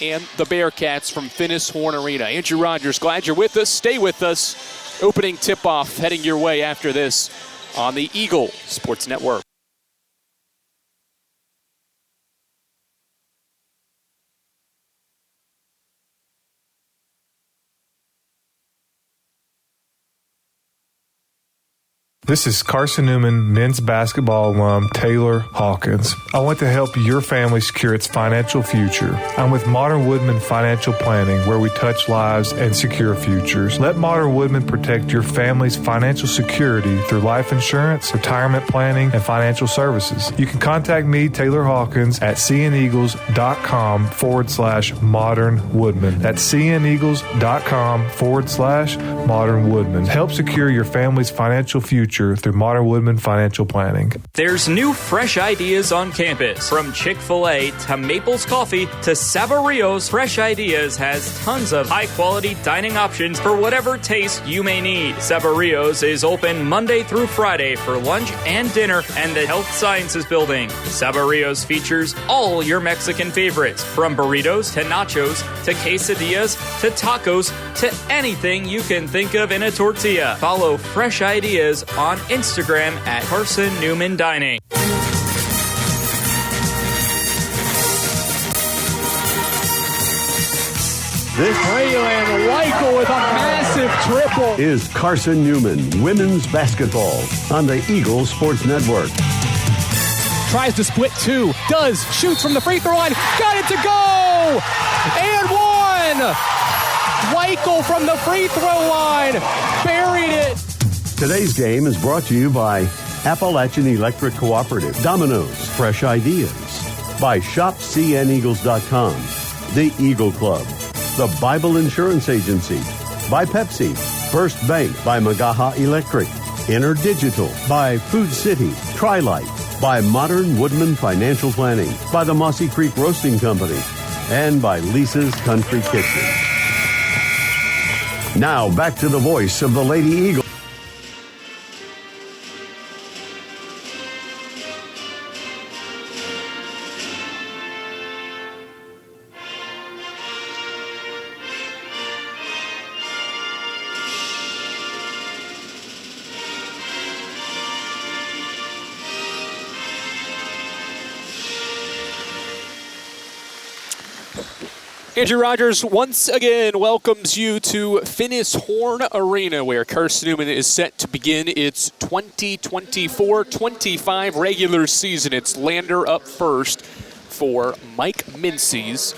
and the Bearcats from Finnis Horn Arena. Andrew Rogers, glad you're with us. Stay with us. Opening tip-off heading your way after this on the Eagle Sports Network. This is Carson-Newman men's basketball alum Taylor Hawkins. I want to help your family secure its financial future. I'm with Modern Woodman Financial Planning, where we touch lives and secure futures. Let Modern Woodman protect your family's financial security through life insurance, retirement planning, and financial services. You can contact me, Taylor Hawkins, at cneagles.com/Modern Woodman. That's cneagles.com/Modern Woodman. Help secure your family's financial future through Modern Woodman Financial Planning. There's new fresh ideas on campus. From Chick-fil-A to Maples Coffee to Saboreo's, Fresh Ideas has tons of high-quality dining options for whatever taste you may need. Saboreo's is open Monday through Friday for lunch and dinner, and the Health Sciences Building. Saboreo's features all your Mexican favorites, from burritos to nachos to quesadillas to tacos to anything you can think of in a tortilla. Follow Fresh Ideas on Instagram at Carson-Newman Dining. This Raylan Weichel with a massive triple is Carson-Newman women's basketball on the Eagle Sports Network. Tries to split two, does, shoots from the free throw line, got it to go, and one! Weichel from the free throw line, buried it. Today's game is brought to you by Appalachian Electric Cooperative, Domino's, Fresh Ideas, by ShopCNEagles.com, The Eagle Club, the Bible Insurance Agency, by Pepsi, First Bank, by Magaha Electric, Inner Digital, by Food City, Tri-Light, by Modern Woodman Financial Planning, by the Mossy Creek Roasting Company, and by Lisa's Country Kitchen. Now back to the voice of the Lady Eagle. Andrew Rogers once again welcomes you to Finnis Horn Arena, where Carson-Newman is set to begin its 2024-25 regular season. It's Lander up first for Mike Mincy's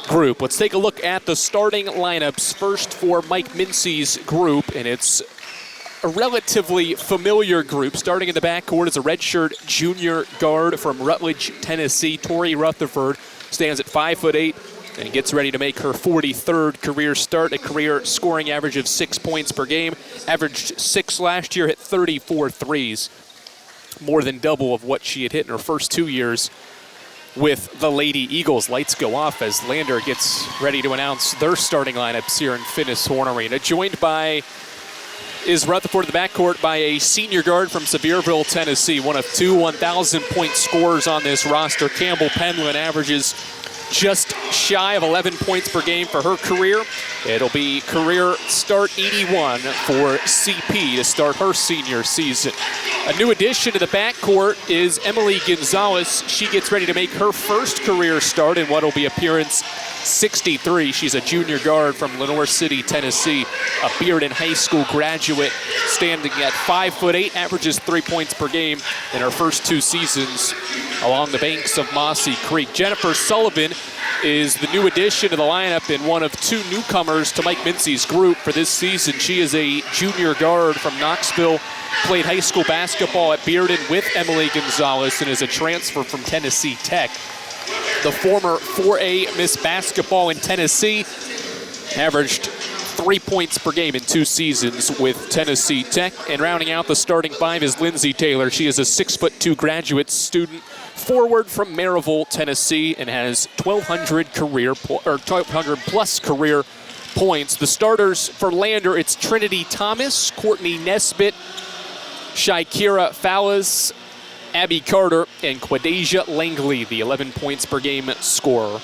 group. Let's take a look at the starting lineups first for Mike Mincy's group, and it's a relatively familiar group. Starting in the backcourt is a redshirt junior guard from Rutledge, Tennessee. Tori Rutherford stands at 5'8", and gets ready to make her 43rd career start, a career scoring average of 6 points per game. Averaged 6 last year, hit 34 threes, more than double of what she had hit in her first 2 years with the Lady Eagles. Lights go off as Lander gets ready to announce their starting lineups here in Finnis Horn Arena. Joined by is Rutherford in the backcourt by a senior guard from Sevierville, Tennessee, one of two 1,000-point scorers on this roster. Campbell Penland averages just shy of 11 points per game for her career. It'll be career start 81 for CP to start her senior season. A new addition to the backcourt is Emily Gonzalez. She gets ready to make her first career start in what will be appearance 63. She's a junior guard from Lenoir City, Tennessee, a Bearden High School graduate, standing at 5'8", averages 3 points per game in her first 2 seasons along the banks of Mossy Creek. Jennifer Sullivan is the new addition to the lineup and one of 2 newcomers to Mike Mincy's group for this season. She is a junior guard from Knoxville, played high school basketball at Bearden with Emily Gonzalez, and is a transfer from Tennessee Tech. The former 4A Miss Basketball in Tennessee averaged 3 points per game in 2 seasons with Tennessee Tech. And rounding out the starting 5 is Lindsay Taylor. She is a 6'2" graduate student forward from Maryville, Tennessee, and has 1,200 plus career points. The starters for Lander, it's Trinity Thomas, Courtney Nesbitt, Shakira Fallas, Abby Carter, and Quadasia Langley, the 11 points per game scorer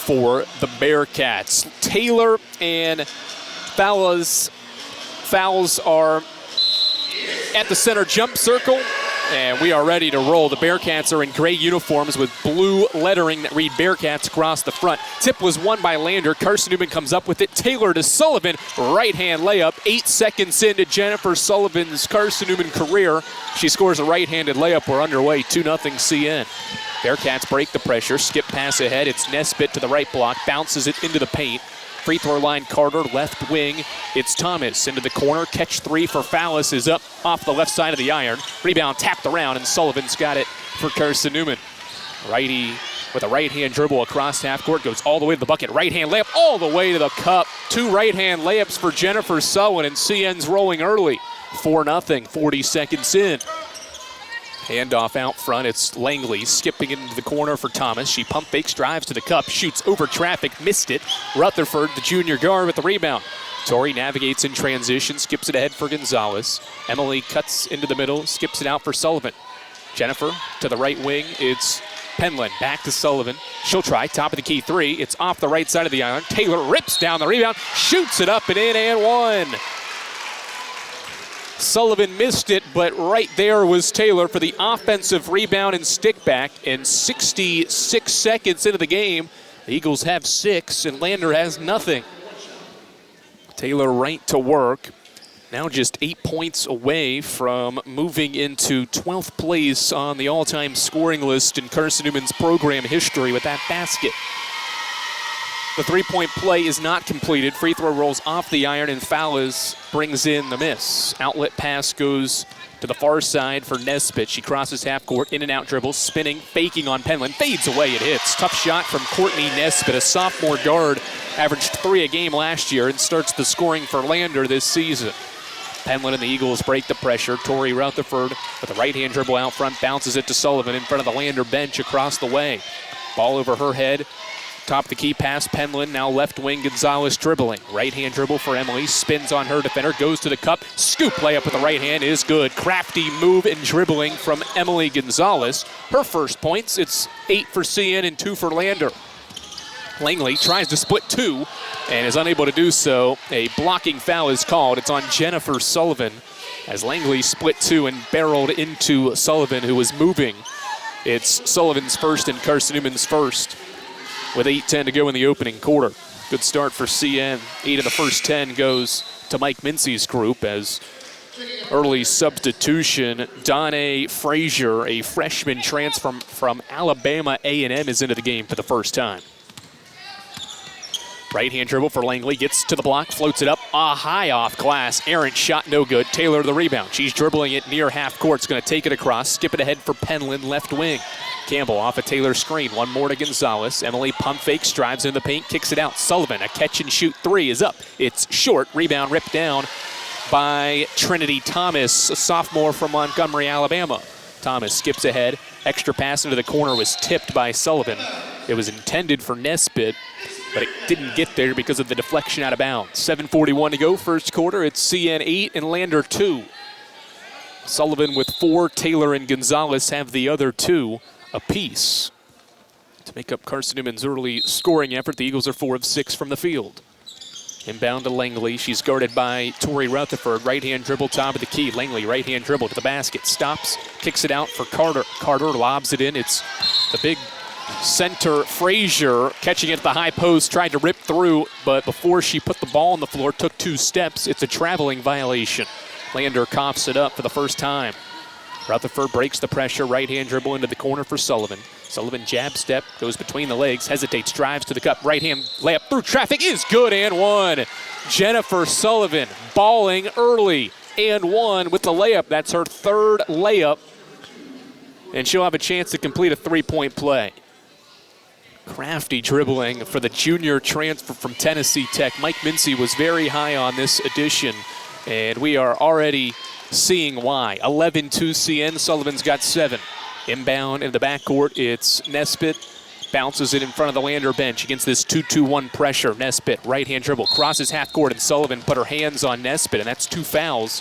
for the Bearcats. Taylor and Fowles are at the center jump circle, and we are ready to roll. The Bearcats are in gray uniforms with blue lettering that read Bearcats across the front. Tip was won by Lander. Carson-Newman comes up with it. Taylor to Sullivan. Right-hand layup. 8 seconds into Jennifer Sullivan's Carson-Newman career. She scores a right-handed layup. We're underway. 2-0 CN. Bearcats break the pressure. Skip pass ahead. It's Nesbitt to the right block. Bounces it into the paint. Free throw line, Carter, left wing. It's Thomas into the corner. Catch three for Fowles is up off the left side of the iron. Rebound tapped around, and Sullivan's got it for Carson-Newman. Righty with a right-hand dribble across half court. Goes all the way to the bucket. Right-hand layup all the way to the cup. 2 right-hand layups for Jennifer Sullivan, and CN's rolling early. 4-0, 40 seconds in. Handoff out front. It's Langley skipping into the corner for Thomas. She pump fakes, drives to the cup, shoots over traffic, missed it. Rutherford, the junior guard, with the rebound. Torrey navigates in transition, skips it ahead for Gonzalez. Emily cuts into the middle, skips it out for Sullivan. Jennifer to the right wing. It's Penland back to Sullivan. She'll try top of the key three. It's off the right side of the iron. Taylor rips down the rebound, shoots it up and in and one. Sullivan missed it, but right there was Taylor for the offensive rebound and stick back. And 66 seconds into the game, the Eagles have 6 and Lander has nothing. Taylor right to work. Now just 8 points away from moving into 12th place on the all-time scoring list in Carson-Newman's program history with that basket. The three-point play is not completed. Free throw rolls off the iron, and Fowles brings in the miss. Outlet pass goes to the far side for Nesbitt. She crosses half court, in and out dribble, spinning, faking on Penland. Fades away, it hits. Tough shot from Courtney Nesbitt, a sophomore guard. Averaged 3 a game last year and starts the scoring for Lander this season. Penland and the Eagles break the pressure. Torrey Rutherford with a right-hand dribble out front, bounces it to Sullivan in front of the Lander bench across the way. Ball over her head. Top of the key pass, Penland, now left wing, Gonzalez dribbling. Right-hand dribble for Emily, spins on her defender, goes to the cup. Scoop layup with the right hand is good. Crafty move and dribbling from Emily Gonzalez. Her first points, it's 8 for CN and 2 for Lander. Langley tries to split 2 and is unable to do so. A blocking foul is called. It's on Jennifer Sullivan as Langley split 2 and barreled into Sullivan, who was moving. It's Sullivan's first and Carson-Newman's first, with 8:10 to go in the opening quarter. Good start for CN. 8 of the first 10 goes to Mike Mincy's group as early substitution. Donnae Frazier, a freshman transfer from Alabama A&M, is into the game for the first time. Right-hand dribble for Langley, gets to the block, floats it up, high off glass. Errant shot, no good. Taylor the rebound. She's dribbling it near half court. It's going to take it across, skip it ahead for Penland, left wing. Campbell off a Taylor screen. One more to Gonzalez. Emily pump fakes, drives in the paint, kicks it out. Sullivan, a catch and shoot 3 is up. It's short. Rebound ripped down by Trinity Thomas, a sophomore from Montgomery, Alabama. Thomas skips ahead. Extra pass into the corner was tipped by Sullivan. It was intended for Nesbitt, but it didn't get there because of the deflection out of bounds. 7:41 to go, first quarter. It's CN 8 and Lander 2. Sullivan with 4. Taylor and Gonzalez have the other 2 apiece. To make up Carson-Newman's early scoring effort, the Eagles are 4 of 6 from the field. Inbound to Langley. She's guarded by Torrey Rutherford. Right-hand dribble, top of the key. Langley, right-hand dribble to the basket. Stops, kicks it out for Carter. Carter lobs it in. It's the big center, Frazier, catching it at the high post, tried to rip through, but before she put the ball on the floor, took 2 steps. It's a traveling violation. Lander coughs it up for the first time. Rutherford breaks the pressure, right-hand dribble into the corner for Sullivan. Sullivan jab step, goes between the legs, hesitates, drives to the cup. Right-hand layup through traffic is good and one. Jennifer Sullivan balling early and one with the layup. That's her 3rd layup, and she'll have a chance to complete a 3-point play. Crafty dribbling for the junior transfer from Tennessee Tech. Mike Mincy was very high on this edition, and we are already seeing why. 11-2 CN, Sullivan's got 7. Inbound in the backcourt, it's Nesbitt. Bounces it in front of the Lander bench against this 2-2-1 pressure. Nesbitt, right-hand dribble, crosses half court, and Sullivan put her hands on Nesbitt, and that's 2 fouls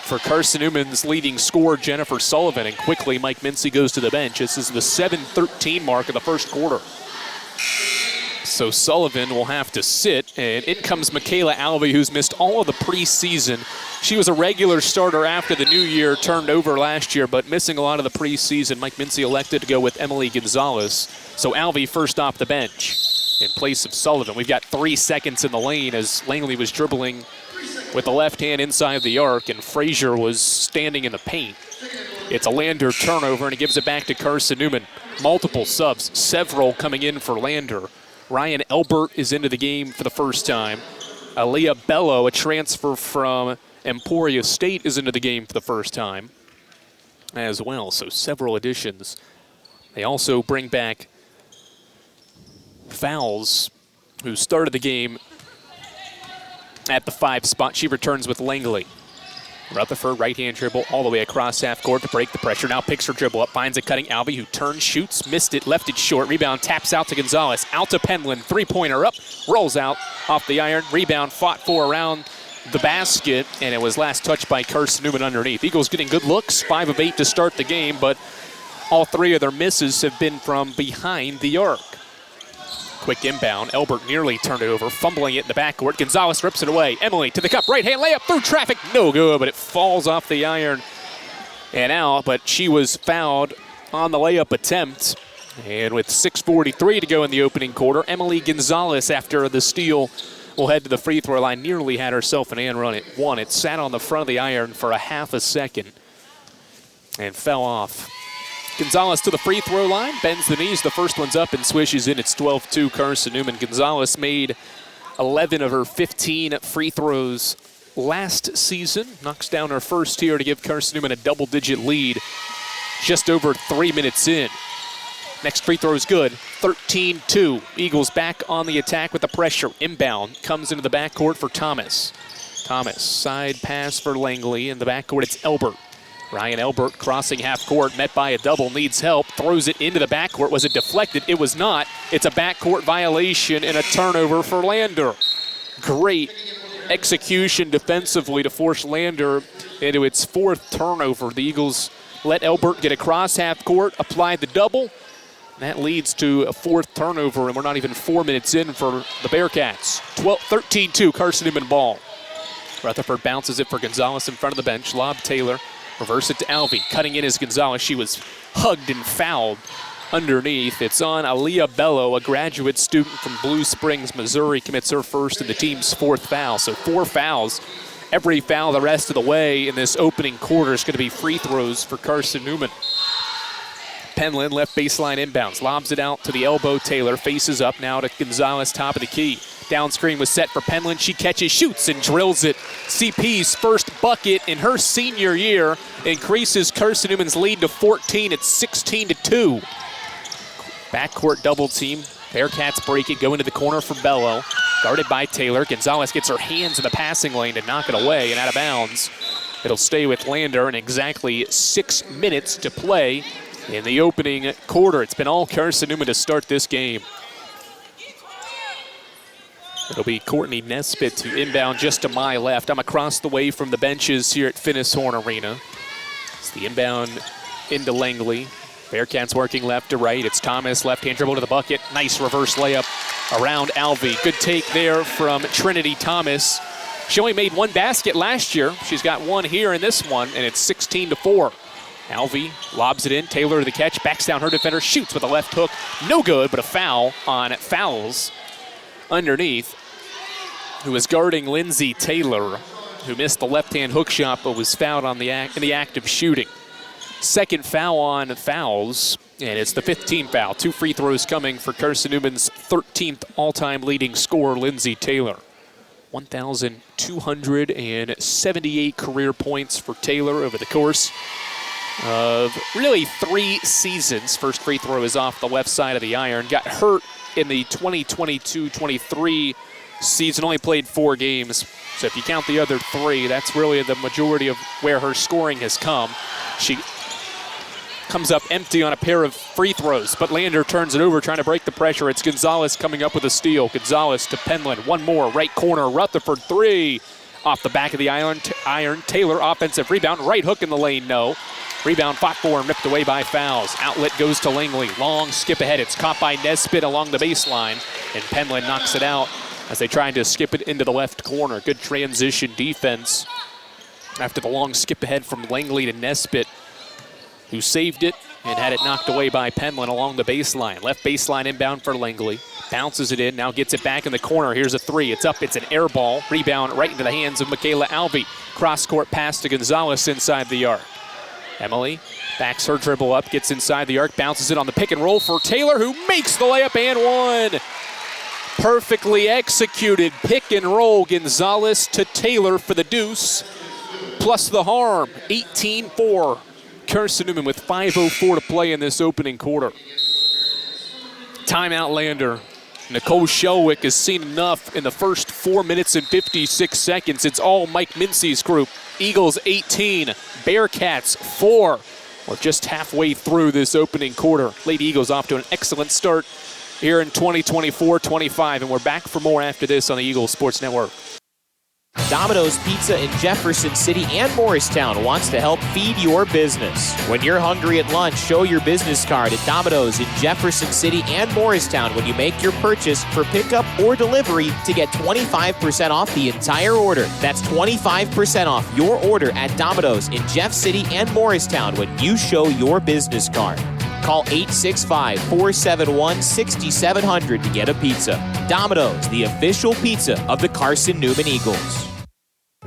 for Carson-Newman's leading scorer, Jennifer Sullivan. And quickly, Mike Mincy goes to the bench. This is the 7:13 mark of the first quarter. So Sullivan will have to sit, and in comes Michaela Alvey, who's missed all of the preseason. She was a regular starter after the new year, turned over last year, but missing a lot of the preseason. Mike Mincy elected to go with Emily Gonzalez. So Alvey first off the bench in place of Sullivan. We've got 3 seconds in the lane as Langley was dribbling with the left hand inside the arc, and Frazier was standing in the paint. It's a Lander turnover, and he gives it back to Carson-Newman. Multiple subs, several coming in for Lander. Ryan Elbert is into the game for the first time. Aaliyah Bello, a transfer from Emporia State, is into the game for the first time as well. So several additions. They also bring back Fowles, who started the game at the 5 spot. She returns with Langley. Rutherford, right-hand dribble all the way across half court to break the pressure. Now picks her dribble up, finds a cutting Alvey, who turns, shoots, missed it, left it short. Rebound, taps out to Gonzalez. Out to Penland, three-pointer up, rolls out off the iron. Rebound, fought for around the basket, and it was last touched by Carson-Newman underneath. Eagles getting good looks, 5 of 8 to start the game, but all 3 of their misses have been from behind the arc. Quick inbound. Elbert nearly turned it over, fumbling it in the backcourt. Gonzalez rips it away. Emily to the cup. Right-hand layup through traffic. No good, but it falls off the iron and out. But she was fouled on the layup attempt. And with 6:43 to go in the opening quarter, Emily Gonzalez, after the steal, will head to the free throw line. Nearly had herself an and run at 1. It sat on the front of the iron for a half a second and fell off. Gonzalez to the free throw line, bends the knees. The first one's up and swishes in. It's 12-2 Carson-Newman. Gonzalez made 11 of her 15 free throws last season. Knocks down her first here to give Carson-Newman a double-digit lead just over 3 minutes in. Next free throw is good. 13-2. Eagles back on the attack with the pressure. Inbound comes into the backcourt for Thomas. Thomas, side pass for Langley. In the backcourt, it's Elbert. Ryan Elbert crossing half court, met by a double, needs help, throws it into the backcourt. Was it deflected? It was not. It's a backcourt violation and a turnover for Lander. Great execution defensively to force Lander into its 4th turnover. The Eagles let Elbert get across half court, applied the double. That leads to a 4th turnover, and we're not even 4 minutes in for the Bearcats. 13-2, Carson-Newman ball. Rutherford bounces it for Gonzalez in front of the bench. Lob Taylor. Reverse it to Alvey. Cutting in is Gonzalez. She was hugged and fouled underneath. It's on Aaliyah Bello, a graduate student from Blue Springs, Missouri, commits her first and the team's 4th foul. So 4 fouls. Every foul the rest of the way in this opening quarter is going to be free throws for Carson-Newman. Penland left baseline inbounds. Lobs it out to the elbow. Taylor faces up now to Gonzalez, top of the key. Down screen was set for Penland. She catches, shoots, and drills it. CP's first bucket in her senior year increases Carson-Newman's lead to 14. It's 16-2. Backcourt double team. Bearcats break it, go into the corner for Bello. Guarded by Taylor. Gonzalez gets her hands in the passing lane to knock it away and out of bounds. It'll stay with Lander, and exactly 6 minutes to play in the opening quarter. It's been all Carson-Newman to start this game. It'll be Courtney Nesbitt to inbound just to my left. I'm across the way from the benches here at Finis-Horn Arena. It's the inbound into Langley. Bearcats working left to right. It's Thomas, left-hand dribble to the bucket. Nice reverse layup around Alvey. Good take there from Trinity Thomas. She only made 1 basket last year. She's got 1 here in this one, and it's 16-4. Alvey lobs it in. Taylor to the catch. Backs down her defender. Shoots with a left hook. No good, but a foul on Fowles underneath, who was guarding Lindsay Taylor, who missed the left-hand hook shot but was fouled in the act of shooting. Second foul on Fowles, and it's the 15th foul. 2 free throws coming for Carson-Newman's 13th all-time leading scorer, Lindsay Taylor. 1,278 career points for Taylor over the course of really 3 seasons. First free throw is off the left side of the iron. Got hurt in the 2022-23 season, only played 4 games. So if you count the other 3, that's really the majority of where her scoring has come. She comes up empty on a pair of free throws, but Lander turns it over, trying to break the pressure. It's Gonzalez coming up with a steal. Gonzalez to Penland. 1 more, right corner. Rutherford 3. Off the back of the iron. Taylor, offensive rebound. Right hook in the lane, no. Rebound fought for and ripped away by Fowles. Outlet goes to Langley. Long skip ahead. It's caught by Nesbitt along the baseline. And Penland knocks it out as they try to skip it into the left corner. Good transition defense after the long skip ahead from Langley to Nesbitt, who saved it and had it knocked away by Penland along the baseline. Left baseline inbound for Langley. Bounces it in, now gets it back in the corner. Here's a three, it's up, it's an air ball. Rebound right into the hands of Michaela Alvey. Cross-court pass to Gonzalez inside the arc. Emily backs her dribble up, gets inside the arc, bounces it on the pick and roll for Taylor, who makes the layup and one. Perfectly executed pick and roll. Gonzalez to Taylor for the deuce, plus the harm. 18-4. Carson-Newman with 5:04 to play in this opening quarter. Timeout Lander. Nicole Shelwick has seen enough in the first 4 minutes and 56 seconds. It's all Mike Mincy's group. Eagles 18, Bearcats 4. We're just halfway through this opening quarter. Lady Eagles off to an excellent start here in 2024-25, and we're back for more after this on the Eagles Sports Network. Domino's Pizza in Jefferson City and Morristown wants to help feed your business. When you're hungry at lunch, show your business card at Domino's in Jefferson City and Morristown when you make your purchase for pickup or delivery to get 25% off the entire order. That's 25% off your order at Domino's in Jeff City and Morristown when you show your business card. Call 865-471-6700 to get a pizza. Domino's, the official pizza of the Carson-Newman Eagles.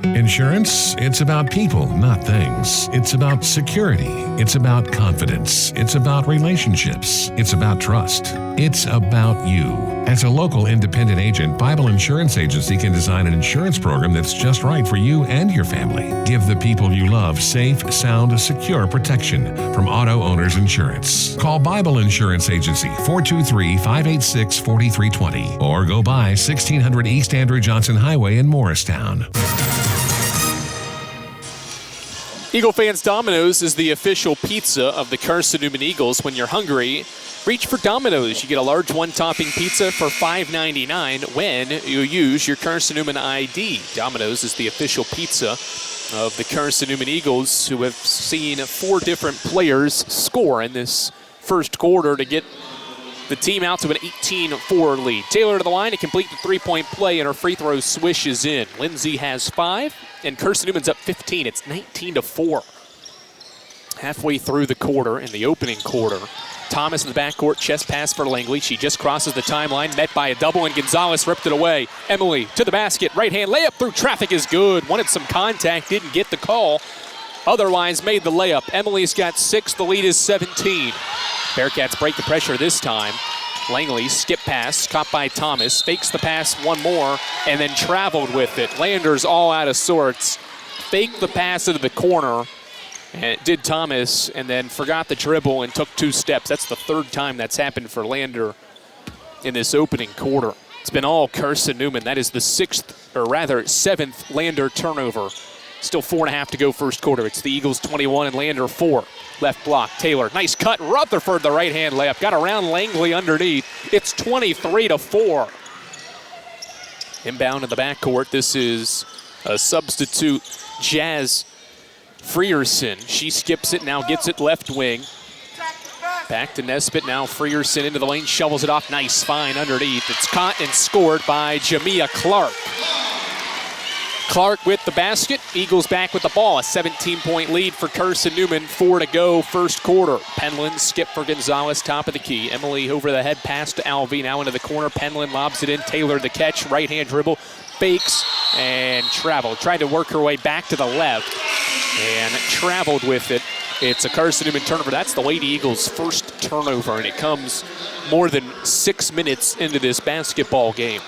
Insurance, it's about people, not things. It's about security. It's about confidence. It's about relationships. It's about trust. It's about you. As a local independent agent, Bible Insurance Agency can design an insurance program that's just right for you and your family. Give the people you love safe, sound, secure protection from Auto Owners Insurance. Call Bible Insurance Agency 423-586-4320 or go by 1600 East Andrew Johnson Highway in Morristown. Eagle fans, Domino's is the official pizza of the Carson-Newman Eagles. When you're hungry, reach for Domino's. You get a large one-topping pizza for $5.99 when you use your Carson-Newman ID. Domino's is the official pizza of the Carson-Newman Eagles, who have seen 4 different players score in this first quarter to get the team out to an 18-4 lead. Taylor to the line to complete the three-point play, and her free throw swishes in. Lindsay has 5, and Carson-Newman's up 15. It's 19-4. Halfway through the quarter, in the opening quarter, Thomas in the backcourt, chest pass for Langley. She just crosses the timeline, met by a double, and Gonzalez ripped it away. Emily to the basket, right-hand layup through traffic is good. Wanted some contact, didn't get the call. Otherwise made the layup. Emily's got 6, the lead is 17. Bearcats break the pressure this time. Langley, skip pass, caught by Thomas, fakes the pass one more, and then traveled with it. Landers all out of sorts. Faked the pass into the corner, and it did Thomas, and then forgot the dribble and took 2 steps. That's the 3rd time that's happened for Lander in this opening quarter. It's been all Carson-Newman. That is the 7th Lander turnover. Still 4.5 to go first quarter. It's the Eagles 21 and Lander 4. Left block, Taylor. Nice cut. Rutherford, the right-hand layup. Got around Langley underneath. It's 23-4. Inbound in the backcourt. This is a substitute, Jazz Frierson. She skips it, now gets it left wing. Back to Nesbitt, now Frierson into the lane, shovels it off. Nice find underneath. It's caught and scored by Jamia Clark. Clark with the basket. Eagles back with the ball. A 17-point lead for Carson-Newman. 4 to go first quarter. Penland skip for Gonzalez, top of the key. Emily over the head pass to Alvey. Now into the corner. Penland lobs it in. Taylor the catch. Right-hand dribble. Fakes and travel. Tried to work her way back to the left and traveled with it. It's a Carson-Newman turnover. That's the Lady Eagles' first turnover, and it comes more than 6 minutes into this basketball game.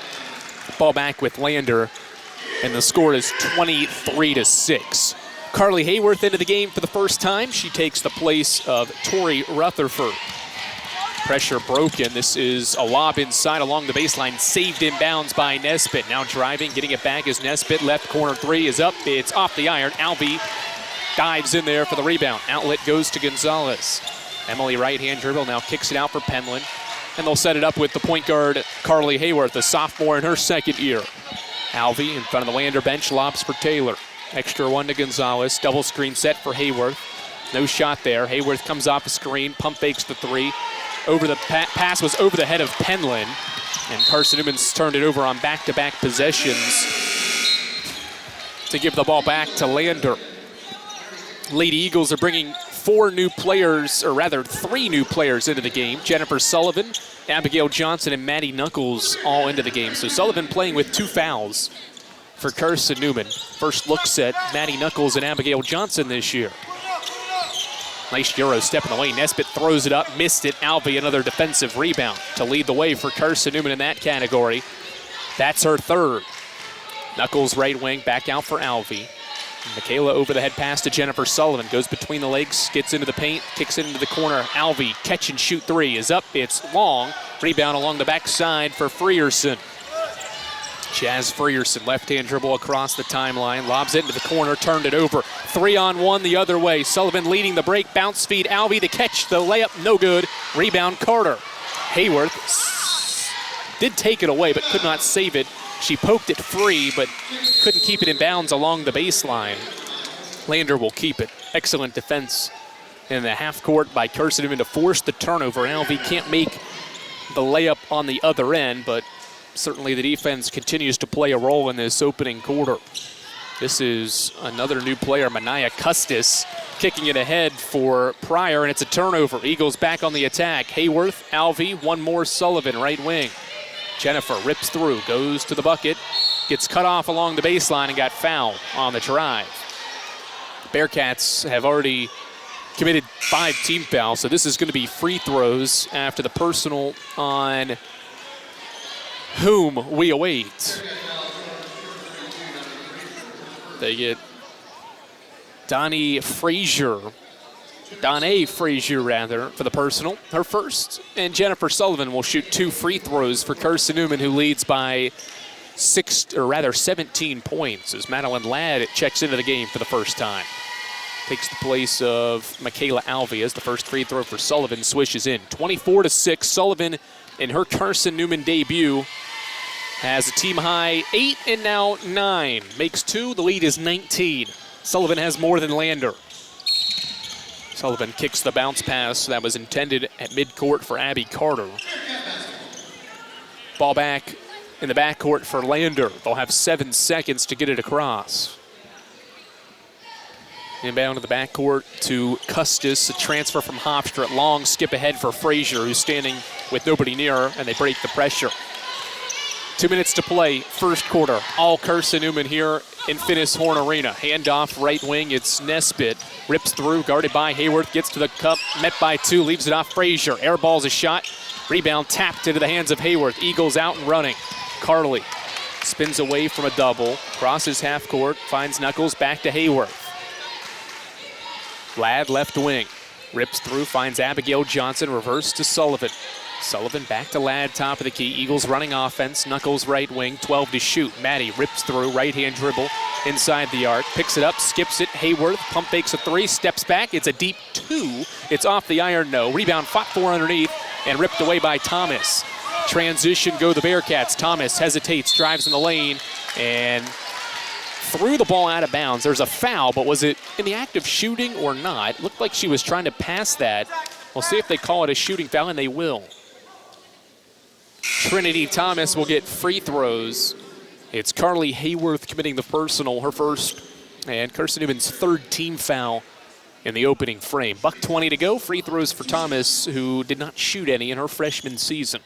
Ball back with Lander, and the score is 23-6. Carly Hayworth into the game for the first time. She takes the place of Tori Rutherford. Pressure broken. This is a lob inside along the baseline. Saved in bounds by Nesbitt. Now driving, getting it back is Nesbitt. Left corner 3 is up. It's off the iron. Alvey dives in there for the rebound. Outlet goes to Gonzalez. Emily right-hand dribble, now kicks it out for Penland. And they'll set it up with the point guard, Carly Hayworth, a sophomore in her second year. Alvey in front of the Lander bench, lobs for Taylor. Extra one to Gonzalez. Double screen set for Hayworth. No shot there. Hayworth comes off a screen, pump fakes the 3. pass was over the head of Penland, and Carson-Newman's turned it over on back-to-back possessions to give the ball back to Lander. Lady Eagles are bringing 3 new players into the game. Jennifer Sullivan, Abigail Johnson, and Maddie Knuckles all into the game. So Sullivan playing with 2 fouls for Carson-Newman. First looks at Maddie Knuckles and Abigail Johnson this year. Nice Euro step in the lane. Nesbitt throws it up, missed it. Alvey, another defensive rebound to lead the way for Carson-Newman in that category. That's her 3rd. Knuckles right wing, back out for Alvey. Michaela over the head pass to Jennifer Sullivan. Goes between the legs, gets into the paint, kicks it into the corner. Alvey, catch and shoot 3 is up. It's long. Rebound along the backside for Frierson. Jazz Frierson, left-hand dribble across the timeline. Lobs it into the corner, turned it over. 3-on-1 the other way. Sullivan leading the break. Bounce feed. Alvey to catch the layup. No good. Rebound Carter. Hayworth did take it away but could not save it. She poked it free, but couldn't keep it in bounds along the baseline. Lander will keep it. Excellent defense in the half court by Carson-Newman to force the turnover. Alvey can't make the layup on the other end, but certainly the defense continues to play a role in this opening quarter. This is another new player, Manaya Custis, kicking it ahead for Pryor, and it's a turnover. Eagles back on the attack. Hayworth, Alvey, one more Sullivan, right wing. Jennifer rips through, goes to the bucket, gets cut off along the baseline and got fouled on the drive. Bearcats have already committed 5 team fouls, so this is going to be free throws after the personal on whom we await. They get Danae Frazier for the personal, her first. And Jennifer Sullivan will shoot 2 free throws for Carson-Newman, who leads by 17 points as Madeline Ladd checks into the game for the first time. Takes the place of Michaela Alvey as the first free throw for Sullivan swishes in. 24-6, Sullivan in her Carson-Newman debut has a team high 8 and now 9. Makes 2, the lead is 19. Sullivan has more than Lander. Sullivan kicks the bounce pass that was intended at midcourt for Abby Carter. Ball back in the backcourt for Lander. They'll have 7 seconds to get it across. Inbound to the backcourt to Custis, a transfer from Hofstra. Long skip ahead for Frazier, who's standing with nobody near her, and they break the pressure. 2 minutes to play, first quarter. All Carson-Newman here in Finnis Horn Arena. Handoff right wing, it's Nesbitt. Rips through, guarded by Hayworth, gets to the cup, met by 2, leaves it off Frazier. Airballs a shot, rebound tapped into the hands of Hayworth. Eagles out and running. Carly spins away from a double, crosses half court, finds Knuckles, back to Hayworth. Ladd left wing, rips through, finds Abigail Johnson, reverse to Sullivan. Sullivan back to Ladd, top of the key. Eagles running offense. Knuckles right wing, 12 to shoot. Maddie rips through, right-hand dribble inside the arc. Picks it up, skips it. Hayworth pump fakes a 3, steps back. It's a deep 2. It's off the iron, no. Rebound fought for underneath and ripped away by Thomas. Transition go the Bearcats. Thomas hesitates, drives in the lane, and threw the ball out of bounds. There's a foul, but was it in the act of shooting or not? It looked like she was trying to pass that. We'll see if they call it a shooting foul, and they will. Trinity Thomas will get free throws. It's Carly Hayworth committing the personal, her first, and Carson-Newman's 3rd team foul in the opening frame. $1:20 to go. Free throws for Thomas, who did not shoot any in her freshman season.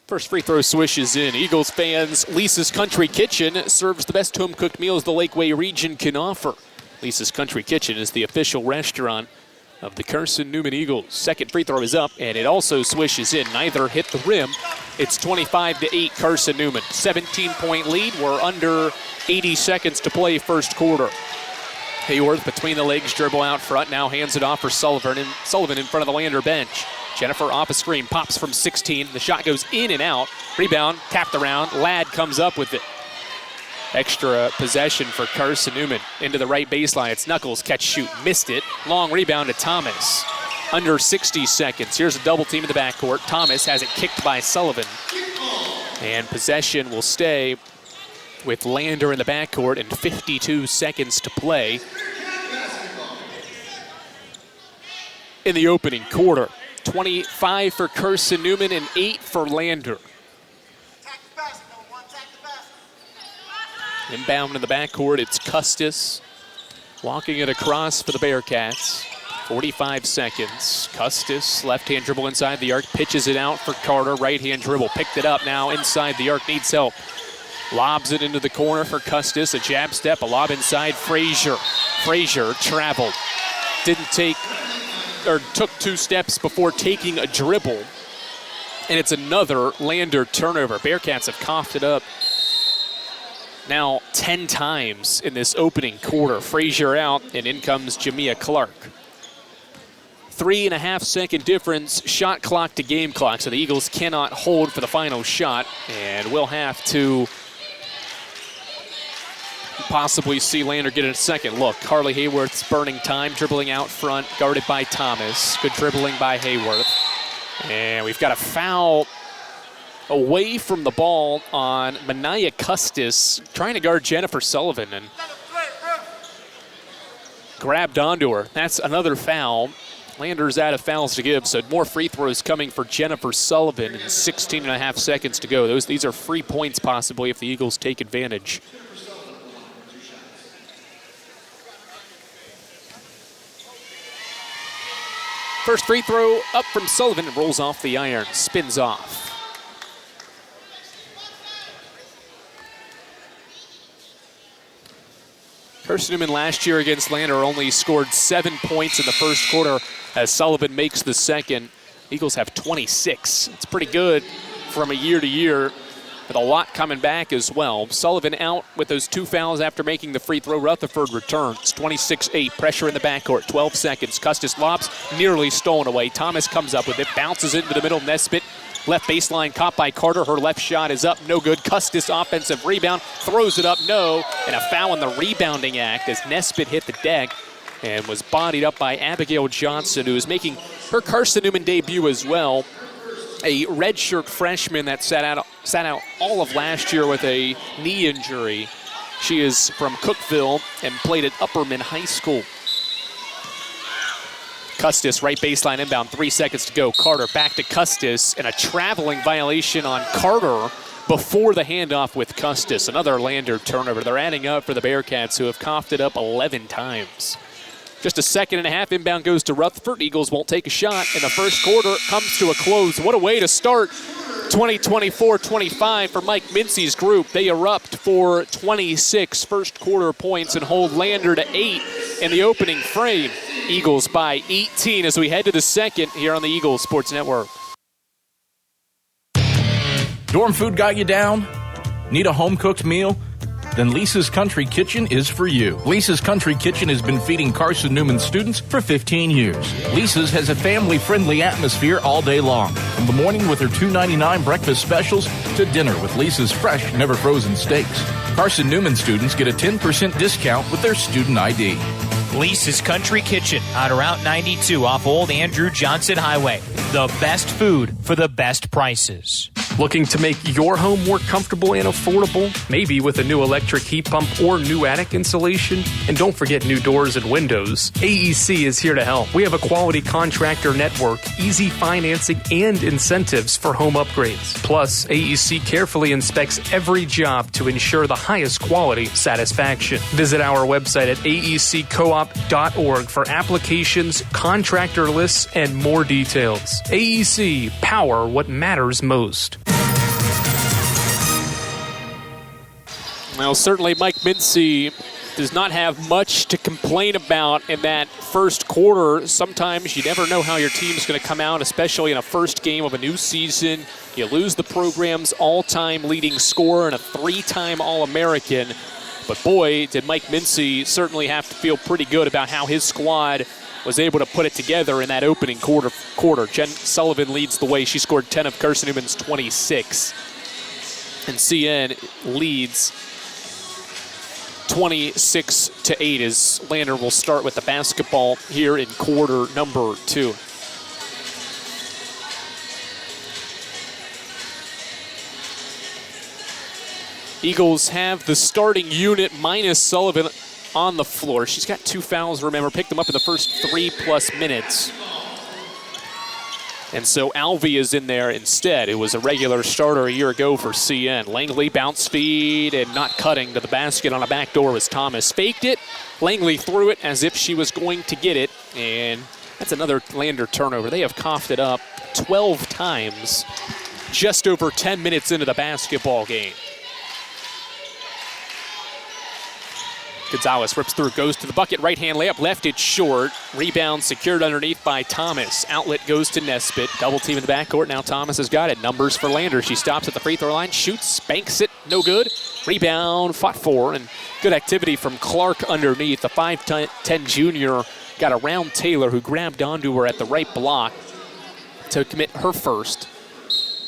First free throw swishes in. Eagles fans, Lisa's Country Kitchen serves the best home-cooked meals the Lakeway region can offer. Lisa's Country Kitchen is the official restaurant of the Carson-Newman Eagles. Second free throw is up, and it also swishes in. Neither hit the rim. It's 25-8 Carson-Newman. 17-point lead. We're under 80 seconds to play first quarter. Hayworth between the legs, dribble out front, now hands it off for Sullivan in front of the Lander bench. Jennifer off a screen, pops from 16. The shot goes in and out. Rebound, tapped around. Ladd comes up with it. Extra possession for Carson-Newman. Into the right baseline. It's Knuckles, catch, shoot, missed it. Long rebound to Thomas. Under 60 seconds. Here's a double team in the backcourt. Thomas has it kicked by Sullivan. And possession will stay with Lander in the backcourt and 52 seconds to play. in the opening quarter. 25 for Carson-Newman and 8 for Lander. Inbound in the backcourt, it's Custis walking it across for the Bearcats. 45 seconds. Custis, left-hand dribble inside the arc, pitches it out for Carter. Right-hand dribble, picked it up now inside the arc, needs help. Lobs it into the corner for Custis. A jab step, a lob inside. Frazier traveled. Took 2 steps before taking a dribble. And it's another Lander turnover. Bearcats have coughed it up now 10 times in this opening quarter. Frazier out, and in comes Jamia Clark. 3.5 second difference, shot clock to game clock, so the Eagles cannot hold for the final shot, and we'll have to possibly see Lander get a second look. Carly Hayworth's burning time, dribbling out front, guarded by Thomas. Good dribbling by Hayworth. And we've got a foul away from the ball on Manaya Custis, trying to guard Jennifer Sullivan, and grabbed onto her. That's another foul. Lander's out of fouls to give, so more free throws coming for Jennifer Sullivan in 16.5 seconds to go. These are free points possibly if the Eagles take advantage. First free throw up from Sullivan, and rolls off the iron, spins off. Carson-Newman last year against Lander only scored 7 points in the first quarter as Sullivan makes the second. Eagles have 26. It's pretty good from a year to year, with a lot coming back as well. Sullivan out with those 2 fouls after making the free throw. Rutherford returns. 26-8, pressure in the backcourt, 12 seconds. Custis lobs, nearly stolen away. Thomas comes up with it, bounces into the middle. Nesbitt, left baseline, caught by Carter. Her left shot is up, no good. Custis offensive rebound, throws it up, no. And a foul in the rebounding act as Nesbitt hit the deck and was bodied up by Abigail Johnson, who is making her Carson-Newman debut as well. A redshirt freshman that sat out all of last year with a knee injury. She is from Cookeville and played at Upperman High School. Custis, right baseline inbound, 3 seconds to go. Carter back to Custis, and a traveling violation on Carter before the handoff with Custis. Another Lander turnover. They're adding up for the Bearcats, who have coughed it up 11 times. Just a second and a half. Inbound goes to Rutherford. Eagles won't take a shot, and the first quarter comes to a close. What a way to start 2024-25 for Mike Mincy's group. They erupt for 26 first quarter points and hold Lander to 8 in the opening frame. Eagles by 18 as we head to the second here on the Eagles Sports Network. Dorm food got you down? Need a home-cooked meal? Then Lisa's Country Kitchen is for you. Lisa's Country Kitchen has been feeding Carson-Newman students for 15 years. Lisa's has a family-friendly atmosphere all day long. From the morning with her $2.99 breakfast specials to dinner with Lisa's fresh, never-frozen steaks. Carson-Newman students get a 10% discount with their student ID. Lisa's Country Kitchen on Route 92 off Old Andrew Johnson Highway. The best food for the best prices. Looking to make your home more comfortable and affordable? Maybe with a new electric heat pump or new attic insulation? And don't forget new doors and windows. AEC is here to help. We have a quality contractor network, easy financing, and incentives for home upgrades. Plus, AEC carefully inspects every job to ensure the highest quality satisfaction. Visit our website at aeccoop.org for applications, contractor lists, and more details. AEC, power what matters most. Well, certainly Mike Mincy does not have much to complain about in that first quarter. Sometimes you never know how your team's going to come out, especially in a first game of a new season. You lose the program's all-time leading scorer and a 3-time All-American. But boy, did Mike Mincy certainly have to feel pretty good about how his squad was able to put it together in that opening quarter. Jen Sullivan leads the way. She scored 10 of Carson-Newman's 26. And CN leads 26-8 as Lander will start with the basketball here in quarter number 2. Eagles have the starting unit minus Sullivan on the floor. She's got 2 fouls, remember, picked them up in the first 3+ minutes. And so Alvey is in there instead. It was a regular starter a year ago for CN. Langley bounce feed and not cutting to the basket on a backdoor as Thomas faked it. Langley threw it as if she was going to get it, and that's another Lander turnover. They have coughed it up 12 times just over 10 minutes into the basketball game. Gonzalez rips through, goes to the bucket, right-hand layup, left it short. Rebound secured underneath by Thomas. Outlet goes to Nesbitt. Double team in the backcourt. Now Thomas has got it. Numbers for Lander. She stops at the free throw line, shoots, banks it, no good. Rebound, fought for, and good activity from Clark underneath. The 5'10" junior got around Taylor, who grabbed onto her at the right block to commit her first.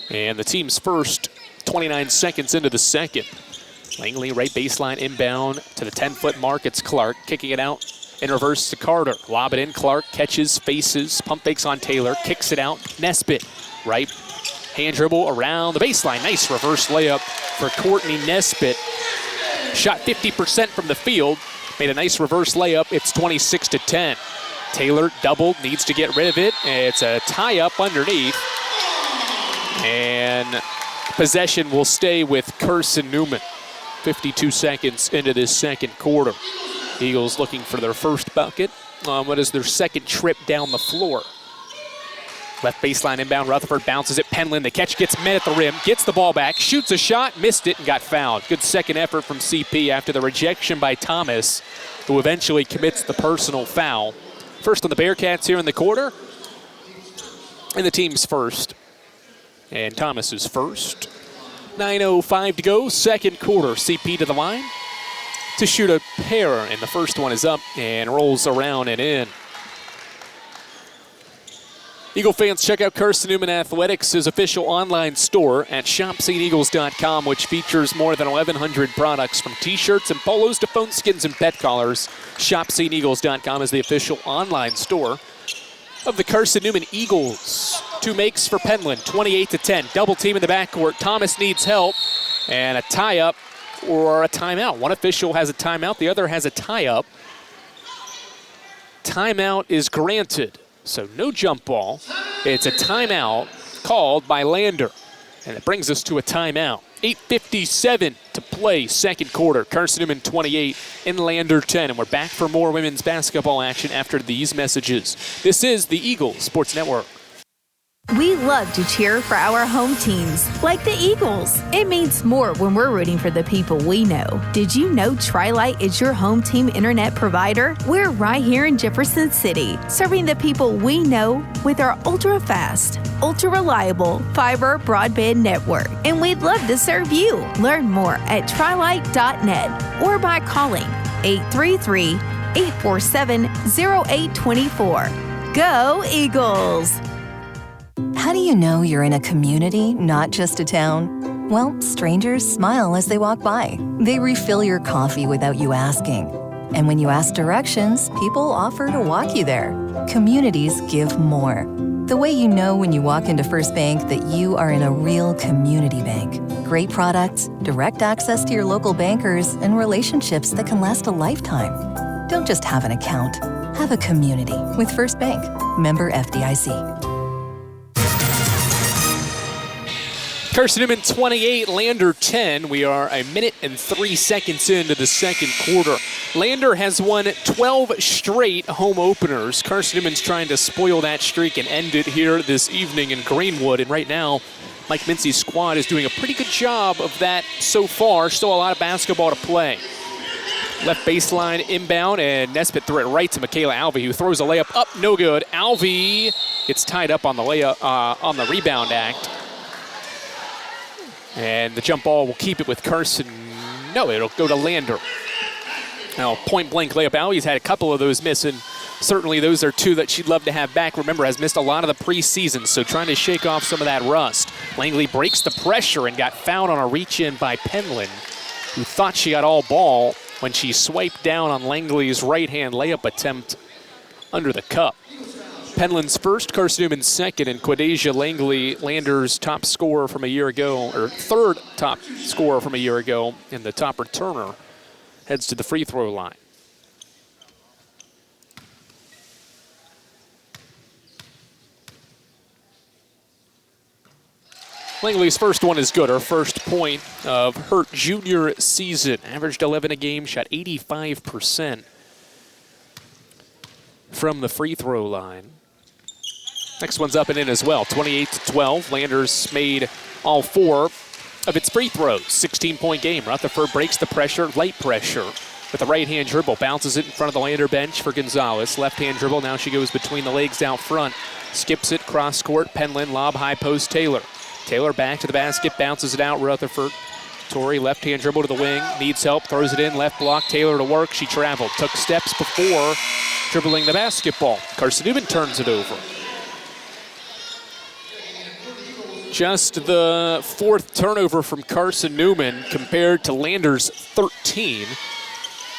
And the team's first 29 seconds into the second. Langley, right baseline, inbound to the 10-foot mark. It's Clark kicking it out in reverse to Carter. Lob it in. Clark catches, faces, pump fakes on Taylor, kicks it out. Nesbitt, right hand dribble around the baseline. Nice reverse layup for Courtney Nesbitt. Shot 50% from the field. Made a nice reverse layup. It's 26-10. Taylor doubled, needs to get rid of it. It's a tie-up underneath. And possession will stay with Carson-Newman. 52 seconds into this second quarter. Eagles looking for their first bucket on what is their second trip down the floor. Left baseline inbound, Rutherford bounces it. Penland, the catch gets met at the rim, gets the ball back, shoots a shot, missed it, and got fouled. Good second effort from CP after the rejection by Thomas, who eventually commits the personal foul. First on the Bearcats here in the quarter, and the team's first. And Thomas is first. 9:05 to go, second quarter. CP to the line to shoot a pair, and the first one is up and rolls around and in. Eagle fans, check out Carson-Newman Athletics' official online store at shopseeeagles.com, which features more than 1,100 products from T-shirts and polos to phone skins and pet collars. Shopseeeagles.com is the official online store of the Carson-Newman Eagles. Two makes for Penland, 28-10. Double team in the backcourt. Thomas needs help, and a tie-up or a timeout. One official has a timeout, the other has a tie-up. Timeout is granted, so no jump ball. It's a timeout called by Lander, and it brings us to a timeout. 8:57 to play, second quarter. Carson-Newman 28 and Lander 10. And we're back for more women's basketball action after these messages. This is the Eagles Sports Network. We love to cheer for our home teams, like the Eagles. It means more when we're rooting for the people we know. Did you know Tri-Lite is your home team internet provider? We're right here in Jefferson City, serving the people we know with our ultra-fast, ultra-reliable fiber broadband network. And we'd love to serve you. Learn more at trilite.net or by calling 833-847-0824. Go Eagles! How do you know you're in a community, not just a town? Well, strangers smile as they walk by. They refill your coffee without you asking. And when you ask directions, people offer to walk you there. Communities give more. The way you know when you walk into First Bank that you are in a real community bank. Great products, direct access to your local bankers, and relationships that can last a lifetime. Don't just have an account. Have a community with First Bank. Member FDIC. Carson-Newman 28, Lander 10. We are a minute and 3 seconds into the second quarter. Lander has won 12 straight home openers. Carson-Newman's trying to spoil that streak and end it here this evening in Greenwood. And right now, Mike Mincy's squad is doing a pretty good job of that so far. Still a lot of basketball to play. Left baseline inbound, and Nesbitt threw it right to Michaela Alvey, who throws a layup up, no good. Alvey gets tied up on the layup on the rebound act. And the jump ball will keep it with Carson. No, it'll go to Lander. Now, point-blank layup. Alvey's had a couple of those missing. Certainly those are two that she'd love to have back. Remember, has missed a lot of the preseason, so trying to shake off some of that rust. Langley breaks the pressure and got fouled on a reach-in by Penland, who thought she got all ball when she swiped down on Langley's right-hand layup attempt under the cup. Penland's first, Carson-Newman's second, and Quadesia Langley, Lander's top scorer from a year ago, or third top scorer from a year ago, and the top returner, heads to the free throw line. Langley's first one is good. Her first point of her junior season. Averaged 11 a game, shot 85% from the free throw line. Next one's up and in as well. 28-12. Landers made all 4 of its free throws. 16-point game. Rutherford breaks the pressure, light pressure. With a right-hand dribble, bounces it in front of the Lander bench for Gonzalez. Left-hand dribble, now she goes between the legs out front. Skips it, cross-court, Penland, lob, high post, Taylor. Taylor back to the basket, bounces it out, Rutherford. Torrey, left-hand dribble to the wing, needs help, throws it in, left block, Taylor to work. She traveled, took steps before dribbling the basketball. Carson-Newman turns it over. Just the 4th turnover from Carson-Newman compared to Lander's 13.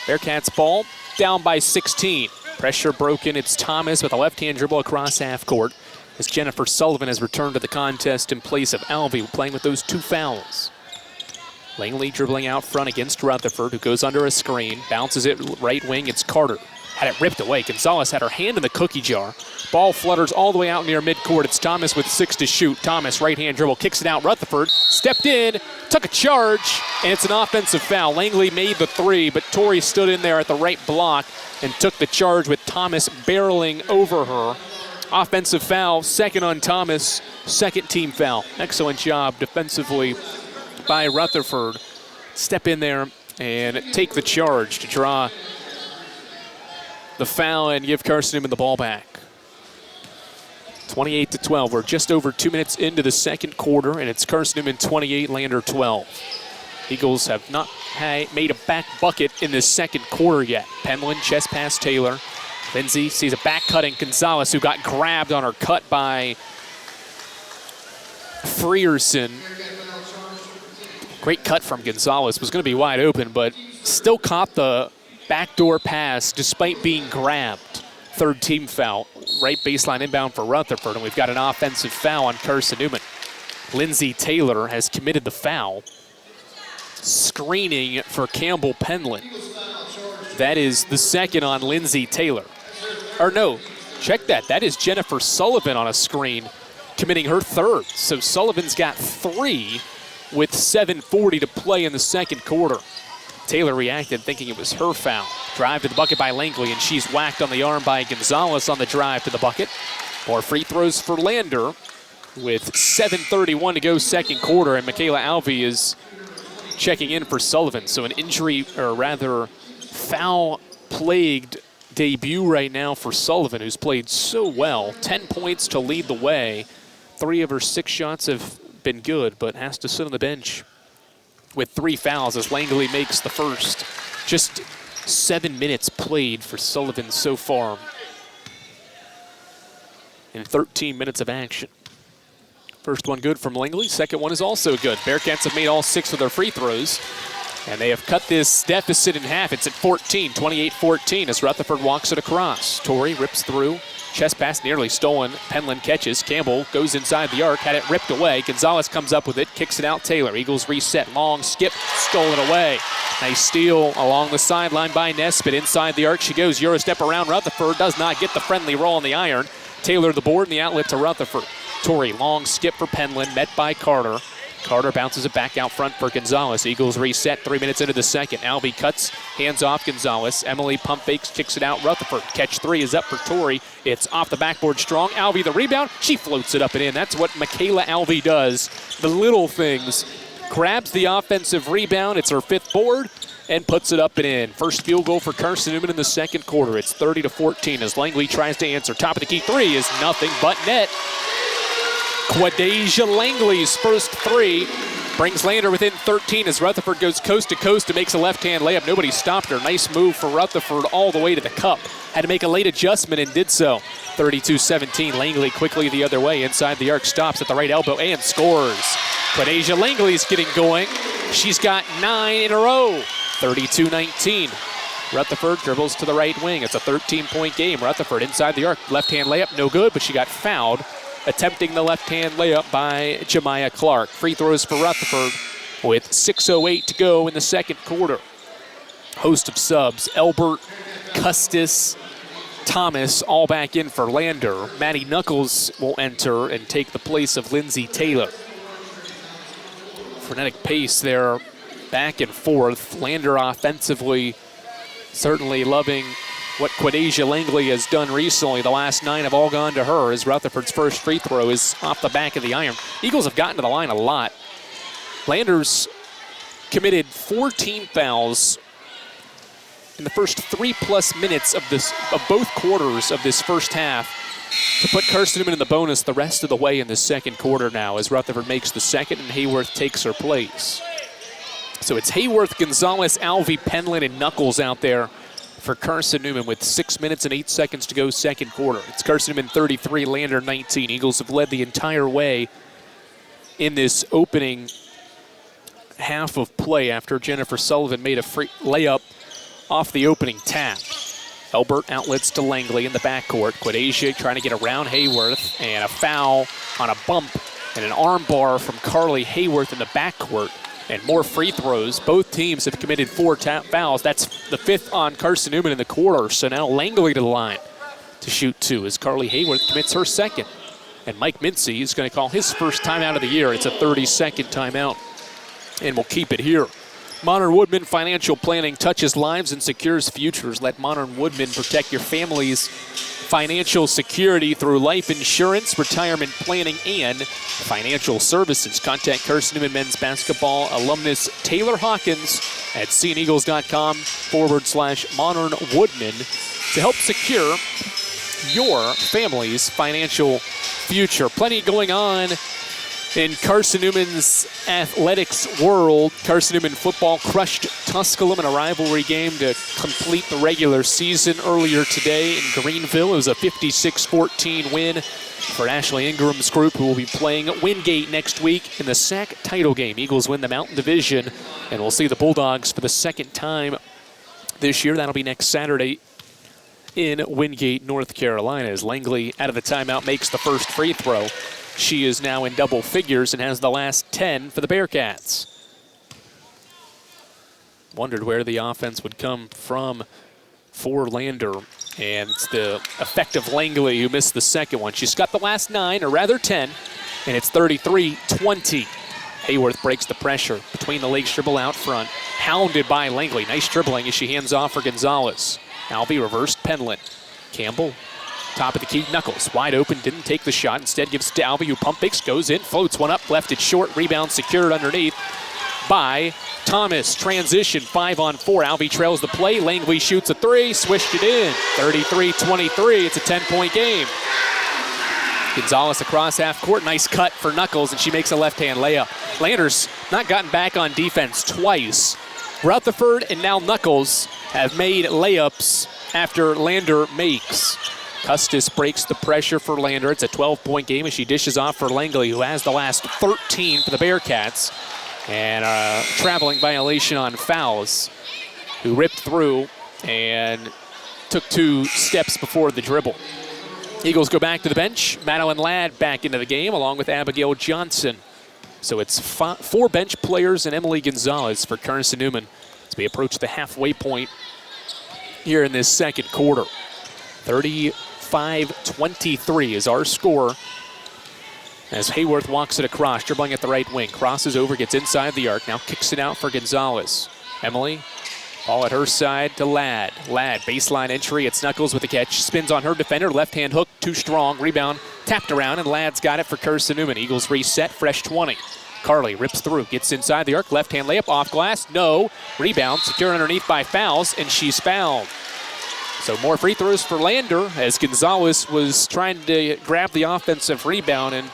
Bearcats ball down by 16. Pressure broken. It's Thomas with a left-hand dribble across half court as Jennifer Sullivan has returned to the contest in place of Alvey, playing with those 2 fouls. Langley dribbling out front against Rutherford, who goes under a screen, bounces it right wing. It's Carter. Had it ripped away. Gonzalez had her hand in the cookie jar. Ball flutters all the way out near midcourt. It's Thomas with 6 to shoot. Thomas, right-hand dribble, kicks it out. Rutherford stepped in, took a charge, and it's an offensive foul. Langley made the 3, but Torrey stood in there at the right block and took the charge with Thomas barreling over her. Offensive foul, second on Thomas, second team foul. Excellent job defensively by Rutherford. Step in there and take the charge to draw the foul and give Carson-Newman the ball back. 28-12. We're just over 2 minutes into the second quarter, and it's Carson-Newman 28, Lander 12. Eagles have not made a back bucket in the second quarter yet. Penland, chest pass Taylor. Lindsay sees a back cutting Gonzalez, who got grabbed on her cut by Frierson. Great cut from Gonzalez. Was going to be wide open, but still caught the backdoor pass despite being grabbed. Third team foul. Right baseline inbound for Rutherford, and we've got an offensive foul on Carson-Newman. Lindsay Taylor has committed the foul. Screening for Campbell Penland. That is the second on Lindsay Taylor. Or no, check that. That is Jennifer Sullivan on a screen, committing her 3rd. So Sullivan's got 3 with 7:40 to play in the second quarter. Taylor reacted thinking it was her foul. Drive to the bucket by Langley, and she's whacked on the arm by Gonzalez on the drive to the bucket. More free throws for Lander with 7:31 to go second quarter, and Michaela Alvey is checking in for Sullivan. So an injury, or rather foul-plagued debut right now for Sullivan, who's played so well. 10 points to lead the way. 3 of her 6 shots have been good, but has to sit on the bench with 3 fouls as Langley makes the first. Just 7 minutes played for Sullivan so far in 13 minutes of action. First one good from Langley. Second one is also good. Bearcats have made all 6 of their free throws, and they have cut this deficit in half. It's at 14, 28-14 as Rutherford walks it across. Torrey rips through. Chest pass nearly stolen. Penland catches. Campbell goes inside the arc, had it ripped away. Gonzalez comes up with it, kicks it out. Taylor. Eagles reset. Long skip, stolen away. Nice steal along the sideline by Nesbitt. Inside the arc she goes. Euro step around Rutherford. Does not get the friendly roll on the iron. Taylor the board and the outlet to Rutherford. Torrey, long skip for Penland, met by Carter. Carter bounces it back out front for Gonzalez. Eagles reset 3 minutes into the second. Alvey cuts, hands off Gonzalez. Emily pump fakes, kicks it out. Rutherford. Catch 3 is up for Torrey. It's off the backboard strong. Alvey the rebound. She floats it up and in. That's what Michaela Alvey does. The little things. Grabs the offensive rebound. It's her 5th board and puts it up and in. First field goal for Carson-Newman in the second quarter. It's 30-14 as Langley tries to answer. Top of the key 3 is nothing but net. Quadasia Langley's first 3 brings Lander within 13 as Rutherford goes coast to coast and makes a left-hand layup. Nobody stopped her. Nice move for Rutherford all the way to the cup. Had to make a late adjustment and did so. 32-17. Langley quickly the other way. Inside the arc, stops at the right elbow and scores. Quadasia Langley's getting going. She's got 9 in a row. 32-19. Rutherford dribbles to the right wing. It's a 13-point game. Rutherford inside the arc. Left-hand layup, no good, but she got fouled attempting the left-hand layup by Jemiah Clark. Free throws for Rutherford with 6:08 to go in the second quarter. Host of subs, Elbert, Custis, Thomas, all back in for Lander. Maddie Knuckles will enter and take the place of Lindsay Taylor. frenetic pace there, back and forth. Lander offensively certainly loving what Quadasia Langley has done recently. The last 9 have all gone to her as Rutherford's first free throw is off the back of the iron. Eagles have gotten to the line a lot. Landers committed 14 fouls in the first 3+ minutes of both quarters of this first half to put Carson-Newman in the bonus the rest of the way in the second quarter now as Rutherford makes the second and Hayworth takes her place. So it's Hayworth, Gonzalez, Alvey, Penland, and Knuckles out there for Carson-Newman with 6 minutes and 8 seconds to go second quarter. It's Carson-Newman 33, Lander 19. Eagles have led the entire way in this opening half of play after Jennifer Sullivan made a free layup off the opening tap. Elbert outlets to Langley in the backcourt. Quadasia trying to get around Hayworth, and a foul on a bump and an arm bar from Carly Hayworth in the backcourt. And more free throws. Both teams have committed 4 fouls. That's the 5th on Carson-Newman in the quarter. So now Langley to the line to shoot 2 as Carly Hayworth commits her second. And Mike Mincy is going to call his first timeout of the year. It's a 30-second timeout, and we'll keep it here. Modern Woodman Financial Planning touches lives and secures futures. Let Modern Woodman protect your family's financial security through life insurance, retirement planning, and financial services. Contact Carson-Newman men's basketball alumnus Taylor Hawkins at CNEagles.com/Modern Woodman to help secure your family's financial future. Plenty going on in Carson-Newman's athletics world. Carson-Newman football crushed Tusculum in a rivalry game to complete the regular season earlier today in Greenville. It was a 56-14 win for Ashley Ingram's group, who will be playing Wingate next week in the SAC title game. Eagles win the Mountain Division, and we'll see the Bulldogs for the second time this year. That'll be next Saturday in Wingate, North Carolina, as Langley out of the timeout makes the first free throw. She is now in double figures and has the last 10 for the Bearcats. Wondered where the offense would come from for Lander. And it's the effective Langley who missed the second one. She's got the last 9, or rather 10, and it's 33-20. Hayworth breaks the pressure between the legs, dribble out front. Hounded by Langley. Nice dribbling as she hands off for Gonzalez. Alvey reversed Penland. Campbell, top of the key, Knuckles, wide open, didn't take the shot, instead gives it to Alvey, who pump fakes, goes in, floats one up, left it short, rebound secured underneath by Thomas. Transition, 5-on-4, Alvey trails the play, Langley shoots a 3, swished it in, 33-23, it's a 10-point game. Gonzalez across half court, nice cut for Knuckles, and she makes a left-hand layup. Lander's not gotten back on defense twice. Rutherford and now Knuckles have made layups after Lander makes. Custis breaks the pressure for Lander. It's a 12-point game as she dishes off for Langley, who has the last 13 for the Bearcats. And a traveling violation on fouls, who ripped through and took 2 steps before the dribble. Eagles go back to the bench. Madeline Ladd back into the game along with Abigail Johnson. So it's 4 bench players and Emily Gonzalez for Carson-Newman as we approach the halfway point here in this second quarter. 35-23 is our score as Hayworth walks it across, dribbling at the right wing. Crosses over, gets inside the arc, now kicks it out for Gonzalez. Emily, ball at her side to Ladd. Ladd, baseline entry, it's Knuckles with the catch. Spins on her defender, left-hand hook, too strong. Rebound, tapped around, and Ladd's got it for Carson-Newman. Eagles reset, fresh 20. Carly rips through, gets inside the arc, left-hand layup, off glass, no. Rebound, secure underneath by Fouls, and she's fouled. So more free throws for Lander as Gonzalez was trying to grab the offensive rebound, and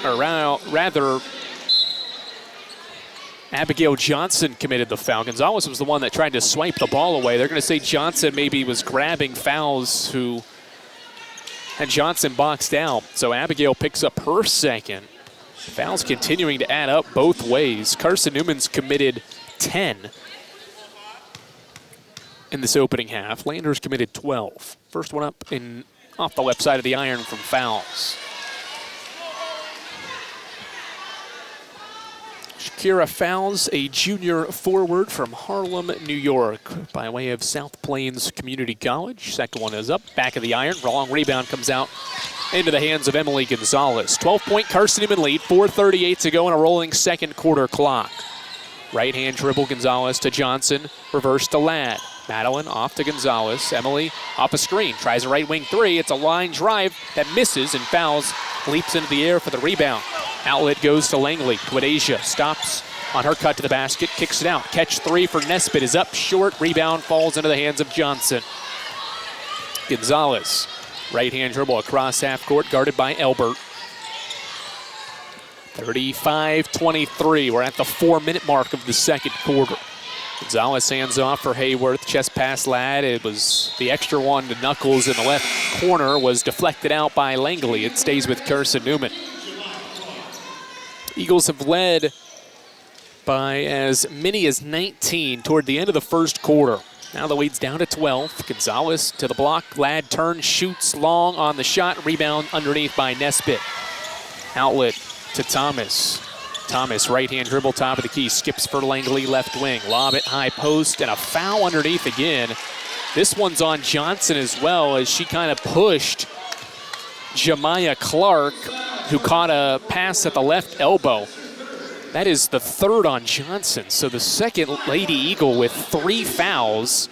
rather Abigail Johnson committed the foul. Gonzalez was the one that tried to swipe the ball away. They're going to say Johnson maybe was grabbing Fouls, who had Johnson boxed out. So Abigail picks up her second. Fouls continuing to add up both ways. Carson-Newman's committed 10 in this opening half. Lander's committed 12. First one up off the left side of the iron from fouls. Shakira Fouls, a junior forward from Harlem, New York, by way of South Plains Community College. Second one is up, back of the iron. Long rebound comes out into the hands of Emily Gonzalez. 12-point Carson-Newman lead, 4:38 to go on a rolling second quarter clock. Right-hand dribble, Gonzalez to Johnson, reverse to Ladd. Madeline off to Gonzalez. Emily off a screen, tries a right wing three. It's a line drive that misses and fouls, leaps into the air for the rebound. Outlet goes to Langley. Quadasia stops on her cut to the basket, kicks it out. Catch three for Nesbitt is up short. Rebound falls into the hands of Johnson. Gonzalez, right-hand dribble across half court, guarded by Elbert. 35-23. We're at the 4-minute mark of the second quarter. Gonzalez hands off for Hayworth. Chest pass Ladd. It was the extra one to Knuckles in the left corner. Was deflected out by Langley. It stays with Carson-Newman. Eagles have led by as many as 19 toward the end of the first quarter. Now the lead's down to 12. Gonzalez to the block. Ladd turns, shoots long on the shot. Rebound underneath by Nesbitt. Outlet to Thomas. Thomas, right-hand dribble, top of the key, skips for Langley, left wing. Lob it, high post, and a foul underneath again. This one's on Johnson as well, as she kind of pushed Jemiah Clark, who caught a pass at the left elbow. That is the third on Johnson. So the second Lady Eagle with 3 fouls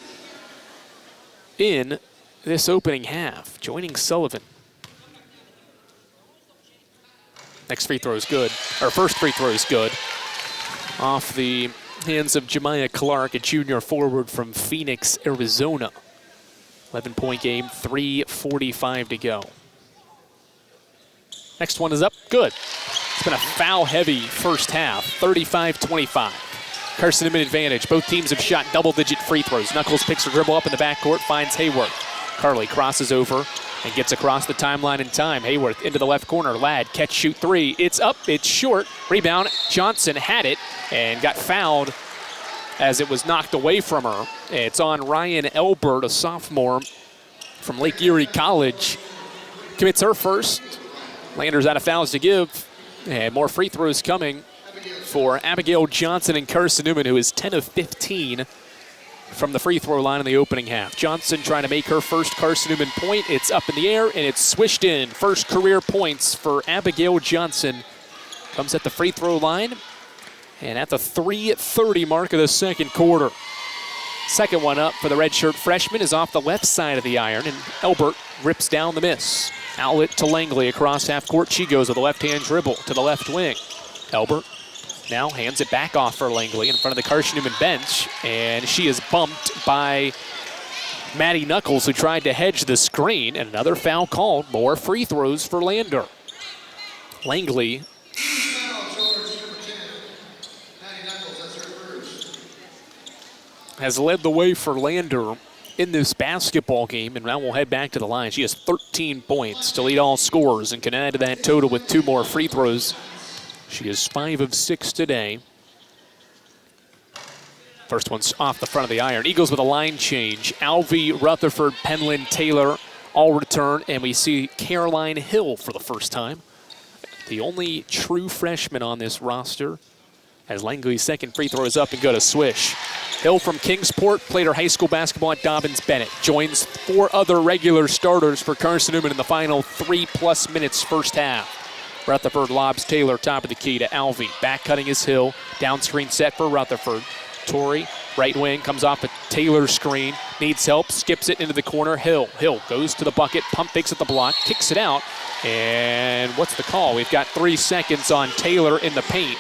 in this opening half, joining Sullivan. Next free throw is good, or first free throw is good. Off the hands of Jemiah Clark, a junior forward from Phoenix, Arizona. 11-point game, 3:45 to go. Next one is up, good. It's been a foul-heavy first half, 35-25. Carson-Newman advantage. Both teams have shot double-digit free throws. Knuckles picks her dribble up in the backcourt, finds Hayworth. Carly crosses over and gets across the timeline in time. Hayworth into the left corner. Ladd, catch, shoot three. It's up, it's short. Rebound, Johnson had it and got fouled as it was knocked away from her. It's on Ryan Elbert, a sophomore from Lake Erie College. Commits her first. Landers out of fouls to give. And more free throws coming for Abigail Johnson and Carson-Newman, who is 10 of 15 from the free throw line in the opening half. Johnson trying to make her first Carson-Newman point. It's up in the air, and it's swished in. First career points for Abigail Johnson. Comes at the free throw line, and at the 3:30 mark of the second quarter. Second one up for the redshirt freshman is off the left side of the iron, and Elbert rips down the miss. Outlet to Langley across half court. She goes with a left-hand dribble to the left wing. Elbert now hands it back off for Langley in front of the Carson-Newman bench, and she is bumped by Maddie Knuckles, who tried to hedge the screen, and another foul called. More free throws for Lander. Langley has led the way for Lander in this basketball game, and now we'll head back to the line. She has 13 points to lead all scorers and can add to that total with 2 more free throws. She is 5 of 6 today. First one's off the front of the iron. Eagles with a line change. Alvey, Rutherford, Penland, Taylor all return, and we see Caroline Hill for the first time. The only true freshman on this roster, as Langley's second free throw is up and go to swish. Hill from Kingsport, played her high school basketball at Dobbins-Bennett. Joins 4 other regular starters for Carson-Newman in the final 3+ minutes first half. Rutherford lobs Taylor top of the key to Alvey. Back cutting is Hill. Down screen set for Rutherford. Torrey, right wing, comes off a Taylor screen. Needs help, skips it into the corner. Hill goes to the bucket, pump fakes at the block, kicks it out. And what's the call? We've got 3 seconds on Taylor in the paint.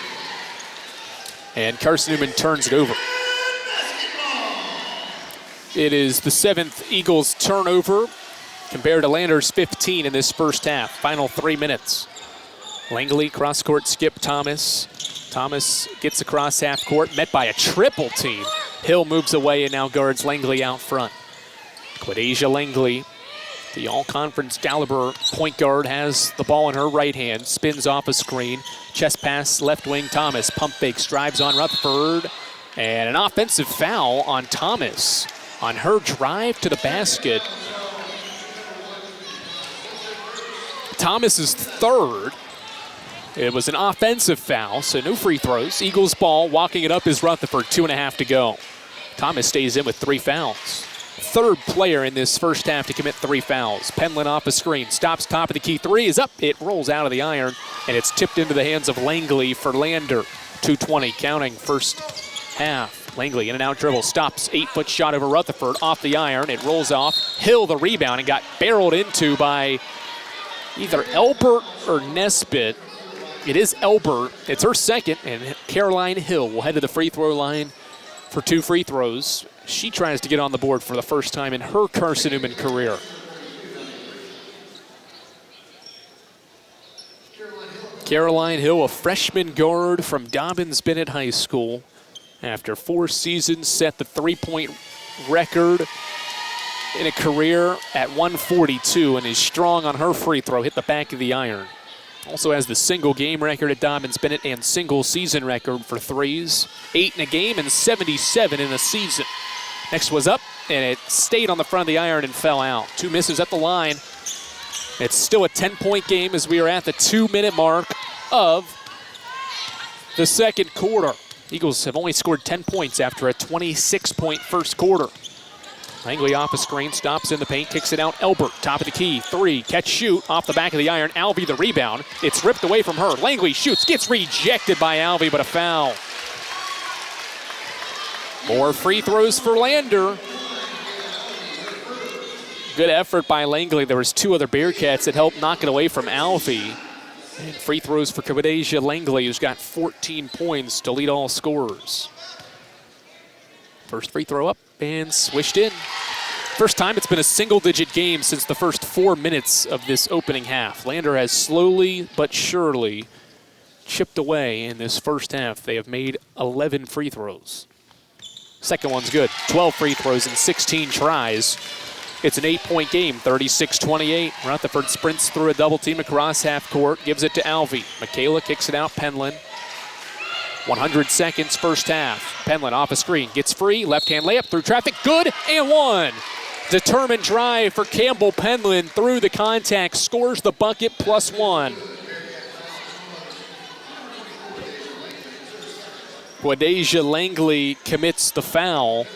And Carson-Newman turns it over. It is the 7th Eagles turnover compared to Lander's 15 in this first half. Final 3 minutes. Langley, cross-court skip Thomas. Thomas gets across half court, met by a triple team. Hill moves away and now guards Langley out front. Quadasia Langley, the all-conference caliber point guard, has the ball in her right hand, spins off a screen. Chest pass, left wing, Thomas. Pump fakes, drives on Rutherford. And an offensive foul on Thomas on her drive to the basket. Thomas's third. It was an offensive foul, so no free throws. Eagles ball, walking it up is Rutherford, 2.5 to go. Thomas stays in with 3 fouls. third player in this first half to commit 3 fouls. Penland off the screen, stops top of the key. 3 is up. It rolls out of the iron, and it's tipped into the hands of Langley for Lander. 2:20 counting first half. Langley in and out dribble, stops, 8-foot shot over Rutherford, off the iron. It rolls off. Hill the rebound and got barreled into by either Elbert or Nesbitt. It is Elbert. It's her second, and Caroline Hill will head to the free throw line for 2 free throws. She tries to get on the board for the first time in her Carson-Newman career. Caroline Hill, a freshman guard from Dobbins-Bennett High School. After 4 seasons, set the 3-point record in a career at 142 and is strong on her free throw, hit the back of the iron. Also has the single game record at Dobbins-Bennett and single season record for threes. 8 in a game and 77 in a season. Next was up, and it stayed on the front of the iron and fell out. 2 misses at the line. It's still a 10-point game as we are at the 2-minute mark of the second quarter. Eagles have only scored 10 points after a 26-point first quarter. Langley off a screen, stops in the paint, kicks it out. Elbert, top of the key, 3, catch, shoot, off the back of the iron. Alvey the rebound. It's ripped away from her. Langley shoots, gets rejected by Alvey, but a foul. More free throws for Lander. Good effort by Langley. There was 2 other Bearcats that helped knock it away from Alvey. And free throws for Kadeja Langley, who's got 14 points to lead all scorers. First free throw up and swished in. First time it's been a single-digit game since the first 4 minutes of this opening half. Lander has slowly but surely chipped away in this first half. They have made 11 free throws. Second one's good. 12 free throws in 16 tries. It's an 8-point game, 36-28. Rutherford sprints through a double team across half court, gives it to Alvey. Michaela kicks it out, Penland. 100 seconds first half. Penland off a screen, gets free, left-hand layup through traffic, good, and 1. Determined drive for Campbell Penland through the contact, scores the bucket, +1. Kadeja Langley commits the foul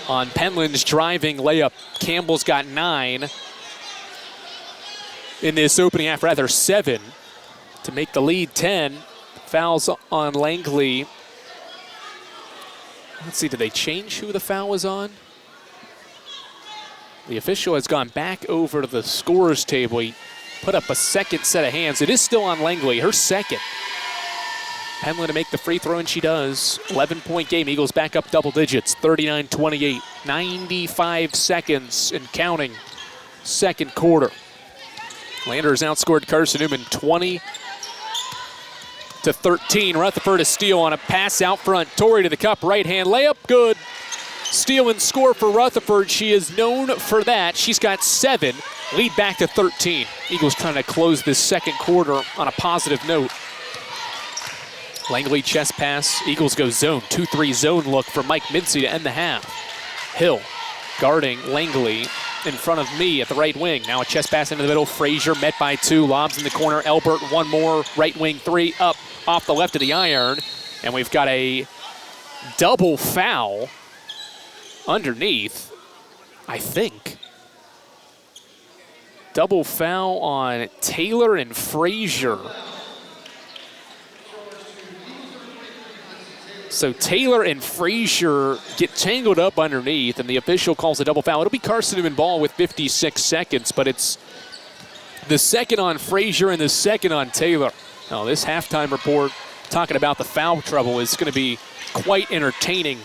on Penland's driving layup. Campbell's got 9 in this opening half, rather 7, to make the lead 10. Fouls on Langley. Let's see, did they change who the foul was on? The official has gone back over to the scorer's table. He put up a second set of hands. It is still on Langley, her second. Penland to make the free throw, and she does. 11-point game. Eagles back up double digits, 39-28. 95 seconds and counting. Second quarter. Lander has outscored Carson-Newman 20-13. Rutherford a steal on a pass out front. Torrey to the cup, right-hand layup, good. Steal and score for Rutherford. She is known for that. She's got 7. Lead back to 13. Eagles trying to close this second quarter on a positive note. Langley chest pass. Eagles go zone. 2-3 zone look for Mike Mincy to end the half. Hill guarding Langley in front of me at the right wing. Now a chest pass into the middle. Frazier met by 2. Lobs in the corner. Elbert, 1 more. Right wing 3 up off the left of the iron. And we've got a double foul underneath, I think. Double foul on Taylor and Frazier. So Taylor and Frazier get tangled up underneath, and the official calls a double foul. It'll be Carson-Newman ball with 56 seconds, but it's the second on Frazier and the second on Taylor. Now, this halftime report talking about the foul trouble is going to be quite entertaining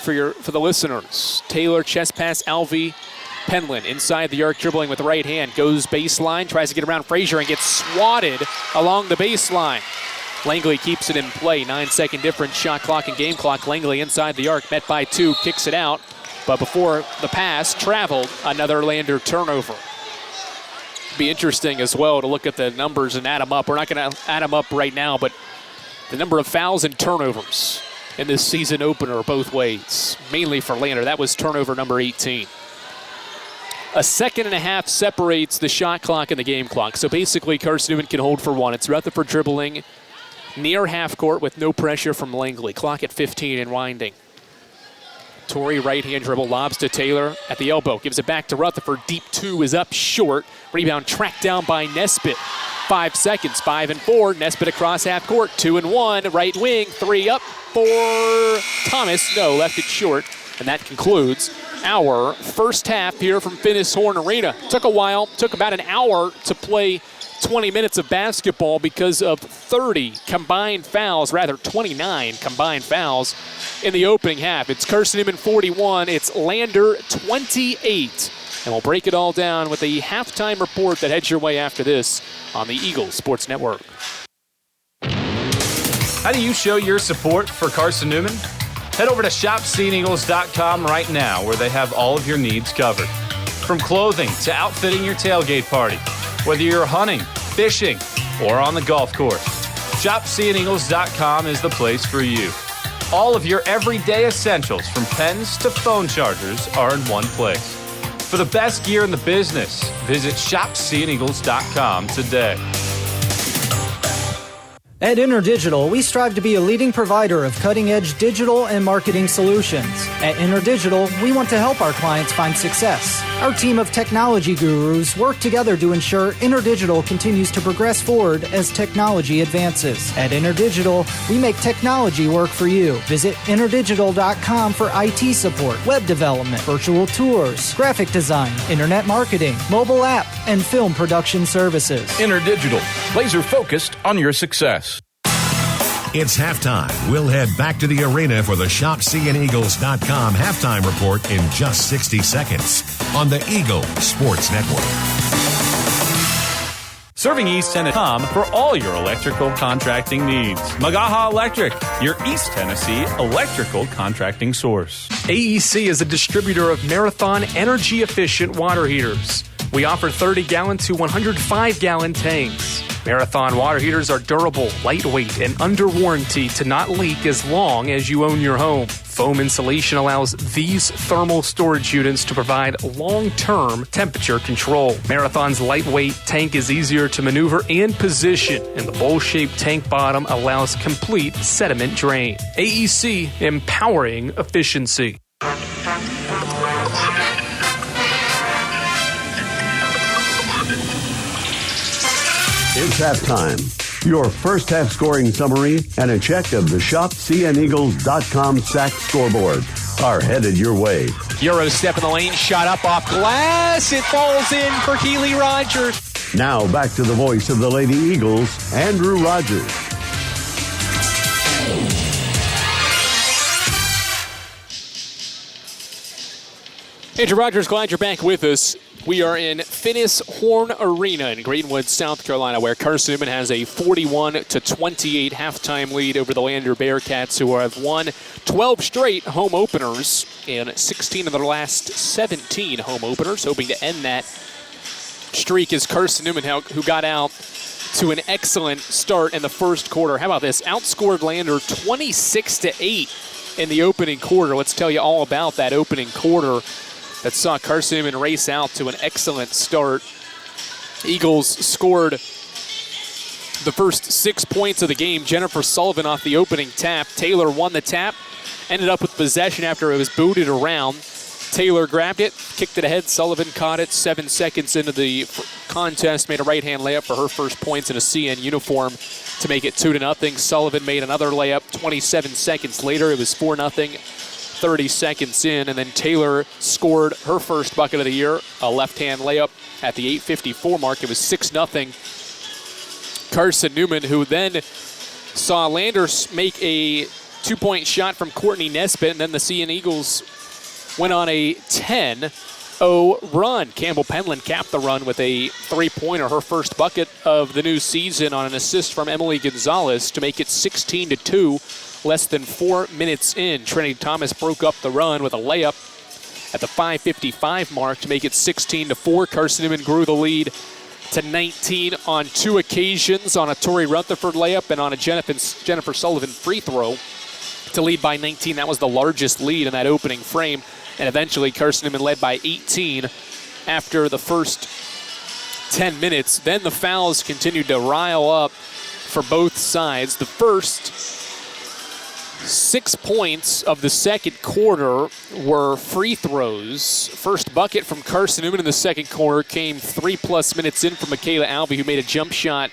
for the listeners. Taylor, chest pass, Alvey. Penland inside the arc, dribbling with the right hand. Goes baseline, tries to get around Frazier and gets swatted along the baseline. Langley keeps it in play. 9-second difference, shot clock and game clock. Langley inside the arc, met by 2, kicks it out. But before the pass traveled, another Lander turnover. Be interesting as well to look at the numbers and add them up. We're not going to add them up right now, but the number of fouls and turnovers in this season opener both ways, mainly for Lander. That was turnover number 18. A second and a half separates the shot clock and the game clock. So basically, Carson-Newman can hold for 1. It's Rutherford dribbling near half court with no pressure from Langley. Clock at 15 and winding. Torrey, right-hand dribble, lobs to Taylor at the elbow. Gives it back to Rutherford. Deep two is up short. Rebound tracked down by Nesbitt. 5 seconds, 5 and 4. Nesbitt across half court, 2 and 1. Right wing, 3 up for Thomas. No, left it short. And that concludes our first half here from Finnis Horn Arena. Took a while, took about an hour to play 20 minutes of basketball because of 30 combined fouls, rather 29 combined fouls in the opening half. It's Carson-Newman 41, it's Lander 28. And we'll break it all down with a halftime report that heads your way after this on the Eagles Sports Network. How do you show your support for Carson-Newman? Head over to shopseeandeagles.com right now, where they have all of your needs covered. From clothing to outfitting your tailgate party, whether you're hunting, fishing, or on the golf course, shopseeandeagles.com is the place for you. All of your everyday essentials, from pens to phone chargers, are in one place. For the best gear in the business, visit shopseeandeagles.com today. At InterDigital, we strive to be a leading provider of cutting-edge digital and marketing solutions. At InterDigital, we want to help our clients find success. Our team of technology gurus work together to ensure InterDigital continues to progress forward as technology advances. At InterDigital, we make technology work for you. Visit interdigital.com for IT support, web development, virtual tours, graphic design, internet marketing, mobile app, and film production services. InterDigital, laser-focused on your success. It's halftime. We'll head back to the arena for the ShopSeeAndEagles.com halftime report in just 60 seconds on the Eagle Sports Network. Serving East Tennessee for all your electrical contracting needs. Magaha Electric, your East Tennessee electrical contracting source. AEC is a distributor of Marathon energy-efficient water heaters. We offer 30-gallon to 105-gallon tanks. Marathon water heaters are durable, lightweight, and under warranty to not leak as long as you own your home. Foam insulation allows these thermal storage units to provide long-term temperature control. Marathon's lightweight tank is easier to maneuver and position, and the bowl-shaped tank bottom allows complete sediment drain. AEC, empowering efficiency. It's halftime. Your first half scoring summary and a check of the ShopCNEagles.com sack scoreboard are headed your way. Euro step in the lane, shot up off glass. It falls in for Keely Rogers. Now back to the voice of the Lady Eagles, Andrew Rogers. Andrew Rogers, glad you're back with us. We are in Finnis Horn Arena in Greenwood, South Carolina, where Carson-Newman has a 41-28 halftime lead over the Lander Bearcats, who have won 12 straight home openers and 16 of their last 17 home openers, hoping to end that streak is Carson-Newman, who got out to an excellent start in the first quarter. How about this? Outscored Lander 26-8 in the opening quarter. Let's tell you all about that opening quarter that saw Carson-Newman race out to an excellent start. Eagles scored the first 6 points of the game. Jennifer Sullivan off the opening tap. Taylor won the tap, ended up with possession after it was booted around. Taylor grabbed it, kicked it ahead. Sullivan caught it 7 seconds into the contest, made a right-hand layup for her first points in a CN uniform to make it 2-0. Sullivan made another layup 27 seconds later. It was 4-0. 30 seconds in, and then Taylor scored her first bucket of the year, a left-hand layup at the 8:54 mark. It was 6-0. Carson-Newman, who then saw Landers make a 2-point shot from Courtney Nesbitt, and then the CN Eagles went on a 10-0 run. Campbell Penland capped the run with a 3-pointer, her first bucket of the new season, on an assist from Emily Gonzalez to make it 16-2. Less than 4 minutes in, Trinity Thomas broke up the run with a layup at the 5:55 mark to make it 16-4. Carson-Newman grew the lead to 19 on 2 occasions, on a Tori Rutherford layup and on a Jennifer Sullivan free throw to lead by 19. That was the largest lead in that opening frame, and eventually Carson-Newman led by 18 after the first 10 minutes. Then the fouls continued to rile up for both sides. The first 6 points of the second quarter were free throws. First bucket from Carson-Newman in the second quarter came 3+ minutes in from Michaela Alvey, who made a jump shot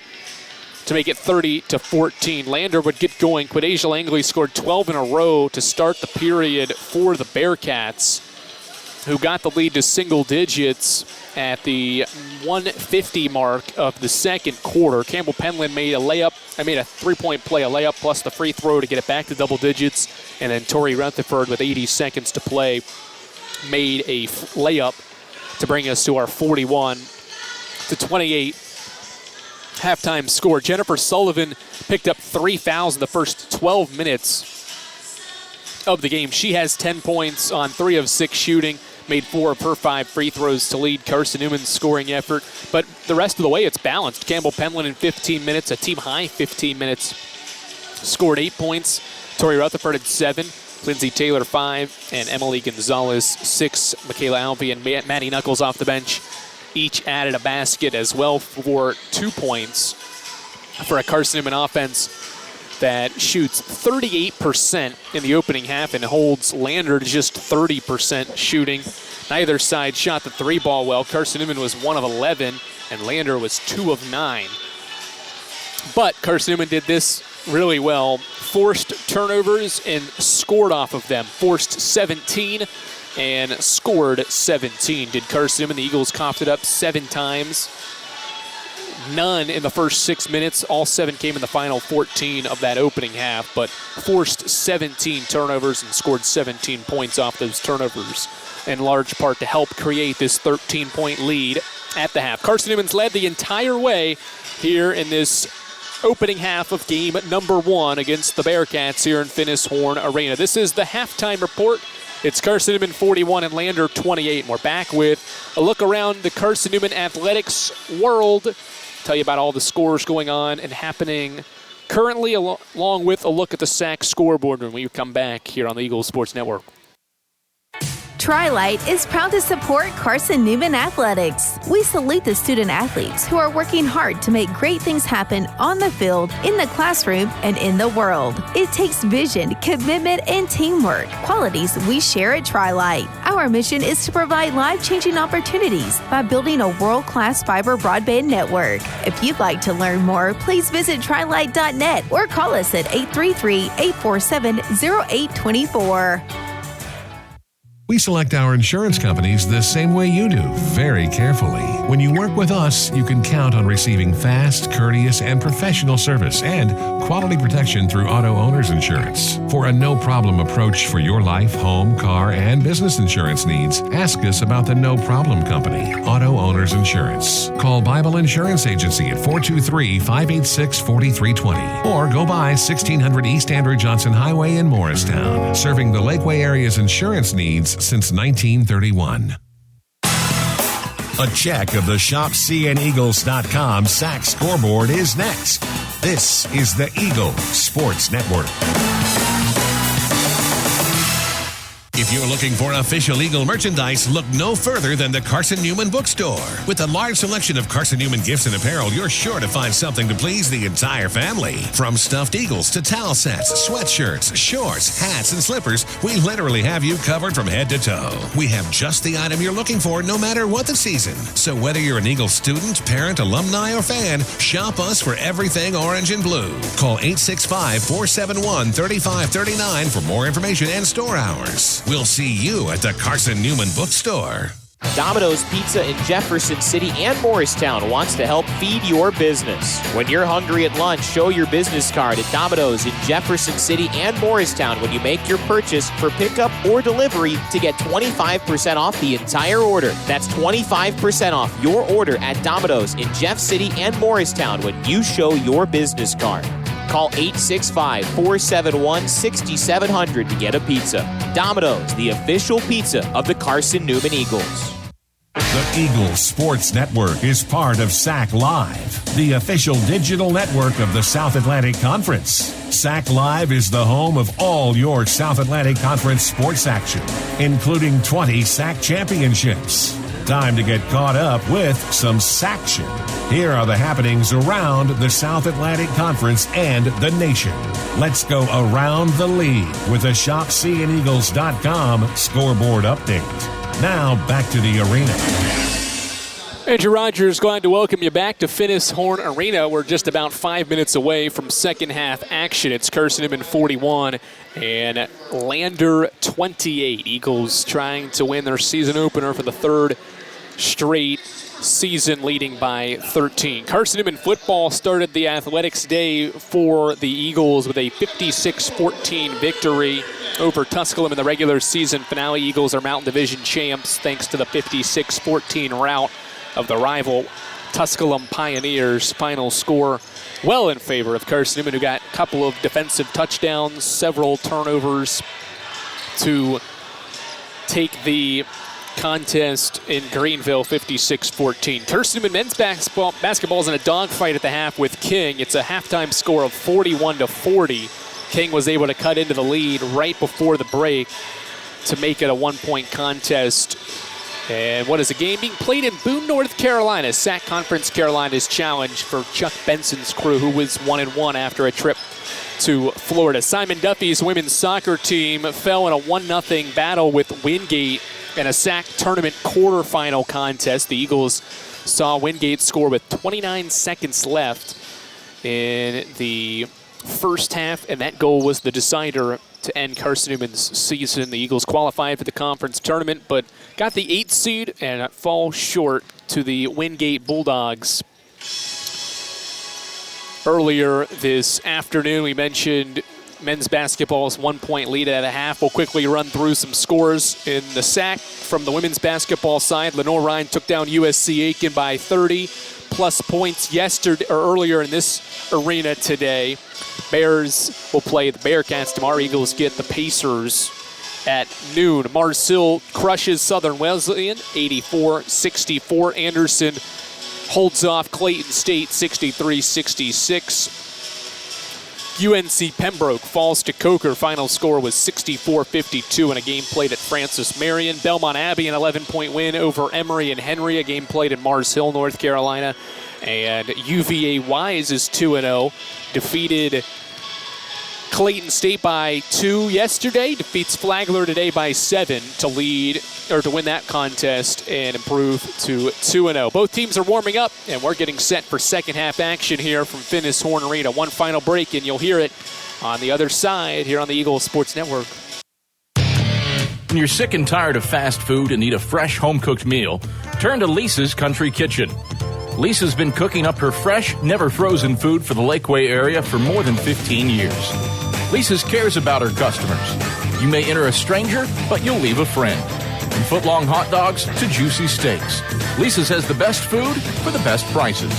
to make it 30-14. Lander would get going. Quadesia Langley scored 12 in a row to start the period for the Bearcats, who got the lead to single digits at the 150 mark of the second quarter. Campbell Penland made a three-point play, a layup plus the free throw to get it back to double digits. And then Tori Rutherford, with 80 seconds to play, made a layup to bring us to our 41-28 halftime score. Jennifer Sullivan picked up 3 fouls in the first 12 minutes of the game. She has 10 points on 3 of 6 shooting, made 4 of her 5 free throws to lead Carson-Newman's scoring effort. But the rest of the way, it's balanced. Campbell Penland in 15 minutes, a team-high 15 minutes, scored 8 points. Tori Rutherford had 7, Lindsay Taylor 5, and Emily Gonzalez 6. Michaela Alvey and Maddie Knuckles off the bench each added a basket as well for 2 points for a Carson-Newman offense that shoots 38% in the opening half and holds Lander to just 30% shooting. Neither side shot the 3 ball well. Carson-Newman was 1 of 11, and Lander was 2 of 9. But Carson-Newman did this really well. Forced turnovers and scored off of them. Forced 17 and scored 17. Did Carson-Newman. The Eagles coughed it up 7 times. None in the first 6 minutes. All 7 came in the final 14 of that opening half, but forced 17 turnovers and scored 17 points off those turnovers, in large part to help create this 13-point lead at the half. Carson-Newman's led the entire way here in this opening half of game number 1 against the Bearcats here in Finnis Horn Arena. This is the halftime report. It's Carson-Newman 41 and Lander 28. And we're back with a look around the Carson-Newman athletics world. Tell you about all the scores going on and happening currently, along with a look at the SAC scoreboard when we come back here on the Eagles Sports Network. Tri-Light is proud to support Carson-Newman Athletics. We salute the student athletes who are working hard to make great things happen on the field, in the classroom, and in the world. It takes vision, commitment, and teamwork, qualities we share at Tri-Light. Our mission is to provide life-changing opportunities by building a world-class fiber broadband network. If you'd like to learn more, please visit trilight.net or call us at 833-847-0824. We select our insurance companies the same way you do, very carefully. When you work with us, you can count on receiving fast, courteous, and professional service and quality protection through Auto Owners Insurance. For a no-problem approach for your life, home, car, and business insurance needs, ask us about the No Problem Company, Auto Owners Insurance. Call Bible Insurance Agency at 423-586-4320 or go by 1600 East Andrew Johnson Highway in Morristown, serving the Lakeway area's insurance needs since 1931. A check of the ShopCNEagles.com SAC scoreboard is next. This is the Eagle Sports Network. If you're looking for official Eagle merchandise, look no further than the Carson-Newman Bookstore. With a large selection of Carson-Newman gifts and apparel, you're sure to find something to please the entire family. From stuffed eagles to towel sets, sweatshirts, shorts, hats, and slippers, we literally have you covered from head to toe. We have just the item you're looking for no matter what the season. So whether you're an Eagle student, parent, alumni, or fan, shop us for everything orange and blue. Call 865-471-3539 for more information and store hours. We'll see you at the Carson-Newman Bookstore. Domino's Pizza in Jefferson City and Morristown wants to help feed your business. When you're hungry at lunch, show your business card at Domino's in Jefferson City and Morristown when you make your purchase for pickup or delivery to get 25% off the entire order. That's 25% off your order at Domino's in Jeff City and Morristown when you show your business card. Call 865-471-6700 to get a pizza. Domino's, the official pizza of the Carson-Newman Eagles. The Eagle Sports Network is part of SAC Live, the official digital network of the South Atlantic Conference. SAC Live is the home of all your South Atlantic Conference sports action, including 20 SAC championships. Time to get caught up with some SACtion. Here are the happenings around the South Atlantic Conference and the nation. Let's go around the league with a ShopCNEagles.com scoreboard update. Now back to the arena. Andrew Rogers, glad to welcome you back to Finnis Horn Arena. We're just about 5 minutes away from second half action. It's Carson-Newman 41 and Lander 28. Eagles trying to win their season opener for the third straight season, leading by 13. Carson-Newman football started the athletics day for the Eagles with a 56-14 victory over Tusculum in the regular season finale. Eagles are Mountain Division champs thanks to the 56-14 rout of the rival Tusculum Pioneers. Final score well in favor of Carson-Newman, who got a couple of defensive touchdowns, several turnovers to take the contest in Greenville 56-14. Carson-Newman men's basketball is in a dogfight at the half with King. It's a halftime score of 41-40. King was able to cut into the lead right before the break to make it a one-point contest. And what is a game being played in Boone, North Carolina? SAC Conference Carolina's challenge for Chuck Benson's crew, who was 1-1 after a trip to Florida. Simon Duffy's women's soccer team fell in a 1-0 battle with Wingate in a SAC tournament quarterfinal contest. The Eagles saw Wingate score with 29 seconds left in the first half, and that goal was the decider to end Carson-Newman's season. The Eagles qualified for the conference tournament, but got the 8th seed and fall short to the Wingate Bulldogs. Earlier this afternoon, we mentioned men's basketball's 1-point lead at a half. We'll quickly run through some scores in the SAC. From the women's basketball side, Lenore Ryan took down USC Aiken by 30 plus points earlier in this arena today. Bears will play the Bearcats tomorrow. Eagles get the Pacers at noon. Marsil crushes Southern Wesleyan 84-64. Anderson holds off Clayton State 63-66. UNC Pembroke falls to Coker. Final score was 64-52 in a game played at Francis Marion. Belmont Abbey an 11-point win over Emory and Henry, a game played in Mars Hill, North Carolina. And UVA Wise is 2-0. Defeated Clayton State by 2 yesterday. Defeats Flagler today by 7 to win that contest and improve to 2-0. Both teams are warming up, and we're getting set for second half action here from Finnis Horn Arena. One final break, and you'll hear it on the other side here on the Eagles Sports Network. When you're sick and tired of fast food and need a fresh home-cooked meal, turn to Lisa's Country Kitchen. Lisa's been cooking up her fresh, never frozen food for the Lakeway area for more than 15 years. Lisa's cares about her customers. You may enter a stranger, but you'll leave a friend. From foot-long hot dogs to juicy steaks, Lisa's has the best food for the best prices.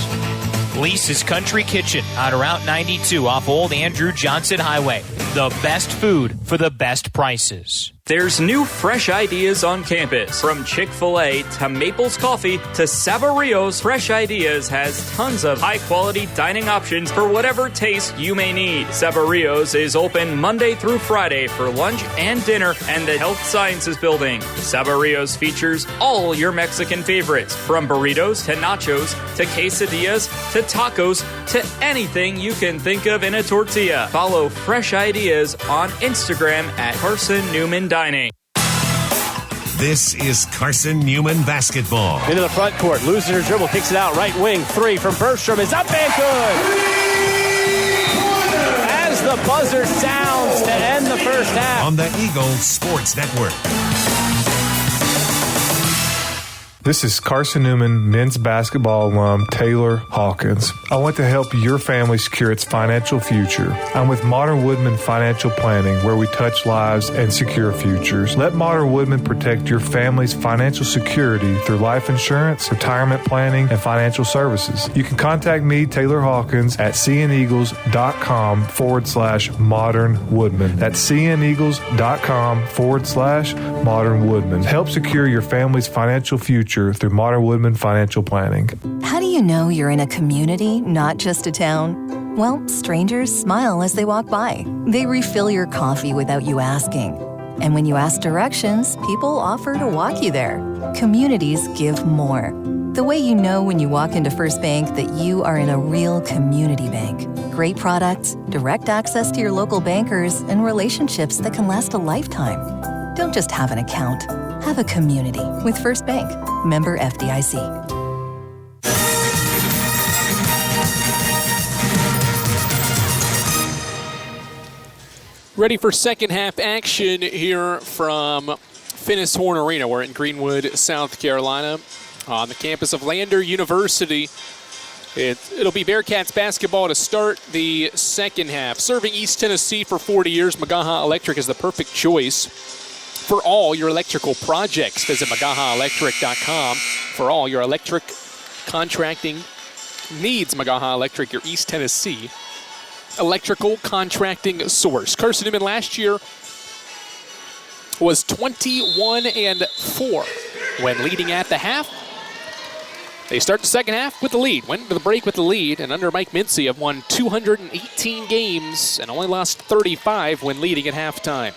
Lisa's Country Kitchen on Route 92 off Old Andrew Johnson Highway. The best food for the best prices. There's new fresh ideas on campus. From Chick-fil-A to Maples Coffee to Saboreo's, Fresh Ideas has tons of high-quality dining options for whatever taste you may need. Saboreo's is open Monday through Friday for lunch and dinner and the Health Sciences Building. Saboreo's features all your Mexican favorites, from burritos to nachos to quesadillas to tacos to anything you can think of in a tortilla. Follow Fresh Ideas on Instagram at Carson-Newman Dining. This is Carson-Newman basketball. Into the front court, losing her dribble, kicks it out, right wing, 3 from Bergstrom is up and good! As the buzzer sounds to end the first half. On the Eagles Sports Network. This is Carson-Newman men's basketball alum Taylor Hawkins. I want to help your family secure its financial future. I'm with Modern Woodman Financial Planning, where we touch lives and secure futures. Let Modern Woodman protect your family's financial security through life insurance, retirement planning, and financial services. You can contact me, Taylor Hawkins, at cneagles.com/Modern Woodman. That's cneagles.com/Modern Woodman. Help secure your family's financial future through Modern Woodman Financial Planning. How do you know you're in a community, not just a town? Well, strangers smile as they walk by. They refill your coffee without you asking. And when you ask directions, people offer to walk you there. Communities give more. The way you know when you walk into First Bank that you are in a real community bank. Great products, direct access to your local bankers, and relationships that can last a lifetime. Don't just have an account. Have a community with First Bank. Member FDIC. Ready for second half action here from Finnis Horn Arena. We're in Greenwood, South Carolina, on the campus of Lander University. It'll be Bearcats basketball to start the second half. Serving East Tennessee for 40 years, Magaha Electric is the perfect choice for all your electrical projects. Visit MagahaElectric.com for all your electric contracting needs. Magaha Electric, your East Tennessee electrical contracting source. Carson-Newman last year was 21-4 when leading at the half. They start the second half with the lead. Went into the break with the lead, and under Mike Mincy have won 218 games and only lost 35 when leading at halftime.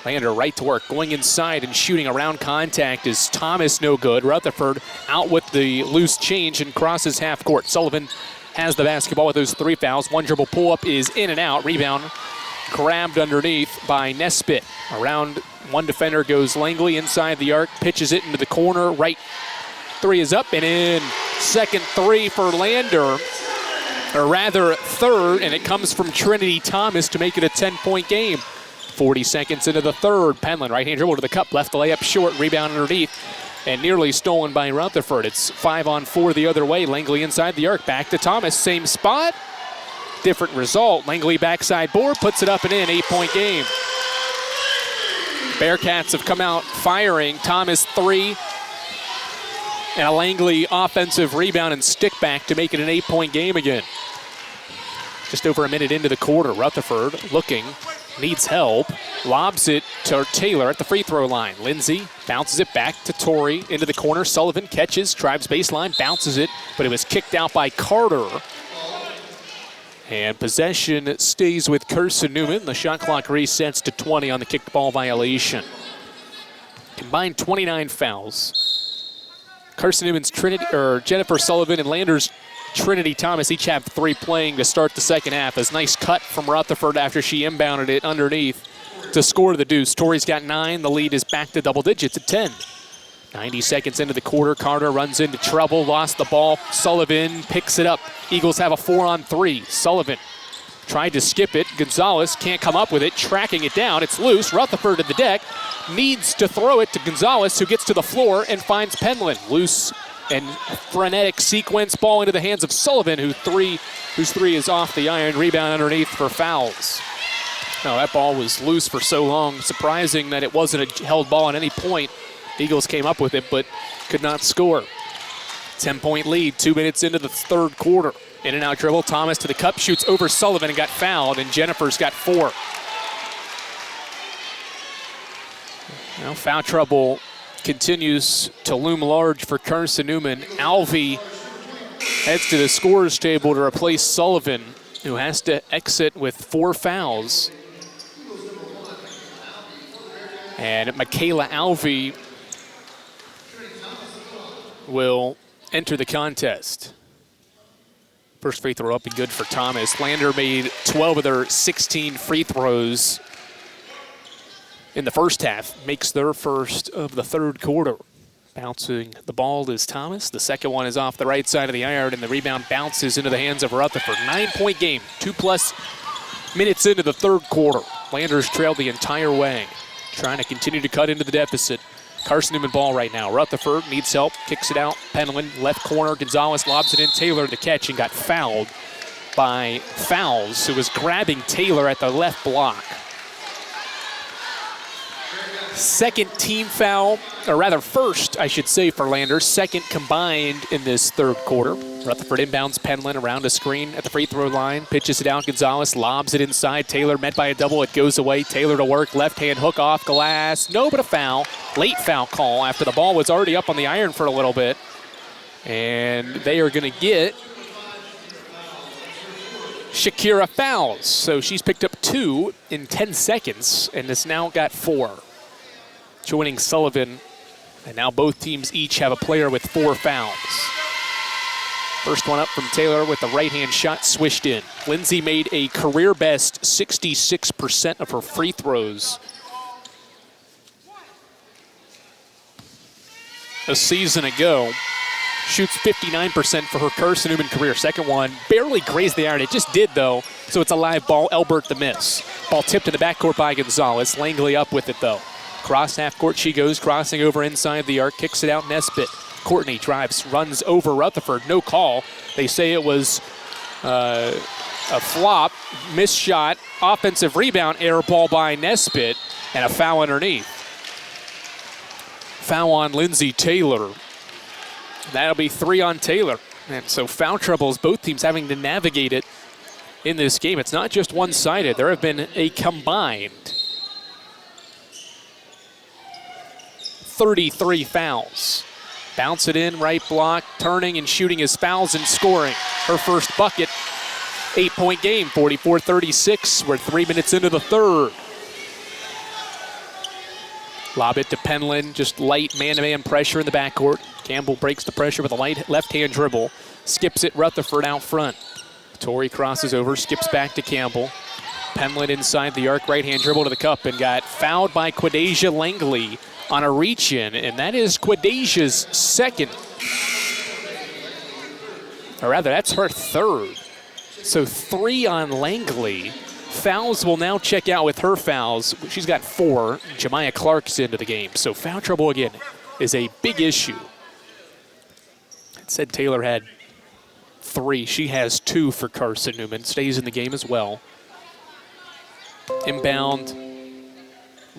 Lander right to work, going inside and shooting around contact is Thomas no good. Rutherford out with the loose change and crosses half court. Sullivan has the basketball with those 3 fouls. One dribble pull-up is in and out. Rebound grabbed underneath by Nesbitt. Around one defender goes Langley inside the arc, pitches it into the corner. Right three is up and in. Second three for Lander, or rather third, and it comes from Trinity Thomas to make it a 10-point game. 40 seconds into the third. Penland, right-hand dribble to the cup, left the layup short, rebound underneath, and nearly stolen by Rutherford. It's 5-on-4 the other way. Langley inside the arc, back to Thomas, same spot, different result. Langley backside board, puts it up and in, 8-point game. Bearcats have come out firing. Thomas 3, and a Langley offensive rebound and stick back to make it an 8-point game again. Just over a minute into the quarter, Rutherford looking, needs help, lobs it to Taylor at the free throw line. Lindsay bounces it back to Torrey into the corner. Sullivan catches, drives baseline, bounces it, but it was kicked out by Carter. And possession stays with Carson-Newman. The shot clock resets to 20 on the kicked ball violation. Combined 29 fouls. Carson-Newman's Jennifer Sullivan and Lander's Trinity Thomas each have 3 playing to start the second half. A nice cut from Rutherford after she inbounded it underneath to score the deuce. Torrey's got 9. The lead is back to double digits at 10. 90 seconds into the quarter, Carter runs into trouble, lost the ball. Sullivan picks it up. Eagles have a 4-on-3. Sullivan tried to skip it. Gonzalez can't come up with it, tracking it down. It's loose. Rutherford to the deck. Needs to throw it to Gonzalez, who gets to the floor and finds Penland. Loose and frenetic sequence. Ball into the hands of Sullivan, whose three is off the iron. Rebound underneath for fouls. No, that ball was loose for so long. Surprising that it wasn't a held ball at any point. Eagles came up with it, but could not score. 10-point lead, 2 minutes into the third quarter. In and out dribble, Thomas to the cup, shoots over Sullivan and got fouled, and Jennifer's got 4. Now foul trouble continues to loom large for Carson-Newman. Alvey heads to the scorer's table to replace Sullivan, who has to exit with 4 fouls. And Michaela Alvey will enter the contest. First free throw up and good for Thomas. Lander made 12 of their 16 free throws in the first half. Makes their first of the third quarter. Bouncing the ball is Thomas. The second one is off the right side of the iron, and the rebound bounces into the hands of Rutherford. 9-point game, 2+ minutes into the third quarter. Landers trailed the entire way, trying to continue to cut into the deficit. Carson-Newman ball right now. Rutherford needs help, kicks it out. Penland, left corner. Gonzalez lobs it in. Taylor the catch and got fouled by Fowles, who was grabbing Taylor at the left block. Second team foul, or rather first, I should say, for Landers. Second combined in this third quarter. Rutherford inbounds Penland around a screen at the free throw line. Pitches it out. Gonzalez lobs it inside. Taylor met by a double. It goes away. Taylor to work. Left hand hook off glass. No, but a foul. Late foul call after the ball was already up on the iron for a little bit. And they are going to get Shakira Fowles. So she's picked up 2 in 10 seconds and has now got 4. Joining Sullivan, and now both teams each have a player with 4 fouls. First one up from Taylor with the right-hand shot swished in. Lindsay made a career-best 66% of her free throws a season ago. Shoots 59% for her Carson-Newman career. Second one barely grazed the iron. It just did, though, so it's a live ball. Elbert the miss. Ball tipped in the backcourt by Gonzalez. Langley up with it, though. Cross half court she goes, crossing over inside the arc, kicks it out Nesbitt. Courtney drives, runs over Rutherford. No call. They say it was a flop, missed shot, offensive rebound, air ball by Nesbitt, and a foul underneath. Foul on Lindsay Taylor. That'll be 3 on Taylor. And so foul troubles, both teams having to navigate it in this game. It's not just one-sided. There have been a combined 33 fouls. Bounce it in, right block, turning and shooting his fouls and scoring. Her first bucket, 8-point game, 44-36. We're 3 minutes into the third. Lob it to Penland, just light man-to-man pressure in the backcourt. Campbell breaks the pressure with a light left-hand dribble. Skips it, Rutherford out front. Torrey crosses over, skips back to Campbell. Penland inside the arc, right-hand dribble to the cup, and got fouled by Quadasia Langley on a reach-in, and that is Quadasia's second. Or rather, that's her third. So 3 on Langley. Fouls will now check out with her fouls. She's got 4. Jemiah Clark's into the game. So foul trouble again is a big issue. It said Taylor had 3. She has 2 for Carson-Newman. Stays in the game as well. Inbound,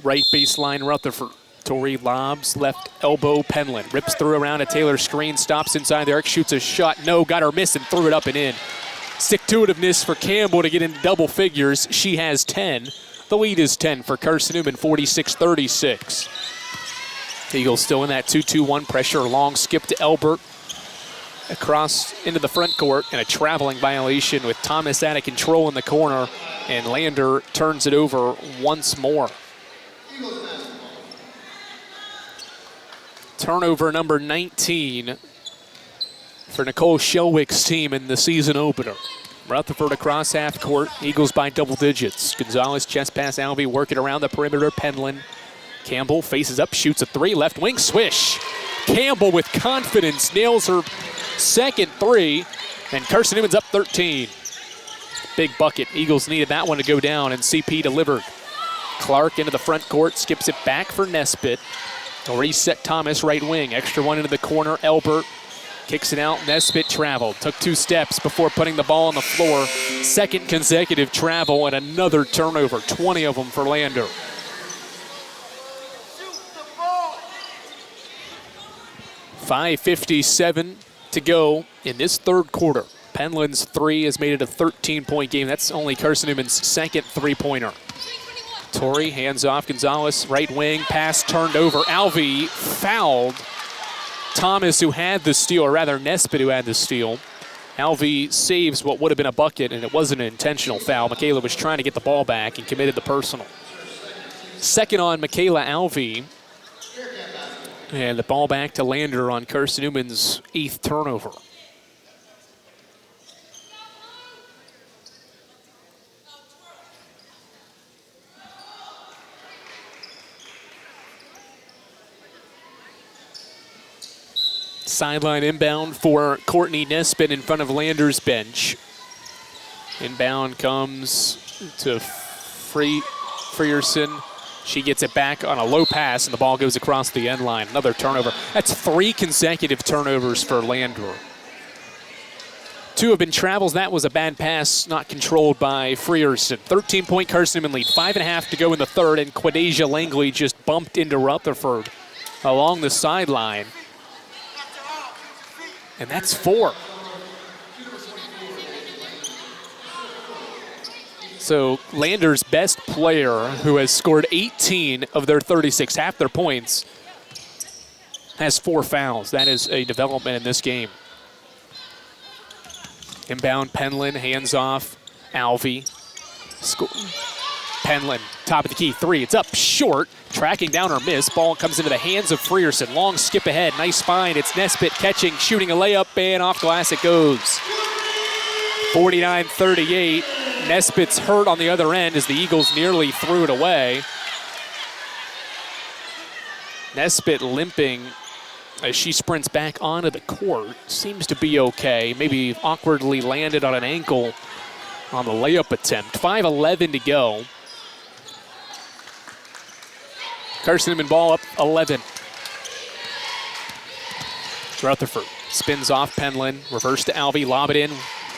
right baseline Rutherford. Torrey lobs, left elbow, Penland. Rips through around a Taylor screen, stops inside the arc, shoots a shot. No, got her miss and threw it up and in. Stick-to-itiveness for Campbell to get into double figures. She has 10. The lead is 10 for Carson-Newman, 46-36. Eagles still in that 2-2-1 pressure. Long skip to Elbert. Across into the front court, and a traveling violation with Thomas out of control in the corner, and Lander turns it over once more. Turnover number 19 for Nicole Shelwick's team in the season opener. Rutherford across half court, Eagles by double digits. Gonzalez chest pass, Alvey working around the perimeter, Penland. Campbell faces up, shoots a 3, left wing swish. Campbell with confidence nails her second 3, and Carson-Newman's up 13. Big bucket. Eagles needed that one to go down, and CP delivered. Clark into the front court, skips it back for Nesbitt. A reset Thomas, right wing. Extra one into the corner. Elbert kicks it out. Nesbitt traveled. Took 2 steps before putting the ball on the floor. Second consecutive travel and another turnover. 20 of them for Lander. .557 to go in this third quarter. Penland's 3 has made it a 13-point game. That's only Carson-Newman's second 3-pointer. Torrey hands off Gonzalez, right wing, pass turned over. Alvey fouled Thomas, who had the steal, or rather Nesbitt, who had the steal. Alvey saves what would have been a bucket, and it wasn't an intentional foul. Michaela was trying to get the ball back and committed the personal. Second on Michaela Alvey. And the ball back to Lander on Carson-Newman's 8th turnover. Sideline inbound for Courtney Nesbitt in front of Lander's bench. Inbound comes to Frierson. She gets it back on a low pass, and the ball goes across the end line. Another turnover. That's 3 consecutive turnovers for Lander. 2 have been travels. That was a bad pass, not controlled by Frierson. 13-point Carson-Newman lead. 5.5 to go in the third, and Quadasia Langley just bumped into Rutherford along the sideline. And that's 4. So Lander's best player, who has scored 18 of their 36, half their points, has 4 fouls. That is a development in this game. Inbound Penland, hands off Alvey. Penland, top of the key, three. It's up short, tracking down her miss. Ball comes into the hands of Frierson. Long skip ahead, nice find. It's Nesbitt catching, shooting a layup, and off glass it goes. 49-38. Nesbitt's hurt on the other end as the Eagles nearly threw it away. Nesbitt limping as she sprints back onto the court. Seems to be okay. Maybe awkwardly landed on an ankle on the layup attempt. 5:11 to go. Carson-Newman ball up 11. Rutherford spins off Penland. Reverse to Alvey. Lob it in.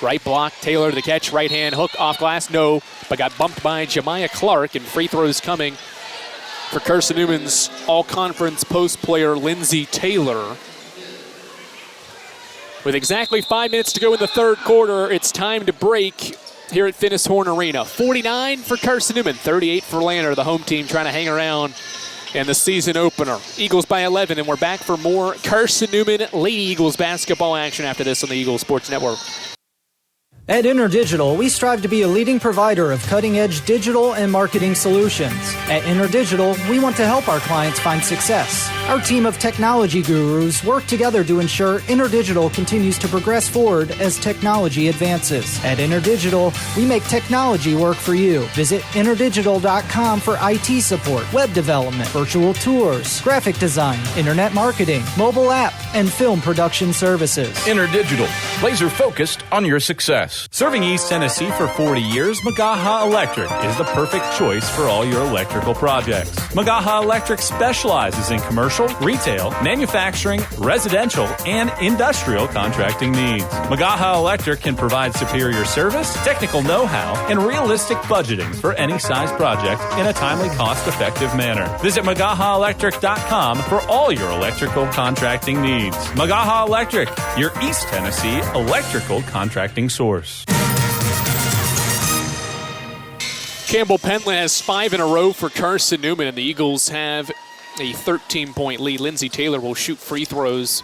Right block. Taylor to the catch. Right hand hook off glass. No. But got bumped by Jemiah Clark. And free throws coming for Carson-Newman's all-conference post player Lindsey Taylor. With exactly 5 minutes to go in the third quarter, it's time to break here at Finnis Horn Arena. 49 for Carson-Newman, 38 for Lander, the home team trying to hang around in the season opener. Eagles by 11, and we're back for more Carson-Newman Lady Eagles basketball action after this on the Eagles Sports Network. At InterDigital, we strive to be a leading provider of cutting-edge digital and marketing solutions. At InterDigital, we want to help our clients find success. Our team of technology gurus work together to ensure InterDigital continues to progress forward as technology advances. At InterDigital, we make technology work for you. Visit interdigital.com for IT support, web development, virtual tours, graphic design, internet marketing, mobile app, and film production services. InterDigital, laser-focused on your success. Serving East Tennessee for 40 years, Magaha Electric is the perfect choice for all your electrical projects. Magaha Electric specializes in commercial, retail, manufacturing, residential, and industrial contracting needs. Magaha Electric can provide superior service, technical know-how, and realistic budgeting for any size project in a timely, cost-effective manner. Visit MagahaElectric.com for all your electrical contracting needs. Magaha Electric, your East Tennessee electrical contracting source. Campbell Penland has 5 in a row for Carson-Newman, and the Eagles have a 13-point lead. Lindsey Taylor will shoot free throws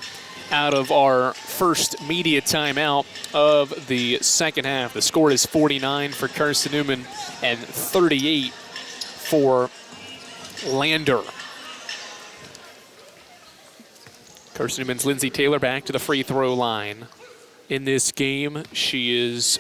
out of our first media timeout of the second half. The score is 49 for Carson-Newman and 38 for Lander. Carson-Newman's Lindsey Taylor back to the free throw line. In this game, she is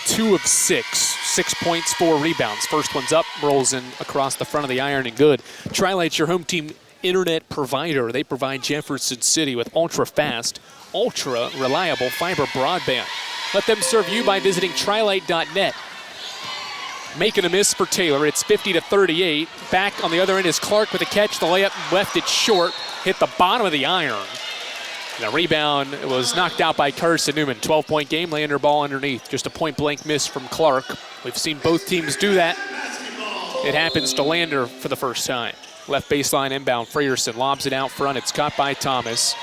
2 of 6. 6 points, 4 rebounds. First one's up, rolls in across the front of the iron and good. Tri-Light's your home team internet provider. They provide Jefferson City with ultra-fast, ultra-reliable fiber broadband. Let them serve you by visiting trilight.net. Making a miss for Taylor. It's 50-38. Back on the other end is Clark with a catch. The layup left it short. Hit the bottom of the iron. The rebound was knocked out by Carson-Newman. 12-point game, Lander ball underneath. Just a point-blank miss from Clark. We've seen both teams do that. It happens to Lander for the first time. Left baseline inbound, Frierson lobs it out front. It's caught by Thomas.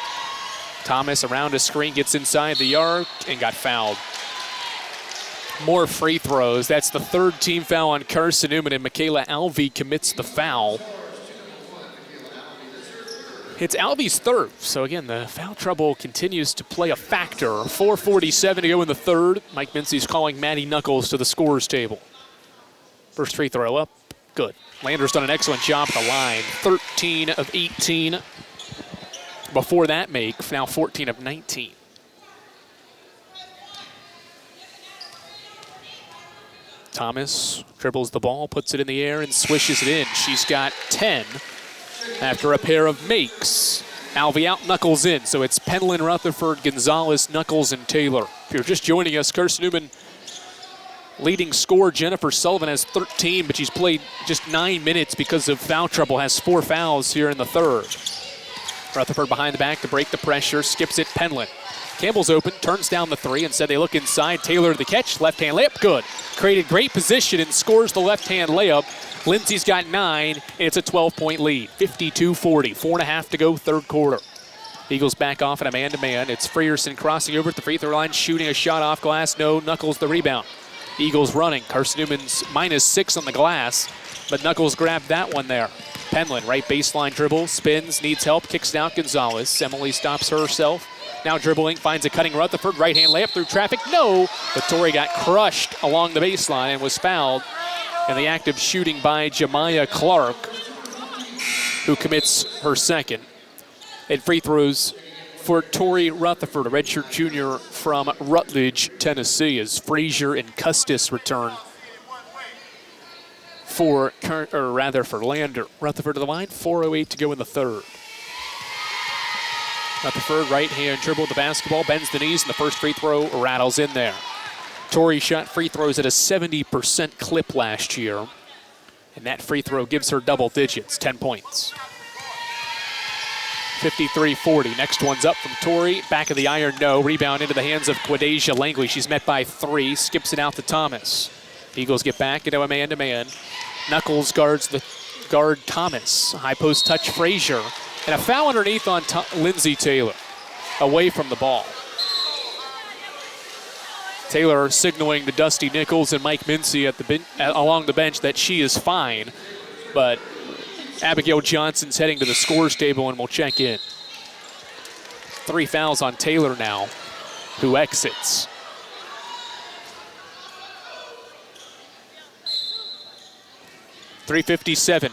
Thomas around a screen, gets inside the arc, and got fouled. More free throws. That's the third team foul on Carson-Newman, and Michaela Alvey commits the foul. It's Alvey's third. So again, the foul trouble continues to play a factor. 4:47 to go in the third. Mike Mincy's calling Maddie Knuckles to the scorer's table. First free throw up, good. Lander's done an excellent job at the line. 13 of 18. Before that make, now 14 of 19. Thomas dribbles the ball, puts it in the air, and swishes it in. She's got 10. After a pair of makes. Alvey out, Knuckles in. So it's Penland, Rutherford, Gonzalez, Knuckles, and Taylor. If you're just joining us, Carson-Newman leading scorer Jennifer Sullivan has 13, but she's played just 9 minutes because of foul trouble. Has 4 fouls here in the third. Rutherford behind the back to break the pressure. Skips it, Penland. Campbell's open, turns down the 3. Instead they look inside. Taylor to the catch, left-hand layup, good. Created great position and scores the left-hand layup. Lindsey's got 9, and it's a 12-point lead. 52-40, 4.5 to go, third quarter. Eagles back off in a man-to-man. It's Frierson crossing over at the free throw line, shooting a shot off glass. No, Knuckles the rebound. Eagles running. Carson-Newman's -6 on the glass, but Knuckles grabbed that one there. Penland, right baseline dribble, spins, needs help, kicks it out Gonzalez. Emily stops herself. Now dribbling, finds a cutting Rutherford. Right-hand layup through traffic. No, but Torrey got crushed along the baseline and was fouled And the active shooting by Jemiah Clark, who commits her second. And free throws for Tori Rutherford, a redshirt junior from Rutledge, Tennessee, as Frazier and Custis return for Lander. Rutherford to the line, 4:08 to go in the third. Rutherford, right-hand dribble with the basketball, bends the knees, and the first free throw rattles in there. Tori shot free throws at a 70% clip last year, and that free throw gives her double digits, 10 points. 53-40. Next one's up from Tori. Back of the iron, no. Rebound into the hands of Quadesia Langley. She's met by 3. Skips it out to Thomas. Eagles get back into a man-to-man. Knuckles guards Thomas. High post touch Frazier. And a foul underneath on Lindsay Taylor. Away from the ball. Taylor signaling to Dusty Nichols and Mike Mincy along the bench that she is fine. But Abigail Johnson's heading to the scores table and will check in. 3 fouls on Taylor now, who exits. .357,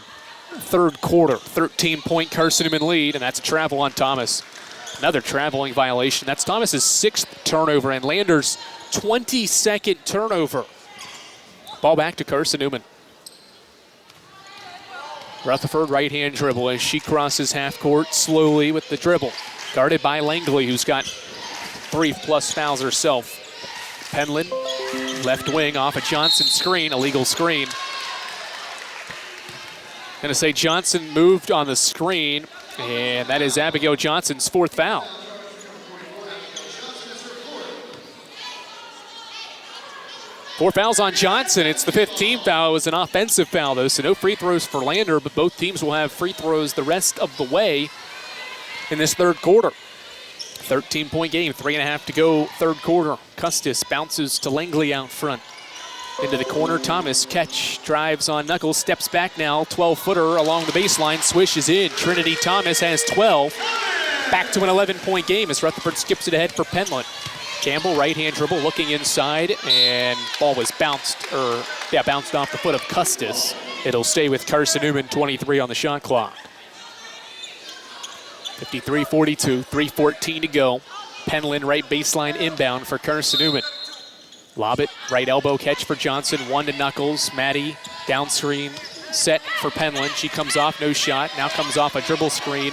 third quarter, 13-point Carson-Newman lead, and that's a travel on Thomas. Another traveling violation. That's Thomas's 6th turnover and Lander's 22nd turnover. Ball back to Carson-Newman. Rutherford, right-hand dribble as she crosses half court slowly with the dribble. Guarded by Langley, who's got 3+ fouls herself. Penland, left wing off a Johnson screen, illegal screen. Going to say Johnson moved on the screen, and that is Abigail Johnson's 4th foul. Four fouls on Johnson. It's the 15th foul. It was an offensive foul, though, so no free throws for Lander, but both teams will have free throws the rest of the way in this third quarter. 13-point game, 3.5 to go, third quarter. Custis bounces to Langley out front. Into the corner, Thomas catch, drives on Knuckles, steps back now, 12-footer along the baseline, swishes in. Trinity Thomas has 12. Back to an 11-point game as Rutherford skips it ahead for Penland. Campbell, right-hand dribble, looking inside, and ball was bounced off the foot of Custis. It'll stay with Carson-Newman, 23 on the shot clock. 53-42, 3:14 to go. Penland, right baseline inbound for Carson-Newman. Lob it, right elbow catch for Johnson, 1 to Knuckles. Maddie, downstream, set for Penland. She comes off, no shot, now comes off a dribble screen.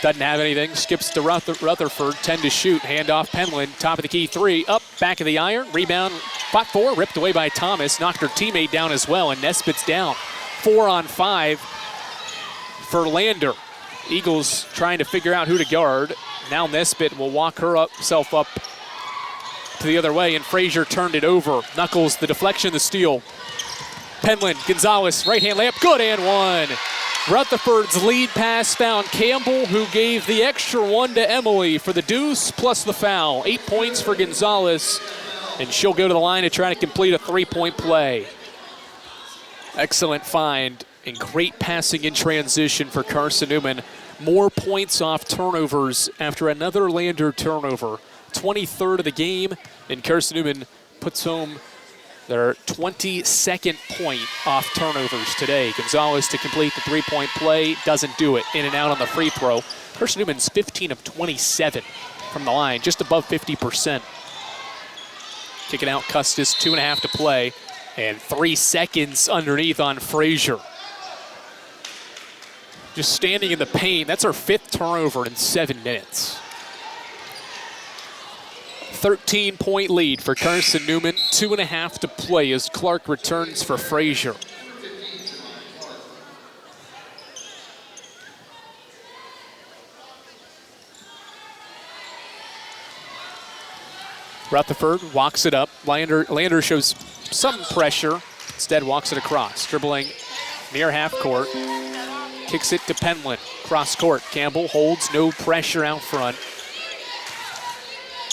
Doesn't have anything, skips to Rutherford, 10 to shoot, handoff Penland, top of the key 3, up, back of the iron, rebound, spot 4, ripped away by Thomas, knocked her teammate down as well, and Nesbitt's down. 4 on 5 for Lander. Eagles trying to figure out who to guard. Now Nesbitt will walk herself up to the other way, and Frazier turned it over. Knuckles, the deflection, the steal. Penland, Gonzalez, right-hand layup, good and 1. Rutherford's lead pass found Campbell, who gave the extra 1 to Emily for the deuce plus the foul. 8 points for Gonzalez, and she'll go to the line to try to complete a 3-point play. Excellent find and great passing in transition for Carson-Newman. More points off turnovers after another Lander turnover. 23rd of the game, and Carson-Newman puts home their 22nd point off turnovers today. Gonzalez to complete the 3-point play, doesn't do it. In and out on the free throw. Carson-Newman's 15 of 27 from the line, just above 50%. Kicking out Custis, 2.5 to play, and 3 seconds underneath on Frazier. Just standing in the paint, that's our 5th turnover in 7 minutes. 13-point lead for Carson-Newman, 2.5 to play as Clark returns for Frazier. Rutherford walks it up. Lander shows some pressure. Instead walks it across, dribbling near half court. Kicks it to Penland, cross court. Campbell holds, no pressure out front.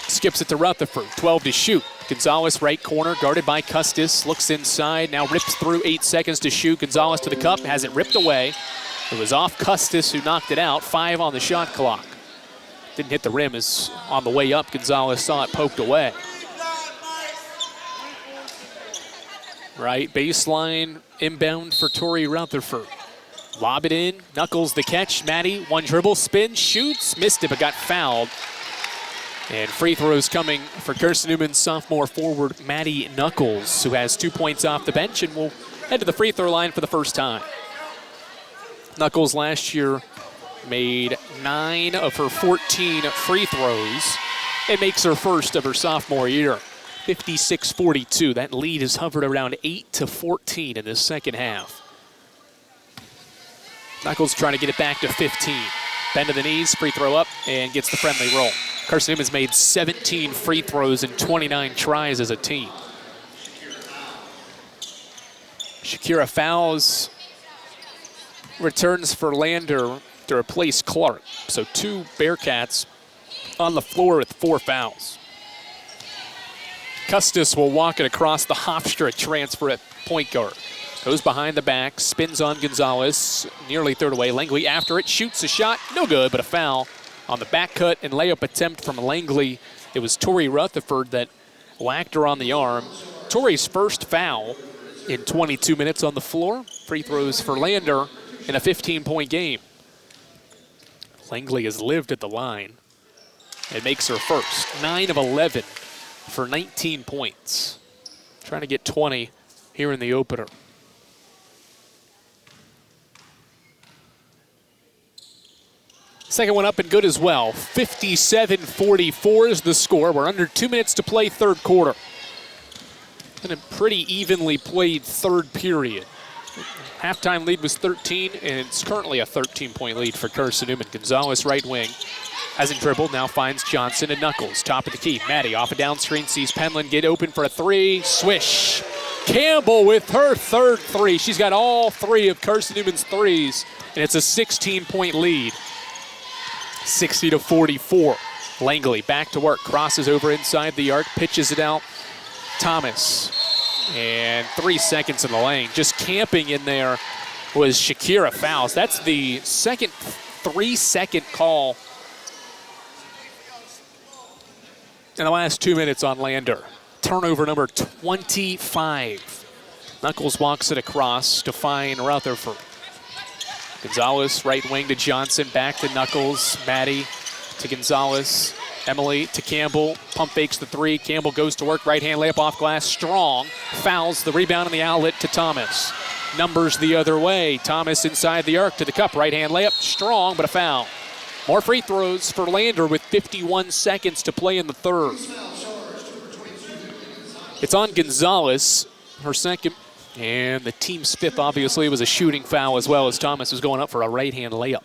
Skips it to Rutherford, 12 to shoot. Gonzalez right corner, guarded by Custis, looks inside, now rips through, 8 seconds to shoot. Gonzalez to the cup, has it ripped away. It was off Custis who knocked it out, 5 on the shot clock. Didn't hit the rim as on the way up, Gonzalez saw it poked away. Right baseline inbound for Tori Rutherford. Lob it in. Knuckles the catch. Maddie, one dribble, spin, shoots. Missed it, but got fouled. And free throws coming for Carson-Newman sophomore forward Maddie Knuckles, who has 2 points off the bench and will head to the free throw line for the first time. Knuckles last year made 9 of her 14 free throws. It makes her first of her sophomore year. 56-42. That lead has hovered around 8-14 in this second half. Knuckles trying to get it back to 15. Bend to the knees, free throw up, and gets the friendly roll. Carson-Newman's made 17 free throws in 29 tries as a team. Shakira Fowles returns for Lander to replace Clark. So 2 Bearcats on the floor with 4 fouls. Custis will walk it across the Hofstra transfer at point guard. Goes behind the back, spins on Gonzalez, nearly third away. Langley after it, shoots a shot, no good, but a foul on the back cut and layup attempt from Langley. It was Tori Rutherford that whacked her on the arm. Tori's first foul in 22 minutes on the floor. Free throws for Lander in a 15-point game. Langley has lived at the line. It makes her first. 9 of 11 for 19 points. Trying to get 20 here in the opener. Second one up and good as well. 57-44 is the score. We're under 2 minutes to play third quarter. And a pretty evenly played third period. Halftime lead was 13, and it's currently a 13-point lead for Carson-Newman. Gonzalez right wing. Hasn't dribbled, now finds Johnson and Knuckles. Top of the key. Maddie off a down screen, sees Penland get open for a 3. Swish. Campbell with her third 3. She's got all 3 of Carson-Newman's 3s, and it's a 16-point lead. 60-44. Langley back to work, crosses over inside the arc, pitches it out. Thomas, and 3 seconds in the lane. Just camping in there was Shakira Fowles. That's the second 3-second call in the last 2 minutes on Lander. Turnover number 25. Knuckles walks it across to find Rutherford. Gonzalez, right wing to Johnson, back to Knuckles. Maddie to Gonzalez. Emily to Campbell. Pump fakes the 3. Campbell goes to work. Right-hand layup off glass. Strong. Fouls the rebound on the outlet to Thomas. Numbers the other way. Thomas inside the arc to the cup. Right-hand layup. Strong, but a foul. More free throws for Lander with 51 seconds to play in the third. It's on Gonzalez. Her second. And the team's 5th, obviously, was a shooting foul as well as Thomas was going up for a right-hand layup.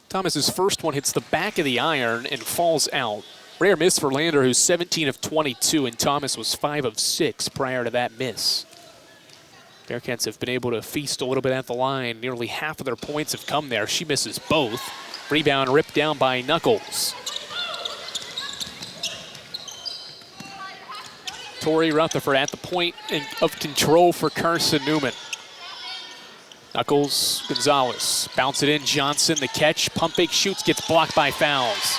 Thomas's first one hits the back of the iron and falls out. Rare miss for Lander, who's 17 of 22, and Thomas was 5 of 6 prior to that miss. Bearcats have been able to feast a little bit at the line. Nearly half of their points have come there. She misses both. Rebound ripped down by Knuckles. Tori Rutherford at the point of control for Carson-Newman. Knuckles, Gonzalez, bounce it in, Johnson, the catch, pump fake shoots, gets blocked by Fowles.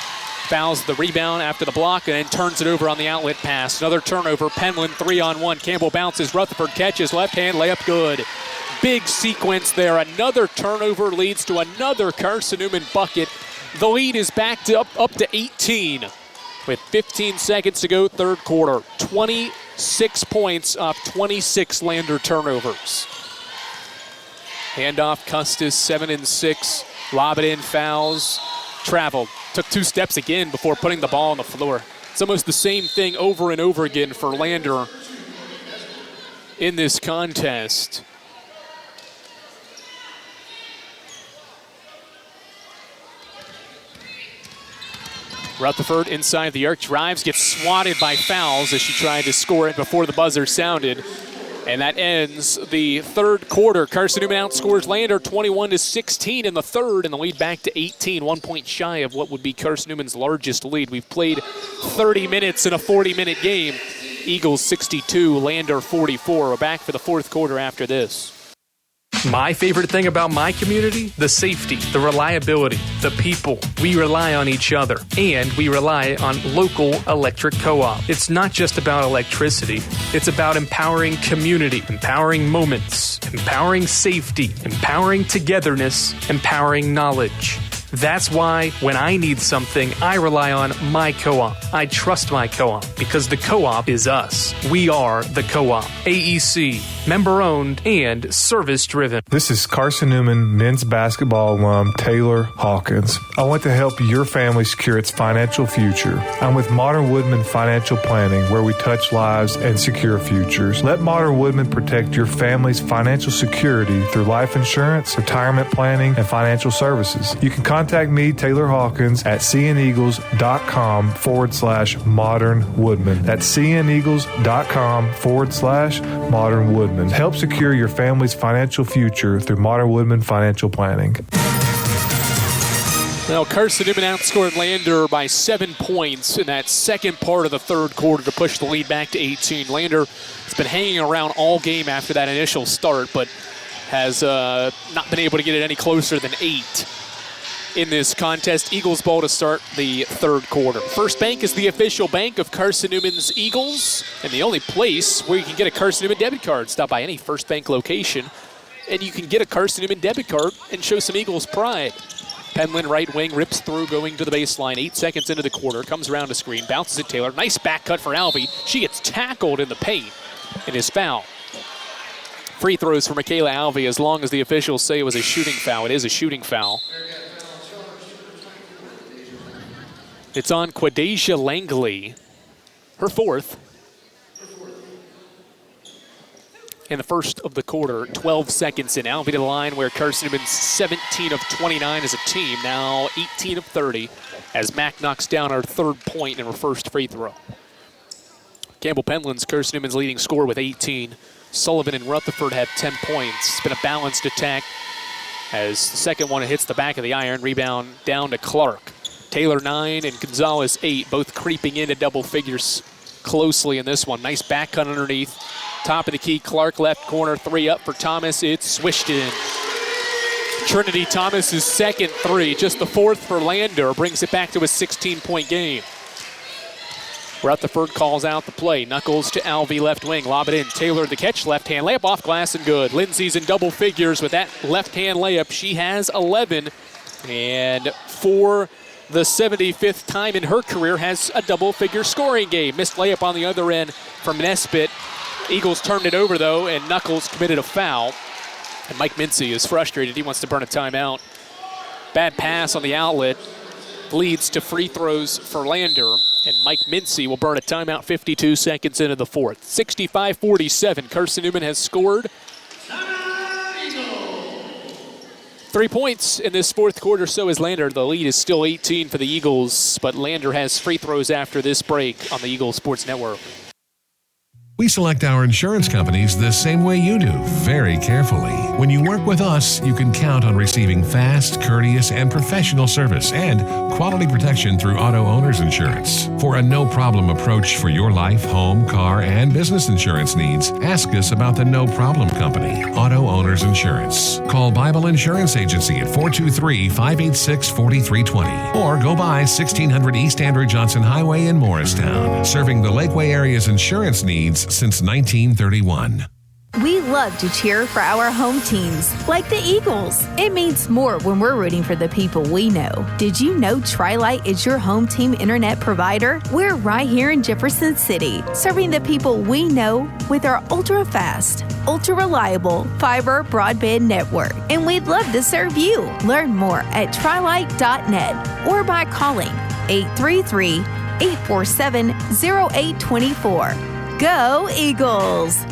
Fouls the rebound after the block and then turns it over on the outlet pass. Another turnover, Penland 3-on-1. Campbell bounces, Rutherford catches, left hand layup good. Big sequence there. Another turnover leads to another Carson-Newman bucket. The lead is back to up to 18 with 15 seconds to go third quarter. 26 points off 26 Lander turnovers. Handoff, Custis, 7-6. Lob it in, Fouls. Traveled. Took 2 steps again before putting the ball on the floor. It's almost the same thing over and over again for Lander in this contest. Rutherford inside the arc, drives, gets swatted by Fouls as she tried to score it before the buzzer sounded. And that ends the third quarter. Carson-Newman outscores Lander 21-16 in the third, and the lead back to 18, 1 point shy of what would be Carson-Newman's largest lead. We've played 30 minutes in a 40-minute game. Eagles 62, Lander 44. We're back for the fourth quarter after this. My favorite thing about my community? The safety, the reliability, the people. We rely on each other, and we rely on local electric co-op. It's not just about electricity. It's about empowering community, empowering moments, empowering safety, empowering togetherness, empowering knowledge. That's why when I need something, I rely on my co-op. I trust my co-op because the co-op is us. We are the co-op. AEC, member-owned and service-driven. This is Carson-Newman men's basketball alum Taylor Hawkins. I want to help your family secure its financial future. I'm with Modern Woodman Financial Planning, where we touch lives and secure futures. Let Modern Woodman protect your family's financial security through life insurance, retirement planning, and financial services. You can contact me, Taylor Hawkins, at cneagles.com/Modern Woodman. That's cneagles.com/Modern Woodman. Help secure your family's financial future through Modern Woodman Financial Planning. Well, Carson-Newman outscored Lander by 7 points in that second part of the third quarter to push the lead back to 18. Lander has been hanging around all game after that initial start, but has not been able to get it any closer than 8 in this contest. Eagles ball to start the third quarter. First Bank is the official bank of Carson-Newman's Eagles, and the only place where you can get a Carson-Newman debit card. Stop by any First Bank location, and you can get a Carson-Newman debit card and show some Eagles pride. Penland, right wing, rips through, going to the baseline. 8 seconds into the quarter, comes around the screen, bounces it Taylor. Nice back cut for Alvey. She gets tackled in the paint and is fouled. Free throws for Michaela Alvey, as long as the officials say it was a shooting foul. It is a shooting foul. It's on Quadasia Langley, her fourth. In the first of the quarter, 12 seconds in. Alvey to the line where Carson-Newman's 17 of 29 as a team, now 18 of 30, as Mack knocks down her third point in her first free throw. Campbell Penland's Carson-Newman's leading scorer with 18. Sullivan and Rutherford have 10 points. It's been a balanced attack as the second one hits the back of the iron. Rebound down to Clark. Taylor 9 and Gonzalez 8, both creeping into double figures closely in this one. Nice back cut underneath. Top of the key, Clark left corner, 3 up for Thomas. It's swished in. Trinity Thomas's second 3, just the 4th for Lander, brings it back to a 16-point game. Rutherford calls out the play. Knuckles to Alvey, left wing, lob it in. Taylor the catch, left hand layup off glass and good. Lindsay's in double figures with that left hand layup. She has 11, and for the 75th time in her career has a double-figure scoring game. Missed layup on the other end from Nesbitt. Eagles turned it over, though, and Knuckles committed a foul. And Mike Mincy is frustrated. He wants to burn a timeout. Bad pass on the outlet leads to free throws for Lander, and Mike Mincy will burn a timeout 52 seconds into the fourth. 65-47. Carson-Newman has scored 3 points in this fourth quarter, so is Lander. The lead is still 18 for the Eagles, but Lander has free throws after this break on the Eagles Sports Network. We select our insurance companies the same way you do, very carefully. When you work with us, you can count on receiving fast, courteous, and professional service and quality protection through Auto Owners Insurance. For a no-problem approach for your life, home, car, and business insurance needs, ask us about the No Problem Company, Auto Owners Insurance. Call Bible Insurance Agency at 423-586-4320 or go by 1600 East Andrew Johnson Highway in Morristown, serving the Lakeway area's insurance needs since 1931. We love to cheer for our home teams, like the Eagles. It means more when we're rooting for the people we know. Did you know Tri-Lite is your home team internet provider? We're right here in Jefferson City, serving the people we know with our ultra-fast, ultra-reliable fiber broadband network. And we'd love to serve you. Learn more at trilite.net or by calling 833-847-0824. Go Eagles!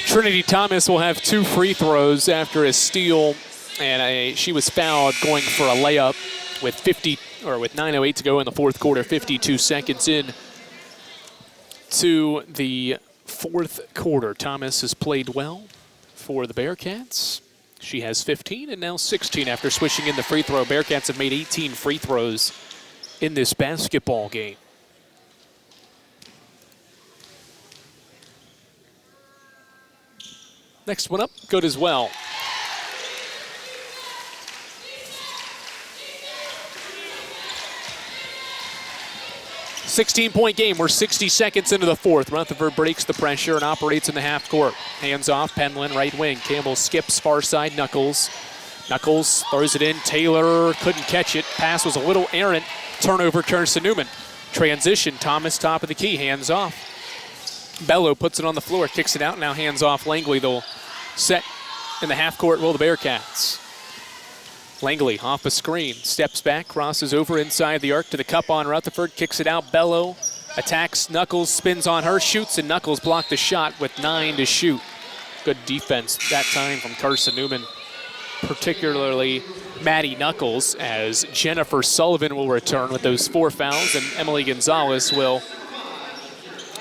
Trinity Thomas will have 2 free throws after a steal, and she was fouled going for a layup with 9:08 to go in the fourth quarter. 52 seconds in to the fourth quarter. Thomas has played well for the Bearcats. She has 15 and now 16 after switching in the free throw. Bearcats have made 18 free throws in this basketball game. Next one up, good as well. "16-point game. We're 60 seconds into the fourth. Rutherford breaks the pressure and operates in the half court. Hands off, Penland, right wing. Campbell skips far side, Knuckles. Knuckles throws it in. Taylor couldn't catch it. Pass was a little errant. Turnover, Carson-Newman. Transition, Thomas top of the key, hands off. Bello puts it on the floor, kicks it out, now hands off Langley. They'll set in the half court, the Bearcats. Langley off a screen, steps back, crosses over inside the arc to the cup on Rutherford, kicks it out. Bello attacks Knuckles, spins on her, shoots, and Knuckles blocked the shot with 9 to shoot. Good defense that time from Carson-Newman, particularly Maddie Knuckles, as Jennifer Sullivan will return with those 4 fouls, and Emily Gonzalez will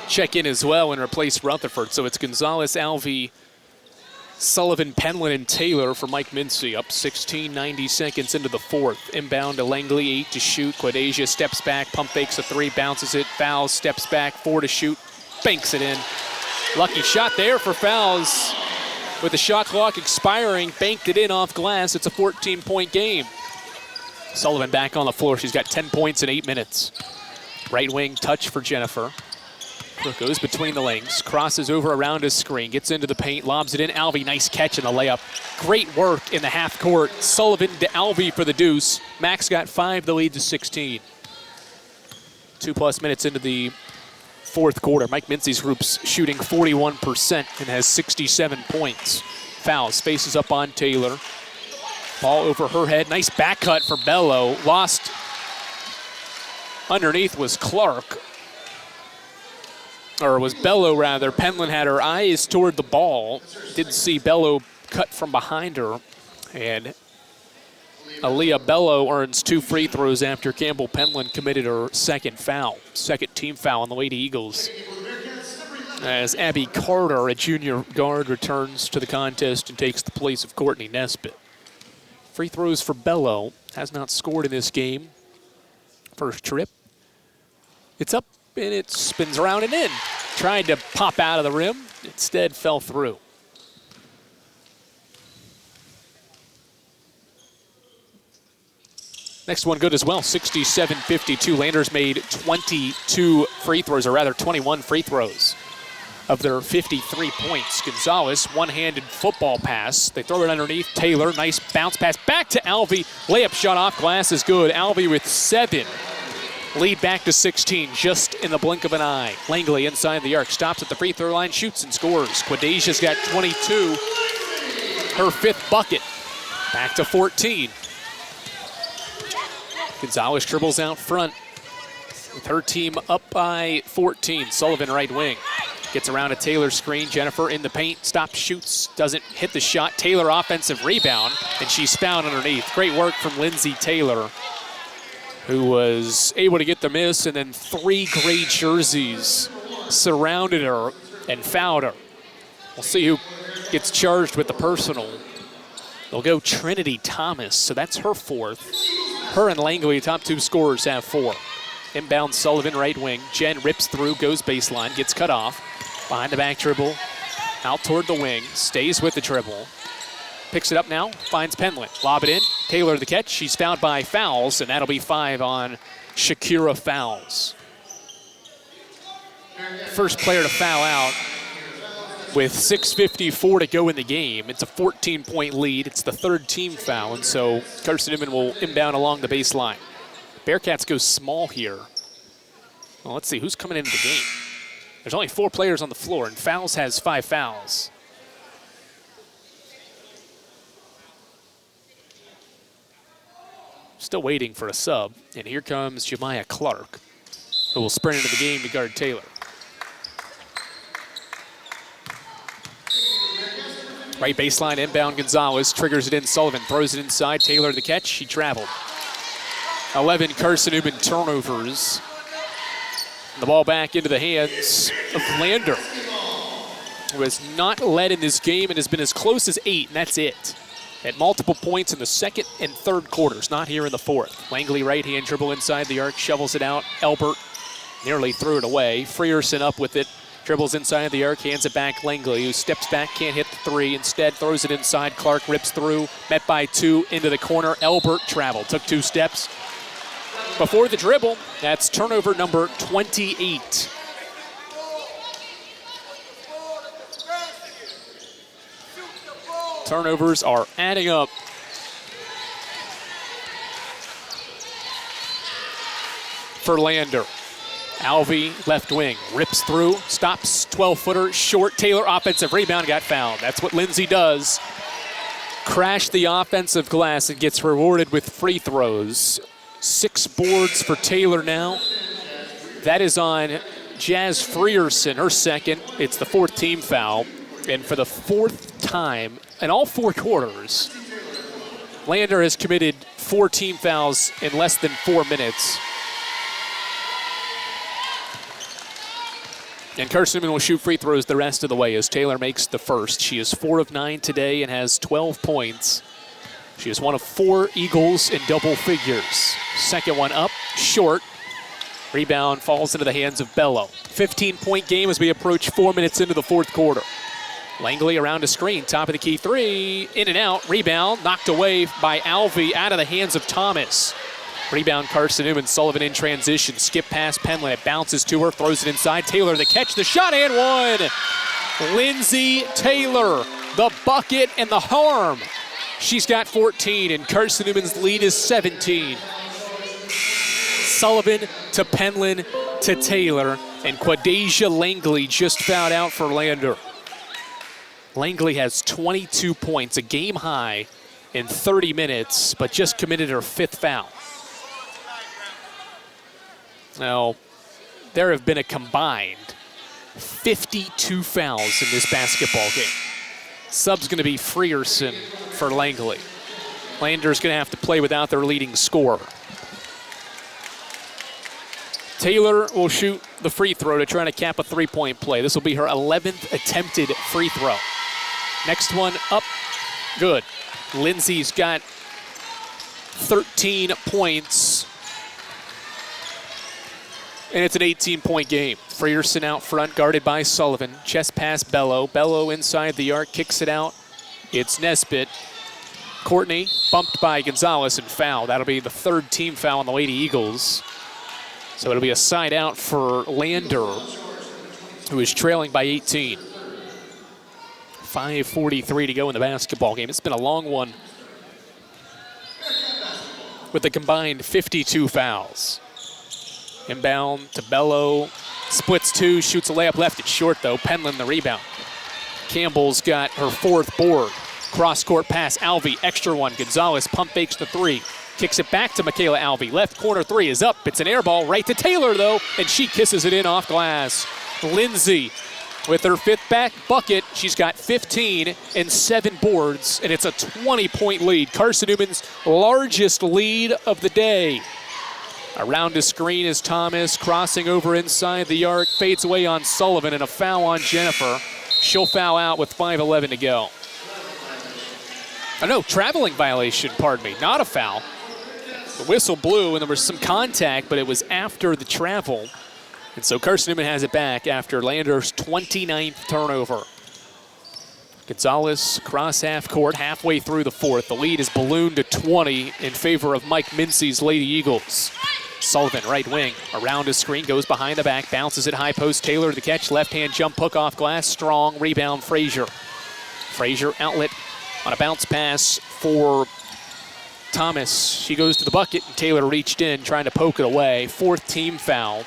check in as well and replace Rutherford. So it's Gonzalez, Alvey, Sullivan, Penland, and Taylor for Mike Mincy. Up 16, 90 seconds into the fourth. Inbound to Langley, 8 to shoot. Quadesia steps back, pump fakes a 3, bounces it, fouls, steps back, 4 to shoot, banks it in. Lucky shot there for Fouls. With the shot clock expiring, banked it in off glass. It's a 14-point game. Sullivan back on the floor. She's got 10 points in 8 minutes. Right wing touch for Jennifer. Goes between the legs, crosses over around his screen, gets into the paint, lobs it in. Alvey, nice catch in the layup. Great work in the half court. Sullivan to Alvey for the deuce. Max got 5, the lead to 16. 2+ minutes into the fourth quarter. Mike Mincy's group's shooting 41% and has 67 points. Fouls, faces up on Taylor. Ball over her head. Nice back cut for Bello. Lost underneath was Clark. Or was Bello rather. Penland had her eyes toward the ball. Didn't see Bello cut from behind her. And Aaliyah Bello earns 2 free throws after Campbell Penland committed her second foul. Second team foul on the Lady Eagles. As Abby Carter, a junior guard, returns to the contest and takes the place of Courtney Nesbitt. Free throws for Bello. Has not scored in this game. First trip. It's up and it spins around and in. Tried to pop out of the rim. Instead fell through. Next one good as well, 67-52. Landers made 22 free throws, or rather 21 free throws of their 53 points. Gonzalez, one-handed football pass. They throw it underneath. Taylor, nice bounce pass back to Alvey. Layup shot off glass is good. Alvey with 7. Lead back to 16, just in the blink of an eye. Langley inside the arc, stops at the free throw line, shoots and scores. Quadesia's got 22, her 5th bucket. Back to 14. Gonzalez dribbles out front with her team up by 14. Sullivan right wing. Gets around a Taylor screen. Jennifer in the paint. Stops, shoots, doesn't hit the shot. Taylor offensive rebound, and she's found underneath. Great work from Lindsay Taylor, who was able to get the miss, and then 3 gray jerseys surrounded her and fouled her. We'll see who gets charged with the personal. They'll go Trinity Thomas, so that's her 4th. Her and Langley, top 2 scorers, have 4. Inbound Sullivan, right wing. Jen rips through, goes baseline, gets cut off. Behind the back dribble, out toward the wing, stays with the dribble. Picks it up now, finds Penland. Lob it in, Taylor the catch. She's fouled by Fouls, and that'll be 5 on Shakira Fouls. First player to foul out with 6:54 to go in the game. It's a 14-point lead. It's the 3rd team foul, and so Carson-Newman will inbound along the baseline. Bearcats go small here. Well, let's see who's coming into the game. There's only 4 players on the floor, and Fouls has 5 fouls. Still waiting for a sub, and here comes Jemiah Clark, who will sprint into the game to guard Taylor. Right baseline, inbound Gonzalez, triggers it in, Sullivan throws it inside, Taylor the catch, she traveled. 11 Carson-Newman turnovers. The ball back into the hands of Lander, who has not led in this game and has been as close as 8, and that's it. At multiple points in the 2nd and 3rd quarters, not here in the 4th. Langley right-hand dribble inside the arc, shovels it out. Elbert nearly threw it away. Frierson up with it Dribbles inside the arc, hands it back. Langley, who steps back, can't hit the three. Instead, throws it inside. Clark rips through, met by two into the corner. Elbert traveled, took 2 steps before the dribble. That's turnover number 28. Turnovers are adding up. For Lander. Alvey, left wing, rips through, stops, 12-footer, short. Taylor, offensive rebound, got fouled. That's what Lindsay does. Crash the offensive glass and gets rewarded with free throws. 6 boards for Taylor now. That is on Jazz Frierson, her second. It's the 4th team foul. And for the 4th time in all 4 quarters, Lander has committed 4 team fouls in less than 4 minutes. And Carson-Newman will shoot free throws the rest of the way as Taylor makes the first. She is 4 of 9 today and has 12 points. She is one of 4 Eagles in double figures. Second one up, short. Rebound falls into the hands of Bello. 15-point game as we approach 4 minutes into the 4th quarter. Langley around a screen, top of the key 3, in and out. Rebound knocked away by Alvey, out of the hands of Thomas. Rebound Carson-Newman, Sullivan in transition. Skip past Penland, it bounces to her, throws it inside. Taylor the catch, the shot, and one. Lindsay Taylor, the bucket and the harm. She's got 14, and Carson-Newman's lead is 17. Sullivan to Penland to Taylor, and Quadasia Langley just fouled out for Lander. Langley has 22 points, a game high in 30 minutes, but just committed her 5th foul. Now, there have been a combined 52 fouls in this basketball game. Sub's going to be Frierson for Langley. Lander's going to have to play without their leading scorer. Taylor will shoot the free throw to try to cap a 3-point play. This will be her 11th attempted free throw. Next one up, good. Lindsay's got 13 points. And it's an 18-point game. Frierson out front, guarded by Sullivan. Chest pass, Bello. Bello inside the arc, kicks it out. It's Nesbitt. Courtney bumped by Gonzalez and foul. That'll be the 3rd team foul on the Lady Eagles. So it'll be a side out for Lander, who is trailing by 18. 5:43 to go in the basketball game. It's been a long one with a combined 52 fouls. Inbound to Bello, splits 2, shoots a layup left. It's short though. Penland the rebound. Campbell's got her 4th board. Cross-court pass, Alvey, extra one. Gonzalez pump fakes the 3. Kicks it back to Michaela Alvey. Left corner 3 is up. It's an air ball right to Taylor though, and she kisses it in off glass. Lindsay with her 5th back bucket. She's got 15 and 7 boards, and it's a 20-point lead. Carson-Newman's largest lead of the day. Around a screen is Thomas, crossing over inside the arc, fades away on Sullivan, and a foul on Jennifer. She'll foul out with 5:11 to go. Oh no, traveling violation, pardon me, not a foul. The whistle blew and there was some contact, but it was after the travel. And so Carson-Newman has it back after Lander's 29th turnover. Gonzalez cross half court, halfway through the 4th. The lead is ballooned to 20 in favor of Mike Mincy's Lady Eagles. Sullivan, right wing, around a screen, goes behind the back, bounces it high post. Taylor the catch, left-hand jump hook off glass, strong, rebound Frazier. Frazier outlet on a bounce pass for Thomas. She goes to the bucket, and Taylor reached in, trying to poke it away. 4th team foul.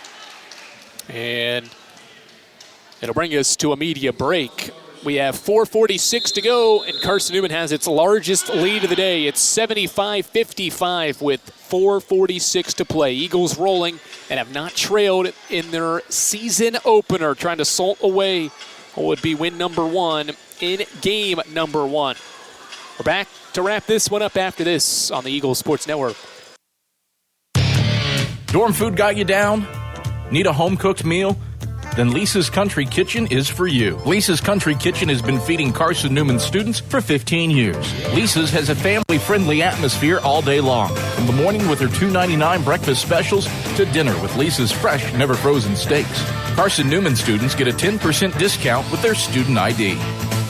And it'll bring us to a media break. We have 4:46 to go, and Carson-Newman has its largest lead of the day. It's 75-55 with 4:46 to play. Eagles rolling and have not trailed in their season opener, trying to salt away what would be win number 1 in game number 1. We're back to wrap this one up after this on the Eagles Sports Network. Dorm food got you down? Need a home-cooked meal? then Lisa's Country Kitchen is for you. Lisa's Country Kitchen has been feeding Carson-Newman students for 15 years. Lisa's has a family-friendly atmosphere all day long. From the morning with her $2.99 breakfast specials to dinner with Lisa's fresh, never-frozen steaks. Carson-Newman students get a 10% discount with their student ID.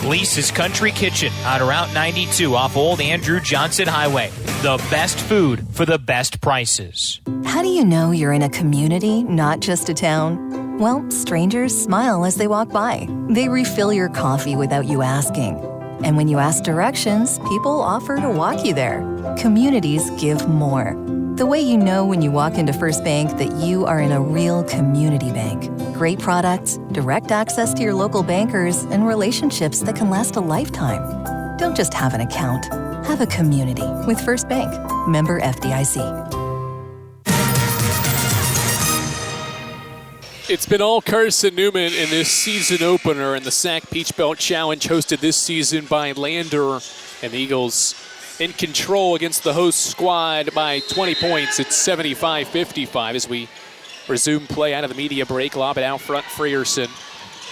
Lisa's Country Kitchen on Route 92 off Old Andrew Johnson Highway. The best food for the best prices. How do you know you're in a community, not just a town? Well, strangers smile as they walk by. They refill your coffee without you asking. And when you ask directions, people offer to walk you there. Communities give more. The way you know when you walk into First Bank that you are in a real community bank. Great products, direct access to your local bankers, and relationships that can last a lifetime. Don't just have an account. Have a community with First Bank. Member FDIC. It's been all Carson-Newman in this season opener in the SAC Peach Belt Challenge hosted this season by Lander, and the Eagles in control against the host squad by 20 points. It's 75-55 as we resume play out of the media break. Lob it out front, Frierson.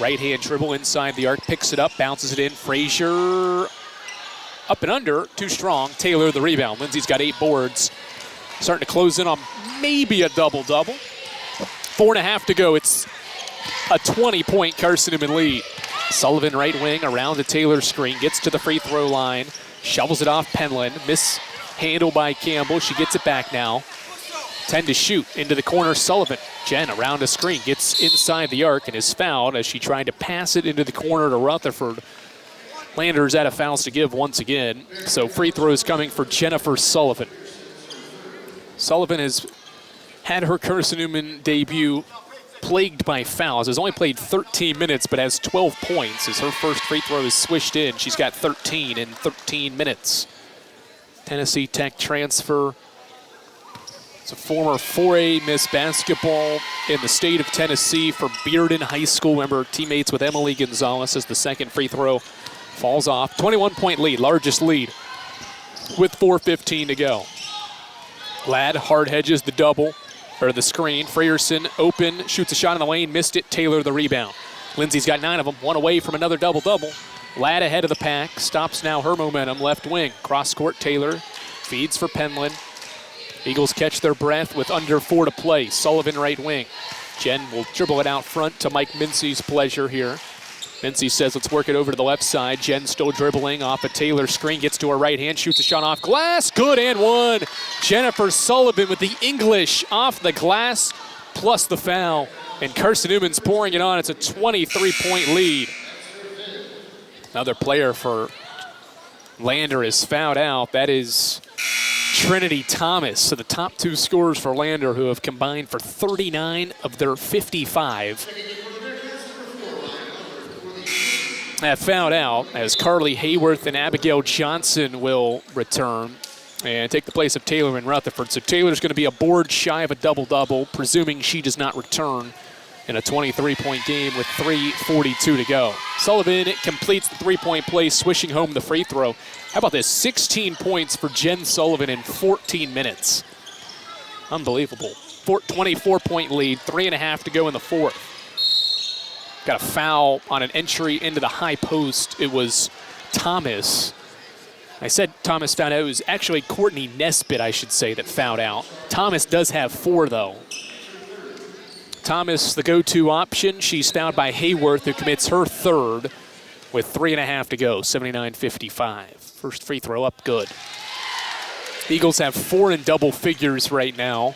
Right-hand dribble inside the arc, picks it up, bounces it in. Frazier up and under, too strong. Taylor the rebound. Lindsay's got 8 boards. Starting to close in on maybe a double-double. 4.5 to go. It's a 20-point Carson-Newman lead. Sullivan right wing around the Taylor screen, gets to the free throw line, shovels it off Penland. Mishandled by Campbell. She gets it back now. 10 to shoot. Into the corner, Sullivan. Jen around the screen, gets inside the arc and is fouled as she tried to pass it into the corner to Rutherford. Landers out of fouls to give once again. So free throws coming for Jennifer Sullivan. Sullivan has had her Carson-Newman debut plagued by fouls. Has only played 13 minutes but has 12 points as her first free throw is swished in. She's got 13 in 13 minutes. Tennessee Tech transfer. It's a former 4A Miss Basketball in the state of Tennessee for Bearden High School. Remember, teammates with Emily Gonzalez as the second free throw falls off. 21-point lead, largest lead with 4:15 to go. Ladd hard hedges the double, or the screen. Frierson open, shoots a shot in the lane, missed it. Taylor the rebound. Lindsay's got 9 of them, one away from another double-double. Ladd ahead of the pack, stops now her momentum, left wing. Cross court, Taylor feeds for Penland. Eagles catch their breath with under 4 to play. Sullivan right wing. Jen will dribble it out front to Mike Mincy's pleasure here. Mincy says, let's work it over to the left side. Jen still dribbling off a Taylor screen, gets to her right hand, shoots a shot off glass. Good and one. Jennifer Sullivan with the English off the glass plus the foul. And Carson-Newman's pouring it on. It's a 23-point lead. Another player for Lander is fouled out. That is Trinity Thomas. So the top 2 scorers for Lander, who have combined for 39 of their 55. Have fouled out as Carly Hayworth and Abigail Johnson will return and take the place of Taylor and Rutherford. So Taylor's going to be a board shy of a double-double, presuming she does not return in a 23-point game with 3:42 to go. Sullivan completes the 3-point play, swishing home the free throw. How about this? 16 points for Jen Sullivan in 14 minutes. Unbelievable. 24-point lead, 3.5 to go in the fourth. Got a foul on an entry into the high post. It was Thomas. I said Thomas fouled out. It was actually Courtney Nesbitt, I should say, that fouled out. Thomas does have 4, though. Thomas, the go-to option. She's fouled by Hayworth, who commits her 3rd with 3.5 to go, 79-55. First free throw up, good. The Eagles have 4 in double figures right now.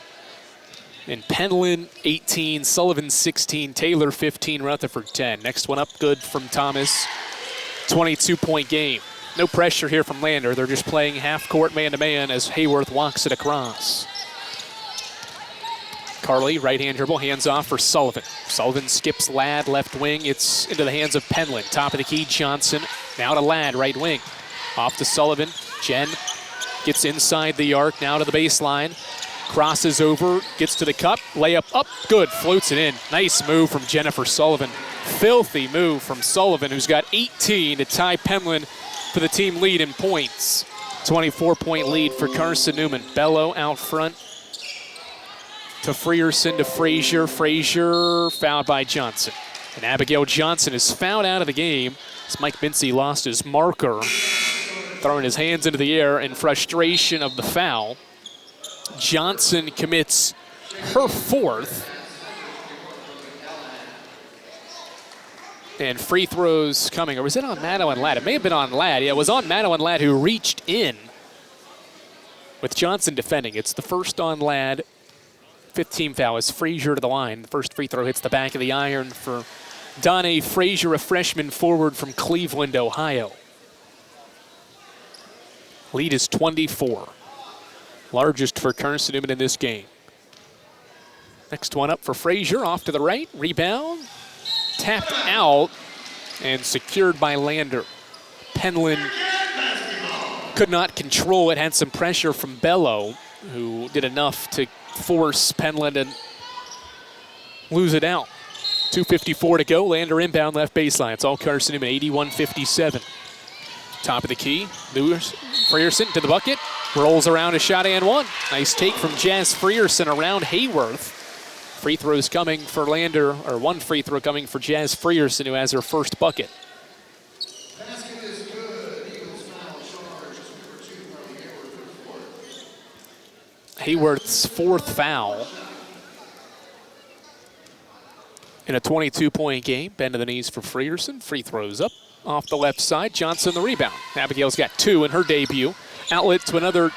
And Penland, 18, Sullivan, 16, Taylor, 15, Rutherford, 10. Next one up, good from Thomas. 22-point game. No pressure here from Lander. They're just playing half-court man-to-man as Hayworth walks it across. Carly, right-hand dribble, hands off for Sullivan. Sullivan skips Ladd, left wing. It's into the hands of Penland. Top of the key, Johnson. Now to Ladd, right wing. Off to Sullivan. Jen gets inside the arc, now to the baseline. Crosses over, gets to the cup, layup up, good, floats it in. Nice move from Jennifer Sullivan. Filthy move from Sullivan, who's got 18 to tie Penland for the team lead in points. 24-point lead for Carson-Newman. Bello out front to Frierson to Frazier. Frazier fouled by Johnson. And Abigail Johnson is fouled out of the game as Mike Mincy lost his marker, throwing his hands into the air in frustration of the foul. Johnson commits her 4th. And free throws coming. Or was it on Madeline Ladd? It may have been on Ladd. Yeah, it was on Madeline Ladd, who reached in with Johnson defending. It's the first on Ladd. 15 foul is Frazier to the line. The first free throw hits the back of the iron for Donna Frazier, a freshman forward from Cleveland, Ohio. Lead is 24. Largest for Carson-Newman in this game. Next one up for Frazier, off to the right. Rebound. Tapped out and secured by Lander. Penland could not control it, had some pressure from Bello, who did enough to force Penland and lose it out. 2:54 to go. Lander inbound left baseline. It's all Carson-Newman, 81-57. Top of the key. Frierson to the bucket. Rolls around a shot and one. Nice take from Jazz Frierson around Hayworth. Free throws coming for Lander, or one free throw coming for Jazz Frierson, who has her first bucket. Hayworth's 4th foul in a 22-point game. Bend to the knees for Frierson. Free throws up off the left side. Johnson the rebound. Abigail's got 2 in her debut. Outlet to another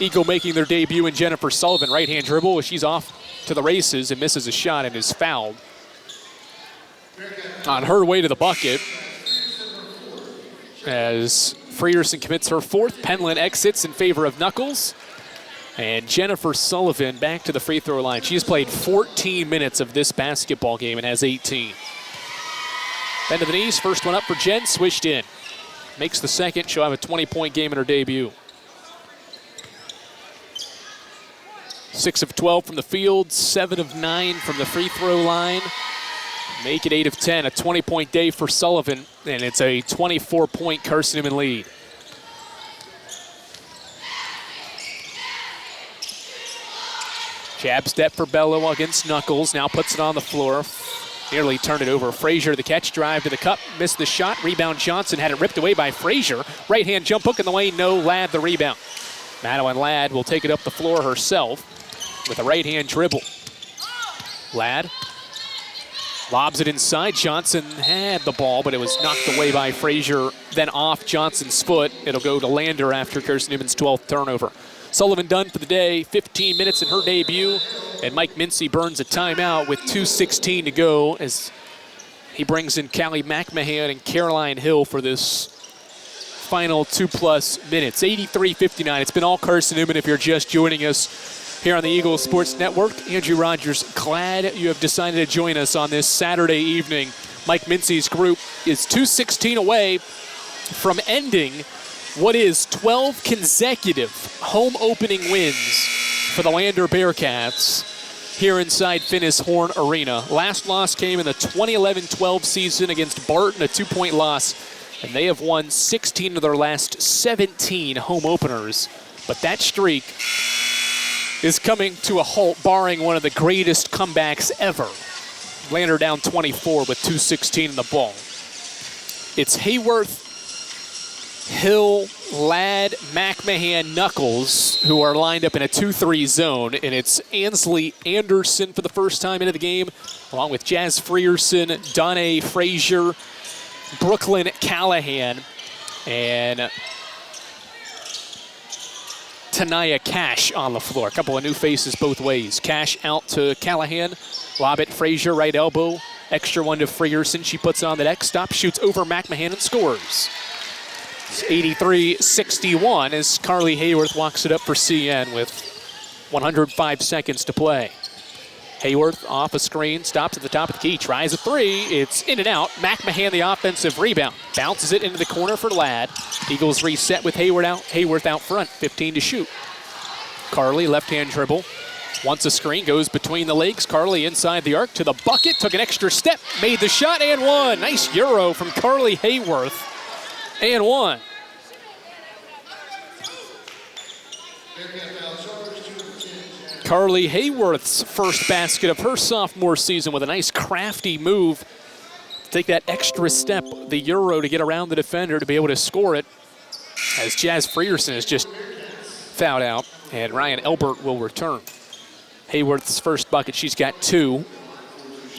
Eagle making their debut in Jennifer Sullivan. Right-hand dribble. She's off to the races and misses a shot and is fouled. On her way to the bucket as Frierson commits her 4th. Penland exits in favor of Knuckles. And Jennifer Sullivan back to the free throw line. She's played 14 minutes of this basketball game and has 18. Bend to the knees, first one up for Jen, swished in. Makes the second, she'll have a 20-point game in her debut. 6 of 12 from the field, 7 of 9 from the free throw line. Make it 8 of 10, a 20-point day for Sullivan, and it's a 24-point Carson-Newman lead. Jab step for Bello against Knuckles. Now puts it on the floor. Nearly turned it over. Frazier, the catch, drive to the cup. Missed the shot. Rebound Johnson had it ripped away by Frazier. Right-hand jump hook in the lane. No. Ladd the rebound. Madeline Ladd will take it up the floor herself with a right-hand dribble. Ladd lobs it inside. Johnson had the ball, but it was knocked away by Frazier, then off Johnson's foot. It'll go to Lander after Carson-Newman's 12th turnover. Sullivan done for the day, 15 minutes in her debut, and Mike Mincy burns a timeout with 2:16 to go as he brings in Callie McMahon and Caroline Hill for this final 2+ minutes. 83-59. It's been all Carson-Newman if you're just joining us here on the Eagles Sports Network. Andrew Rogers, glad you have decided to join us on this Saturday evening. Mike Mincy's group is 2:16 away from ending what is 12 consecutive home opening wins for the Lander Bearcats here inside Finnis Horn Arena. Last loss came in the 2011-12 season against Barton, a 2-point loss, and they have won 16 of their last 17 home openers. But that streak is coming to a halt, barring one of the greatest comebacks ever. Lander down 24 with 2:16 in the ball. It's Hayworth, Hill, Ladd, McMahon, Knuckles, who are lined up in a 2-3 zone, and it's Ansley Anderson for the first time into the game, along with Jazz Frierson, Donna Frazier, Brooklyn Callahan, and Tanaya Cash on the floor. A couple of new faces both ways. Cash out to Callahan, lob it, Frazier, right elbow, extra one to Frierson. She puts it on the deck, stops, shoots over McMahon, and scores. 83-61 as Carly Hayworth walks it up for CN with 105 seconds to play. Hayworth off a screen, stops at the top of the key, tries a 3. It's in and out. McMahon the offensive rebound. Bounces it into the corner for Ladd. Eagles reset with Hayworth out front, 15 to shoot. Carly, left-hand dribble. Wants a screen, goes between the legs. Carly inside the arc to the bucket, took an extra step, made the shot and one. Nice Euro from Carly Hayworth. And one. Carly Hayworth's first basket of her sophomore season with a nice crafty move take that extra step, the Euro, to get around the defender to be able to score it, as Jazz Frierson is just fouled out, and Ryan Elbert will return. Hayworth's first bucket, she's got 2.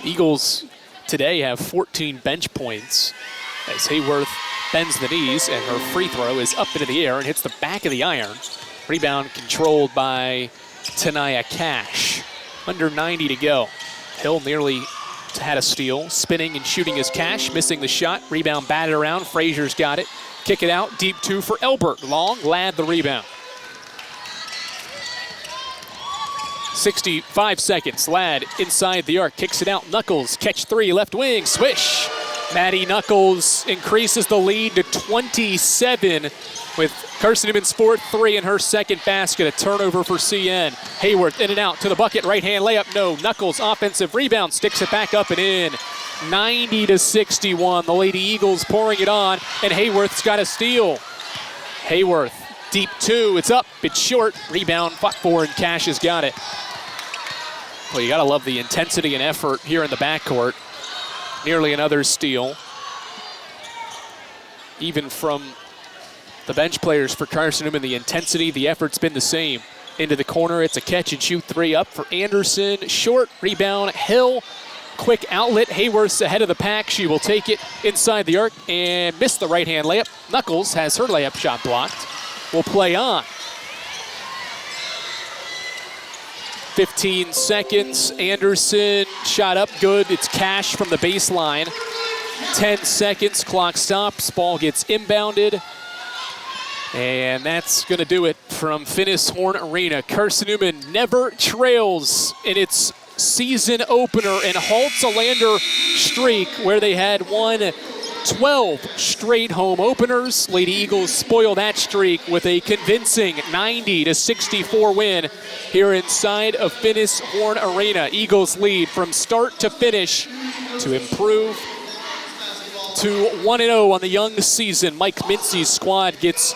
Eagles today have 14 bench points as Hayworth bends the knees, and her free throw is up into the air and hits the back of the iron. Rebound controlled by Tanaya Cash. Under 90 to go. Hill nearly had a steal. Spinning and shooting is Cash, missing the shot. Rebound batted around. Frazier's got it. Kick it out. Deep 2 for Elbert. Long, Ladd the rebound. 65 seconds. Ladd inside the arc. Kicks it out. Knuckles. Catch 3. Left wing. Swish. Maddie Knuckles increases the lead to 27 with Carson-Newman's 4th-3 in her second basket. A turnover for CN. Hayworth in and out to the bucket. Right-hand layup. No. Knuckles offensive rebound. Sticks it back up and in. 90-61. The Lady Eagles pouring it on, and Hayworth's got a steal. Hayworth, deep 2. It's up. It's short. Rebound fought for, and Cash has got it. Well, you got to love the intensity and effort here in the backcourt. Nearly another steal. Even from the bench players for Carson-Newman, the intensity, the effort's been the same. Into the corner, it's a catch and shoot 3 up for Anderson. Short rebound, Hill. Quick outlet, Hayworth's ahead of the pack. She will take it inside the arc and miss the right-hand layup. Knuckles has her layup shot blocked. Will play on. 15 seconds. Anderson shot up good. It's Cash from the baseline. 10 seconds. Clock stops. Ball gets inbounded. And that's going to do it from Finnis Horn Arena. Carson-Newman never trails in its season opener and halts a Lander streak where they had won 12 straight home openers. Lady Eagles spoil that streak with a convincing 90-64 win here inside of Finnis Horn Arena. Eagles lead from start to finish to improve to 1-0 on the young season. Mike Mincy's squad gets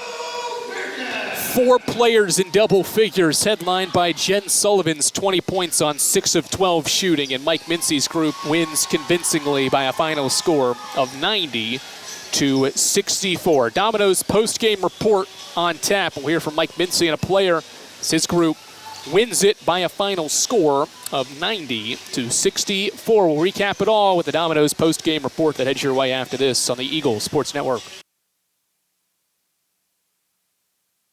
4 players in double figures, headlined by Jen Sullivan's 20 points on 6 of 12 shooting, and Mike Mincy's group wins convincingly by a final score of 90-64. Domino's post-game report on tap. We'll hear from Mike Mincy and a player. His group wins it by a final score of 90-64. We'll recap it all with the Domino's post-game report that heads your way after this on the Eagle Sports Network.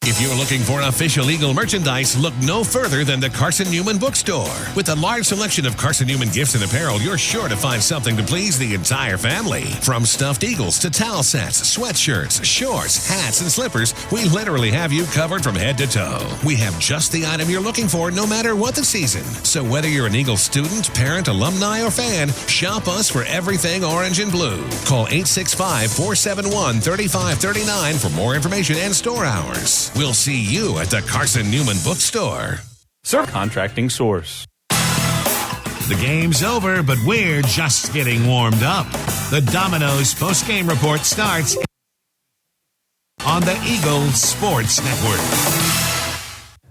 If you're looking for official Eagle merchandise, look no further than the Carson-Newman Bookstore. With a large selection of Carson-Newman gifts and apparel, you're sure to find something to please the entire family. From stuffed eagles to towel sets, sweatshirts, shorts, hats, and slippers, we literally have you covered from head to toe. We have just the item you're looking for no matter what the season. So whether you're an Eagle student, parent, alumni, or fan, shop us for everything orange and blue. Call 865-471-3539 for more information and store hours. We'll see you at the Carson-Newman Bookstore. Serve contracting source. The game's over, but we're just getting warmed up. The Domino's post-game report starts on the Eagle Sports Network.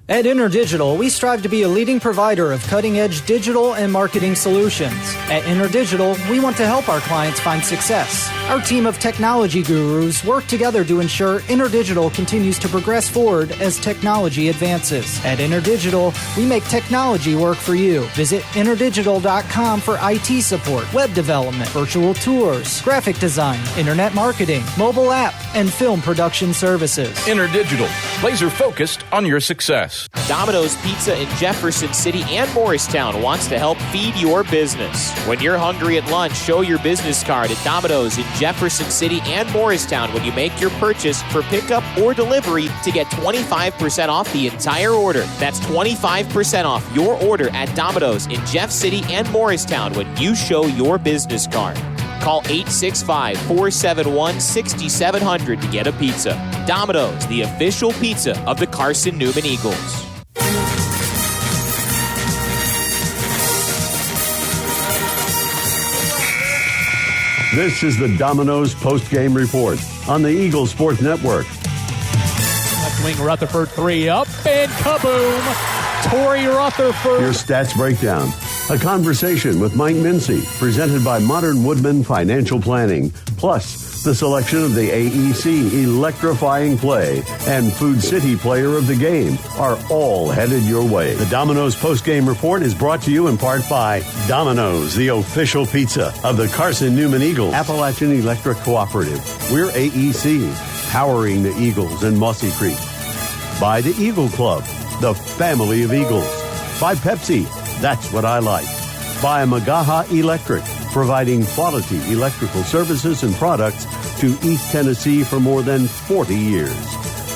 At InterDigital, we strive to be a leading provider of cutting-edge digital and marketing solutions. At InterDigital, we want to help our clients find success. Our team of technology gurus work together to ensure InterDigital continues to progress forward as technology advances. At InterDigital, we make technology work for you. Visit interdigital.com for IT support, web development, virtual tours, graphic design, internet marketing, mobile app, and film production services. InterDigital, laser focused on your success. Domino's Pizza in Jefferson City and Morristown wants to help feed your business. When you're hungry at lunch, show your business card at Domino's in Jefferson City and Morristown when you make your purchase for pickup or delivery to get 25% off the entire order. That's 25% off your order at Domino's in Jeff City and Morristown when you show your business card. Call 865-471-6700 to get a pizza. Domino's, the official pizza of the Carson-Newman Eagles. This is the Domino's post-game report on the Eagle Sports Network. Left wing Rutherford 3 up and kaboom! Tori Rutherford. Your stats breakdown A conversation with Mike Mincy, presented by Modern Woodman Financial Planning. Plus, the selection of the AEC Electrifying Play and Food City Player of the Game are all headed your way. The Domino's Post-Game Report is brought to you in part by Domino's, the official pizza of the Carson-Newman Eagles. Appalachian Electric Cooperative. We're AEC, powering the Eagles in Mossy Creek. By the Eagle Club, the family of Eagles. By Pepsi, that's what I like. By Magaha Electric, providing quality electrical services and products to East Tennessee for more than 40 years.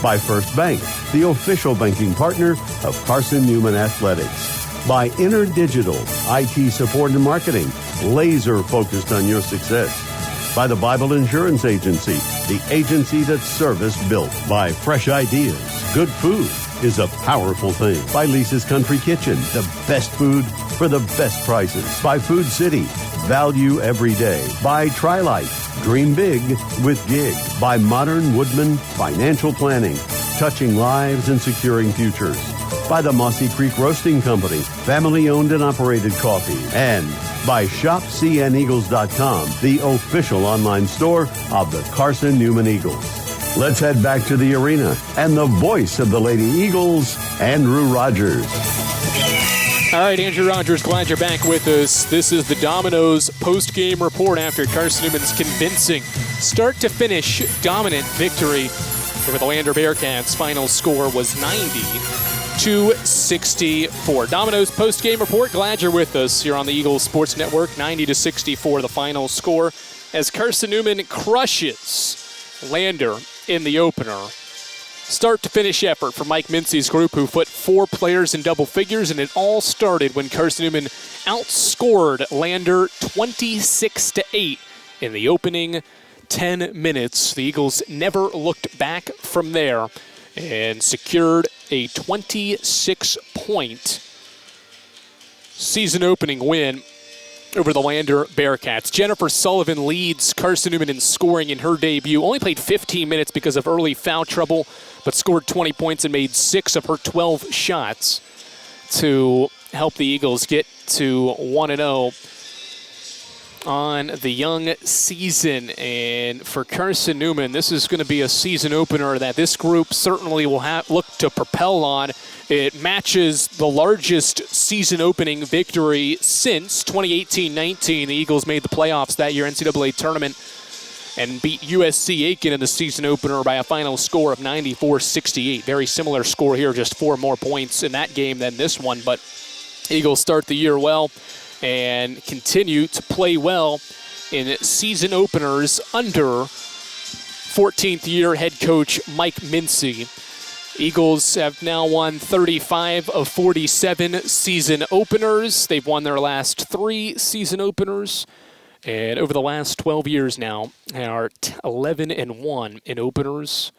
By First Bank, the official banking partner of Carson-Newman Athletics. By InterDigital, IT support and marketing, laser focused on your success. By the Bible Insurance Agency, the agency that's service built. By Fresh Ideas, good food is a powerful thing. By Lisa's Country Kitchen, the best food for the best prices. By Food City, value every day. By TriLife, dream big with Gig. By Modern Woodman Financial Planning, touching lives and securing futures. By the Mossy Creek Roasting Company, family-owned and operated coffee. And by ShopCNEagles.com, the official online store of the Carson-Newman Eagles. Let's head back to the arena and the voice of the Lady Eagles, Andrew Rogers. All right, Andrew Rogers, glad you're back with us. This is the Domino's post-game report after Carson-Newman's convincing start-to-finish dominant victory over the Lander Bearcats. Final score was 90-64. Domino's post-game report, glad you're with us here on the Eagles Sports Network. 90-64, the final score as Carson-Newman crushes Lander in the opener. Start-to-finish effort for Mike Mincy's group, who put 4 players in double figures, and it all started when Carson-Newman outscored Lander 26-8 in the opening 10 minutes. The Eagles never looked back from there and secured a 26-point season-opening win over the Lander Bearcats. Jennifer Sullivan leads Carson-Newman in scoring in her debut. Only played 15 minutes because of early foul trouble, but scored 20 points and made 6 of her 12 shots to help the Eagles get to 1-0 on the young season. And for Carson-Newman, this is going to be a season opener that this group certainly will look to propel on. It matches the largest season opening victory since 2018-19. The Eagles made the playoffs that year, NCAA tournament, and beat USC Aiken in the season opener by a final score of 94-68. Very similar score here, just 4 more points in that game than this one. But Eagles start the year well and continue to play well in season openers under 14th year head coach Mike Mincy. Eagles have now won 35 of 47 season openers. They've won their last 3 season openers. And over the last 12 years now, they are 11-1 in openers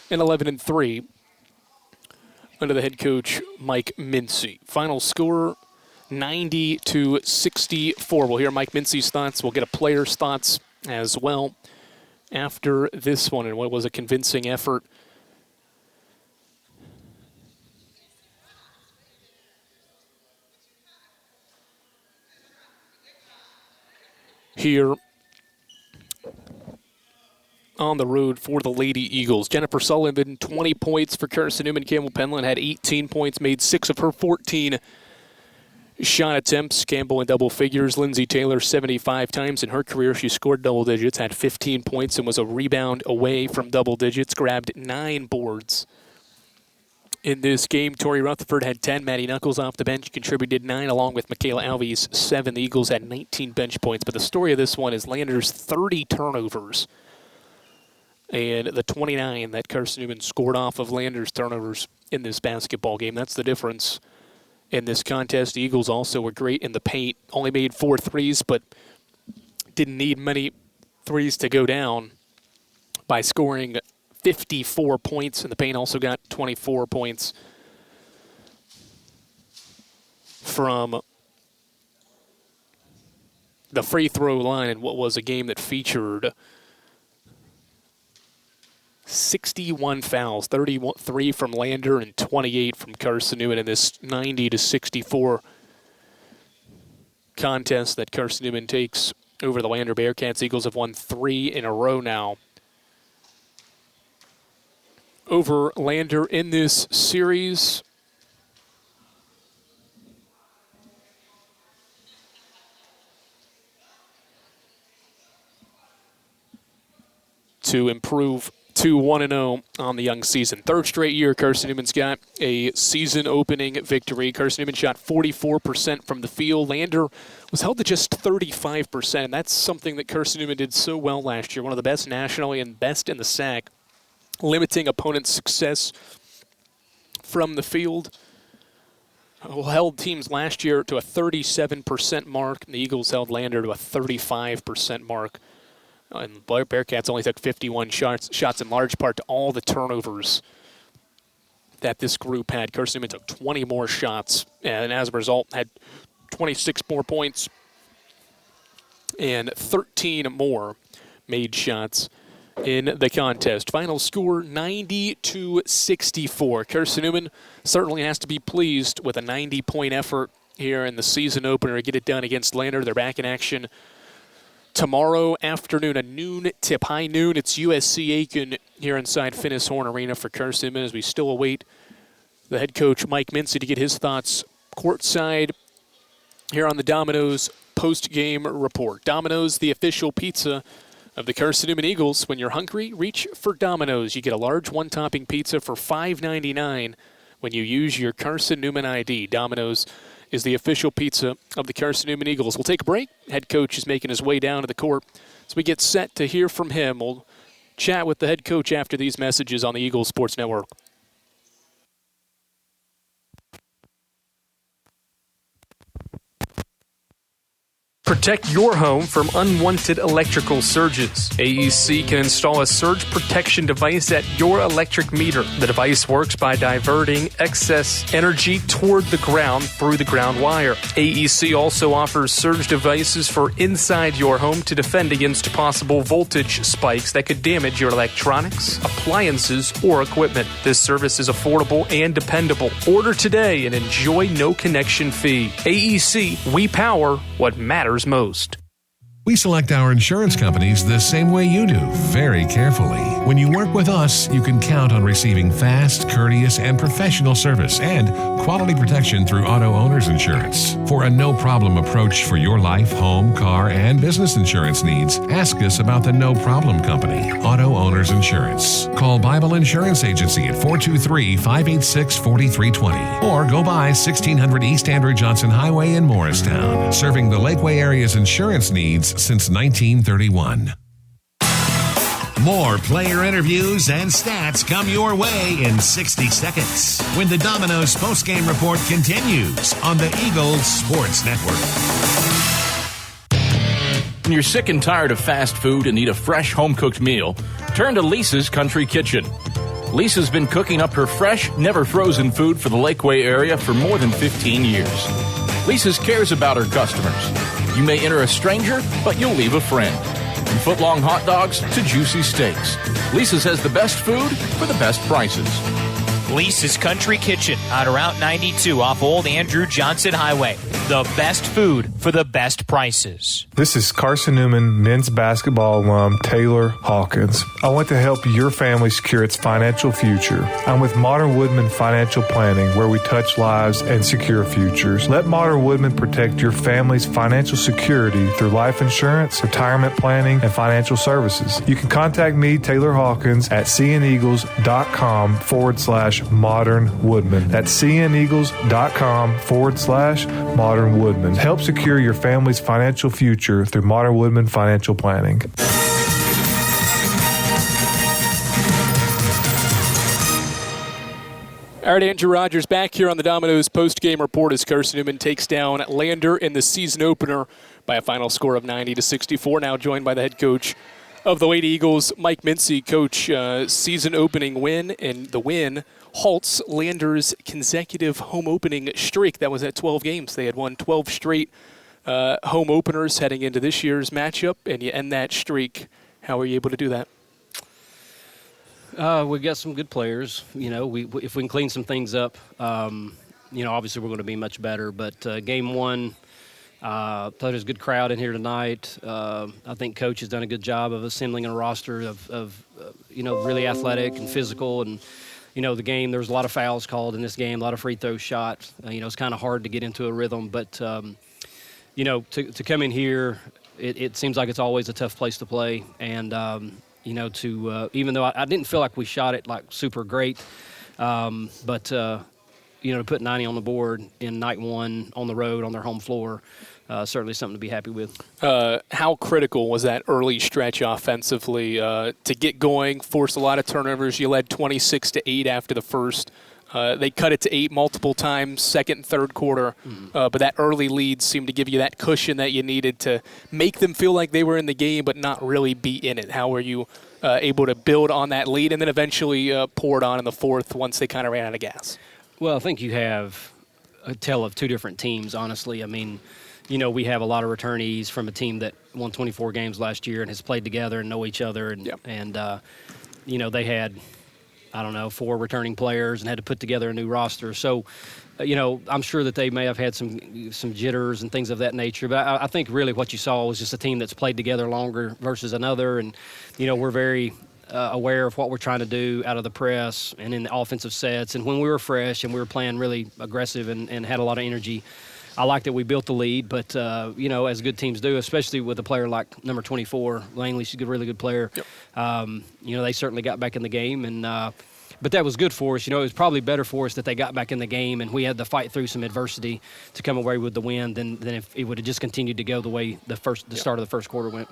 and 11-3 under the head coach Mike Mincy. Final score 90-64. We'll hear Mike Mincy's thoughts. We'll get a player's thoughts as well after this one and what was a convincing effort. Here on the road for the Lady Eagles. Jennifer Sullivan, 20 points for Carson-Newman. Campbell Penland had 18 points, made 6 of her 14 shot attempts. Campbell in double figures. Lindsay Taylor 75 times in her career. She scored double digits, had 15 points, and was a rebound away from double digits. Grabbed 9 boards in this game. Tori Rutherford had 10. Maddie Knuckles off the bench contributed 9, along with Michaela Alves 7. The Eagles had 19 bench points. But the story of this one is Lander's 30 turnovers and the 29 that Carson-Newman scored off of Lander's turnovers in this basketball game. That's the difference in this contest. The Eagles also were great in the paint. Only made 4 threes, but didn't need many threes to go down by scoring 54 points in the paint. Also got 24 points from the free throw line in what was a game that featured 61 fouls, 33 from Lander and 28 from Carson-Newman in this 90-64 contest that Carson-Newman takes over the Lander Bearcats. Eagles have won 3 in a row now over Lander in this series. To improve to 1-0 on the young season. Third straight year Carson-Newman's got a season-opening victory. Carson-Newman shot 44% from the field. Lander was held to just 35%, and that's something that Carson-Newman did so well last year. One of the best nationally and best in the SAC, limiting opponents' success from the field. Held teams last year to a 37% mark, and the Eagles held Lander to a 35% mark. And the Bearcats only took 51 shots in large part to all the turnovers that this group had. Carson-Newman took 20 more shots, and as a result had 26 more points and 13 more made shots in the contest. Final score 90-64. Carson-Newman certainly has to be pleased with a 90-point effort here in the season opener to get it done against Lander. They're back in action tomorrow afternoon, a noon tip, high noon. It's USC-Aiken here inside Finnis Horn Arena for Carson-Newman as we still await the head coach, Mike Mincy, to get his thoughts courtside here on the Domino's post-game report. Domino's, the official pizza of the Carson-Newman Eagles. When you're hungry, reach for Domino's. You get a large one-topping pizza for $5.99 when you use your Carson-Newman ID. Domino's is the official pizza of the Carson-Newman Eagles. We'll take a break. Head coach is making his way down to the court as we get set to hear from him. We'll chat with the head coach after these messages on the Eagles Sports Network. Protect your home from unwanted electrical surges. AEC can install a surge protection device at your electric meter. The device works by diverting excess energy toward the ground through the ground wire. AEC also offers surge devices for inside your home to defend against possible voltage spikes that could damage your electronics, appliances, or equipment. This service is affordable and dependable. Order today and enjoy no connection fee. AEC, we power what matters most. We select our insurance companies the same way you do, very carefully. When you work with us, you can count on receiving fast, courteous, and professional service and quality protection through Auto Owners Insurance. For a no-problem approach for your life, home, car, and business insurance needs, ask us about the No Problem Company, Auto Owners Insurance. Call Bible Insurance Agency at 423-586-4320 or go by 1600 East Andrew Johnson Highway in Morristown, serving the Lakeway area's insurance needs since 1931. More player interviews and stats come your way in 60 seconds when the Domino's postgame report continues on the Eagles Sports Network. When you're sick and tired of fast food and need a fresh home-cooked meal, turn to Lisa's Country Kitchen. Lisa's been cooking up her fresh, never frozen food for the Lakeway area for more than 15 years. Lisa's cares about her customers. You may enter a stranger, but you'll leave a friend. From foot-long hot dogs to juicy steaks, Lisa's has the best food for the best prices. Lisa's Country Kitchen on Route 92 off Old Andrew Johnson Highway. The best food for the best prices. This is Carson-Newman men's basketball alum Taylor Hawkins. I want to help your family secure its financial future. I'm with Modern Woodman Financial Planning, where we touch lives and secure futures. Let Modern Woodman protect your family's financial security through life insurance, retirement planning, and financial services. You can contact me, Taylor Hawkins, at cneagles.com/Modern Woodman. That's cneagles.com/Modern Woodman. Help secure your family's financial future through Modern Woodman Financial Planning. All right, Andrew Rogers back here on the Domino's post-game report as Carson-Newman takes down Lander in the season opener by a final score of 90-64. Now joined by the head coach of the Lady Eagles, Mike Mincy. Coach, season opening win, and the win halts Lander's consecutive home opening streak. That was at 12 games. They had won 12 straight home openers heading into this year's matchup, and you end that streak. How were you able to do that? We got some good players. You know, if we can clean some things up, you know, obviously we're going to be much better. But game one, There's a good crowd in here tonight. I think Coach has done a good job of assembling a roster of really athletic and physical. And, the game, there was a lot of fouls called in this game, a lot of free throws shot. It's kind of hard to get into a rhythm. But, to come in here, it seems like it's always a tough place to play. And, even though I didn't feel like we shot it like super great, but to put 90 on the board in night one on the road on their home floor, certainly something to be happy with. How critical was that early stretch offensively to get going, force a lot of turnovers? You led 26-8 after the first. They cut it to 8 multiple times, second and third quarter. But that early lead seemed to give you that cushion that you needed to make them feel like they were in the game but not really be in it. How were you able to build on that lead and then eventually pour it on in the fourth once they kind of ran out of gas? Well, I think you have a tale of two different teams, honestly. I mean, we have a lot of returnees from a team that won 24 games last year and has played together and know each other. And they had, 4 returning players and had to put together a new roster. So, I'm sure that they may have had some jitters and things of that nature. But I think really what you saw was just a team that's played together longer versus another. And, we're very aware of what we're trying to do out of the press and in the offensive sets. And when we were fresh and we were playing really aggressive and had a lot of energy, I like that we built the lead. But, as good teams do, especially with a player like number 24, Langley, she's a really good player. Yep. They certainly got back in the game. And but that was good for us. It was probably better for us that they got back in the game and we had to fight through some adversity to come away with the win than if it would have just continued to go the way the start of the first quarter went.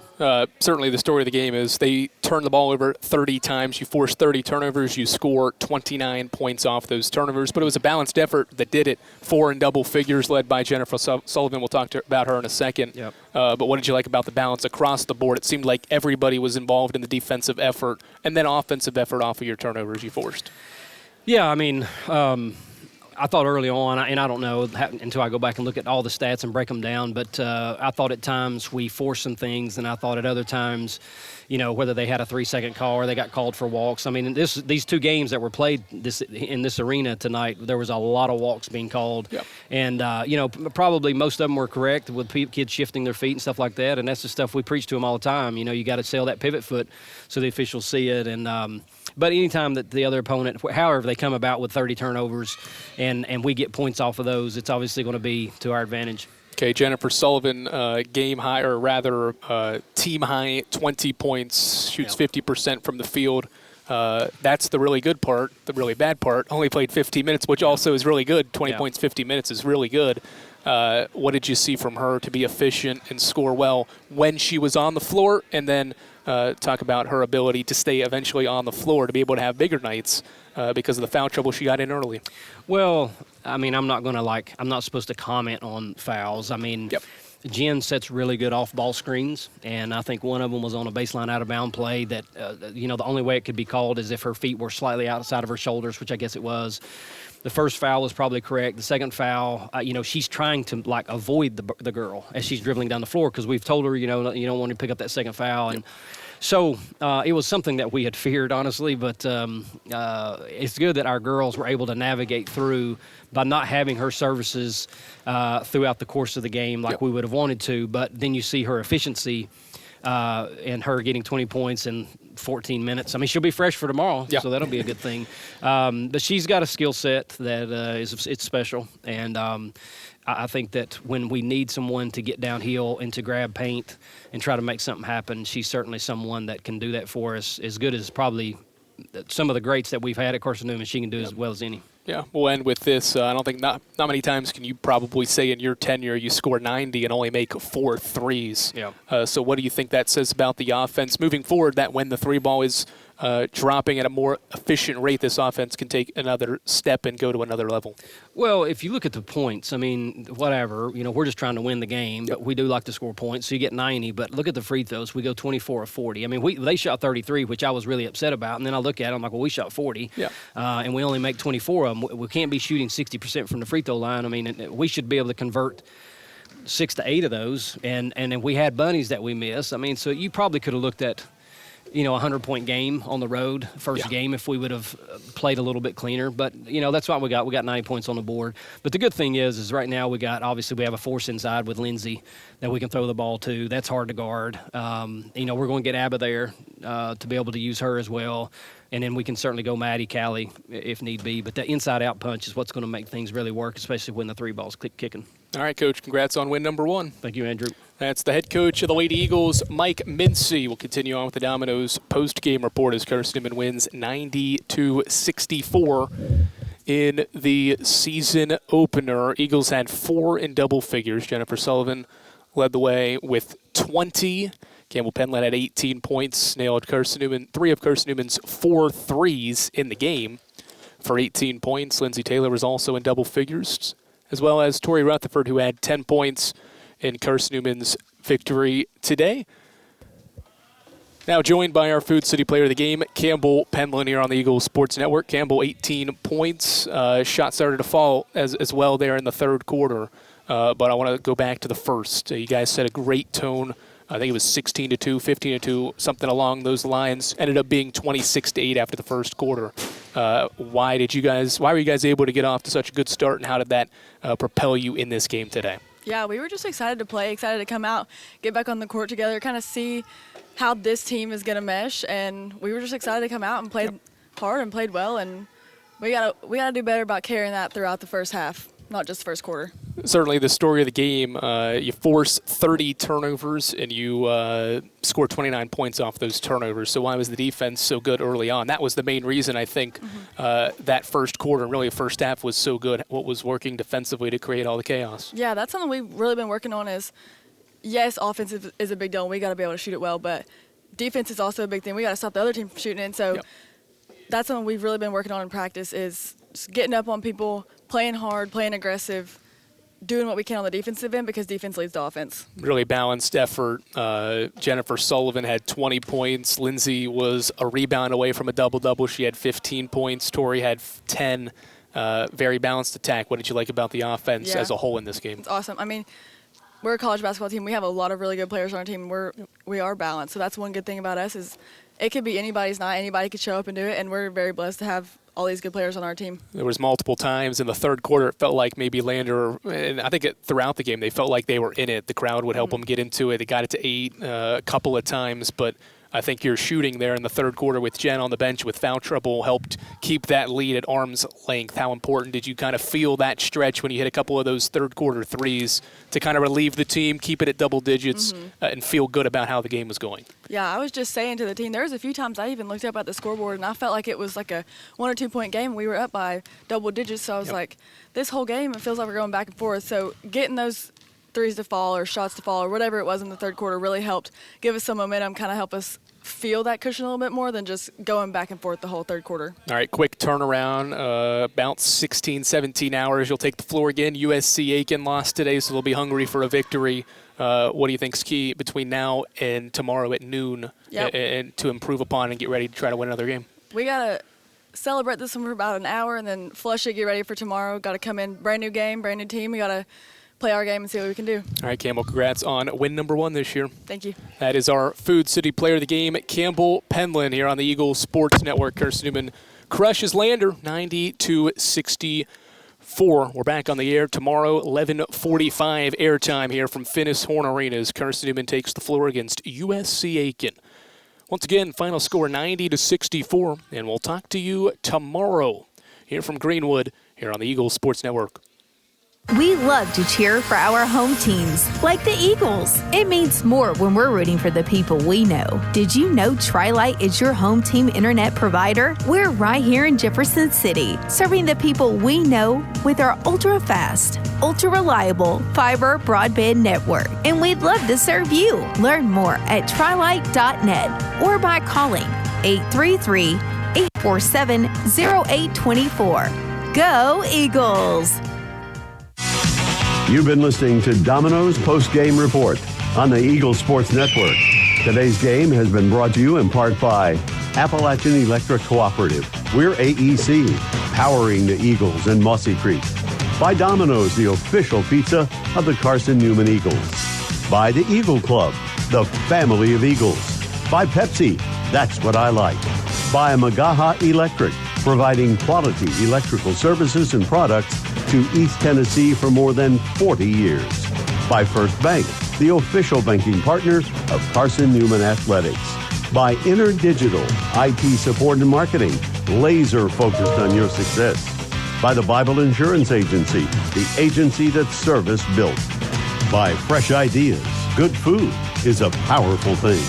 Certainly the story of the game is they turned the ball over 30 times. You forced 30 turnovers. You score 29 points off those turnovers. But it was a balanced effort that did it. 4 in double figures led by Jennifer Sullivan. We'll talk about her in a second. Yep. But what did you like about the balance across the board? It seemed like everybody was involved in the defensive effort and then offensive effort off of your turnovers you forced. Yeah, I mean, I thought early on, and I don't know until I go back and look at all the stats and break them down, but I thought at times we forced some things, and I thought at other times, whether they had a 3-second call or they got called for walks. I mean, these 2 games that were played in this arena tonight, there was a lot of walks being called. Yep. And, probably most of them were correct with kids shifting their feet and stuff like that, and that's the stuff we preach to them all the time. You got to sell that pivot foot so the officials see it. And but anytime that the other opponent, however they come about with 30 turnovers and we get points off of those, it's obviously going to be to our advantage. Okay, Jennifer Sullivan, game high, or rather team high, 20 points, shoots 50% from the field. That's the really good part. The really bad part, only played 15 minutes, which also is really good. 20 points, 50 minutes is really good. What did you see from her to be efficient and score well when she was on the floor? And then talk about her ability to stay eventually on the floor to be able to have bigger nights because of the foul trouble she got in early. Well, I mean, I'm not supposed to comment on fouls. I mean, Jen sets really good off-ball screens, and I think one of them was on a baseline out-of-bound play that, the only way it could be called is if her feet were slightly outside of her shoulders, which I guess it was. The first foul was probably correct. The second foul, she's trying to avoid the girl as she's dribbling down the floor because we've told her, you don't want to pick up that second foul. And so it was something that we had feared, honestly. But it's good that our girls were able to navigate through by not having her services throughout the course of the game like we would have wanted to. But then you see her efficiency and her getting 20 points in 14 minutes. I mean, she'll be fresh for tomorrow, so that'll be a good thing. But she's got a skill set that it's special. And I think that when we need someone to get downhill and to grab paint and try to make something happen, she's certainly someone that can do that for us as good as probably some of the greats that we've had at Carson-Newman. She can do as well as any. Yeah, we'll end with this. I don't think not many times can you probably say in your tenure you score 90 and only make 4 threes. Yeah. So what do you think that says about the offense moving forward, that when the 3 ball is dropping at a more efficient rate, this offense can take another step and go to another level? Well, if you look at the points, I mean, whatever, we're just trying to win the game, but we do like to score points, so you get 90. But look at the free throws. We go 24 of 40. I mean, they shot 33, which I was really upset about, and then I look at it, I'm like, well, we shot 40, and we only make 24 of them. We can't be shooting 60% from the free throw line. I mean, we should be able to convert 6 to 8 of those, and then we had bunnies that we missed. I mean, so you probably could have looked at a 100-point game on the road first game if we would have played a little bit cleaner. But, that's what we got. We got 90 points on the board. But the good thing is right now we have a force inside with Lindsey that we can throw the ball to. That's hard to guard. We're going to get Abba there to be able to use her as well. And then we can certainly go Maddie, Callie if need be. But the inside-out punch is what's going to make things really work, especially when the three ball's kicking. All right, Coach. Congrats on win number 1. Thank you, Andrew. That's the head coach of the Lady Eagles, Mike Mincy. We'll continue on with the Domino's post-game report as Carson-Newman wins 90-64 in the season opener. Eagles had 4 in double figures. Jennifer Sullivan led the way with 20. Campbell Penland had 18 points, nailed Carson-Newman 3 of Carson-Newman's 4 threes in the game for 18 points. Lindsay Taylor was also in double figures, as well as Tori Rutherford, who had 10 points in Carson-Newman's victory today. Now joined by our Food City player of the game, Campbell Penland, here on the Eagles Sports Network. Campbell, 18 points. Shot started to fall as well there in the third quarter. But I want to go back to the first. You guys set a great tone. I think it was 16-2, 15-2, something along those lines. Ended up being 26-8 after the first quarter. Why were you guys able to get off to such a good start, and how did that propel you in this game today? Yeah, we were just excited to play, excited to come out, get back on the court together, kind of see how this team is going to mesh, and we were just excited to come out and play hard and played well, and we gotta do better about carrying that throughout the first half, not just the first quarter. Certainly the story of the game, you force 30 turnovers and you score 29 points off those turnovers. So why was the defense so good early on? That was the main reason, I think, that first quarter and really the first half was so good. What was working defensively to create all the chaos? Yeah, that's something we've really been working on is, yes, offense is a big deal, and we got to be able to shoot it well, but defense is also a big thing. We got to stop the other team from shooting it. So that's something we've really been working on in practice is just getting up on people, playing hard, playing aggressive, doing what we can on the defensive end because defense leads to offense. Really balanced effort. Jennifer Sullivan had 20 points. Lindsay was a rebound away from a double-double. She had 15 points. Tori had 10. Very balanced attack. What did you like about the offense as a whole in this game? It's awesome. I mean, we're a college basketball team. We have a lot of really good players on our team. We are balanced. So that's one good thing about us is it could be anybody's night. Anybody could show up and do it, and we're very blessed to have all these good players on our team. There was multiple times in the third quarter it felt like maybe Lander, and I think throughout the game they felt like they were in it. The crowd would help them get into it. They got it to 8 a couple of times, but I think your shooting there in the third quarter with Jen on the bench with foul trouble helped keep that lead at arm's length. How important did you kind of feel that stretch when you hit a couple of those third quarter threes to kind of relieve the team, keep it at double digits, and feel good about how the game was going? Yeah, I was just saying to the team, there was a few times I even looked up at the scoreboard and I felt like it was like a 1 or 2 point game and we were up by double digits. So I was like, this whole game, it feels like we're going back and forth. So getting those threes to fall or shots to fall or whatever it was in the third quarter really helped give us some momentum, kind of help us feel that cushion a little bit more than just going back and forth the whole third quarter. All right, quick turnaround, about 16, 17 hours. You'll take the floor again. USC Aiken lost today, so they'll be hungry for a victory. What do you think's key between now and tomorrow at noon and to improve upon and get ready to try to win another game? We got to celebrate this one for about an hour and then flush it, get ready for tomorrow. Got to come in, brand new game, brand new team. We got to play our game and see what we can do. All right, Campbell, congrats on win number 1 this year. Thank you. That is our Food City player of the game, Campbell Penland, here on the Eagles Sports Network. Carson-Newman crushes Lander 90-64. We're back on the air tomorrow, 11:45 airtime here from Finnis Horn Arena as Carson-Newman takes the floor against USC Aiken. Once again, final score 90-64, and we'll talk to you tomorrow here from Greenwood here on the Eagles Sports Network. We love to cheer for our home teams, like the Eagles. It means more when we're rooting for the people we know. Did you know Tri-Lite is your home team internet provider? We're right here in Jefferson City, serving the people we know with our ultra-fast, ultra-reliable fiber broadband network. And we'd love to serve you. Learn more at trilite.net or by calling 833-847-0824. Go Eagles! You've been listening to Domino's Post-Game Report on the Eagle Sports Network. Today's game has been brought to you in part by Appalachian Electric Cooperative. We're AEC, powering the Eagles in Mossy Creek. By Domino's, the official pizza of the Carson-Newman Eagles. By the Eagle Club, the family of Eagles. By Pepsi, That's what I like. By Magaha Electric, providing quality electrical services and products to East Tennessee for more than 40 years. By First Bank, the official banking partner of Carson-Newman Athletics. By InterDigital, IT support and marketing, laser focused on your success. By the Bible Insurance Agency, the agency that's service built. By Fresh Ideas, good food is a powerful thing.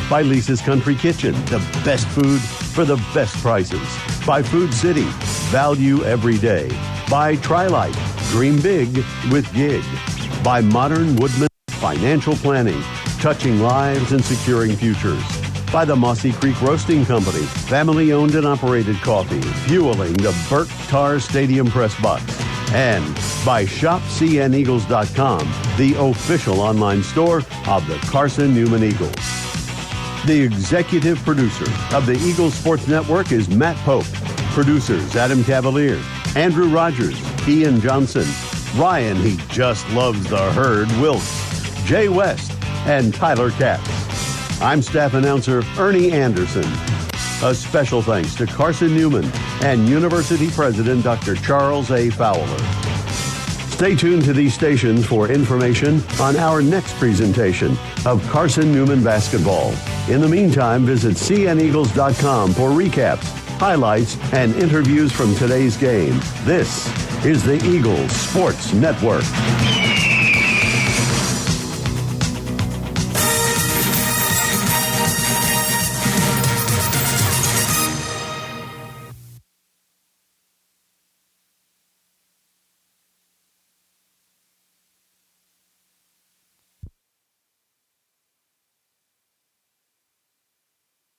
By Lisa's Country Kitchen, the best food for the best prices. By Food City, value every day. By Trilite, dream big with Gig. By Modern Woodman Financial Planning, touching lives and securing futures. By the Mossy Creek Roasting Company, family-owned and operated coffee, fueling the Burt Tar Stadium press box. And by ShopCNEagles.com, the official online store of the Carson-Newman Eagles. The executive producer of the Eagles Sports Network is Matt Pope. Producers Adam Cavalier, Andrew Rogers, Ian Johnson, Ryan, he just loves the herd, Wilkes, Jay West, and Tyler Katz. I'm staff announcer Ernie Anderson. A special thanks to Carson-Newman and University President Dr. Charles A. Fowler. Stay tuned to these stations for information on our next presentation of Carson-Newman basketball. In the meantime, visit cneagles.com for recaps, highlights, and interviews from today's game. This is the Eagles Sports Network.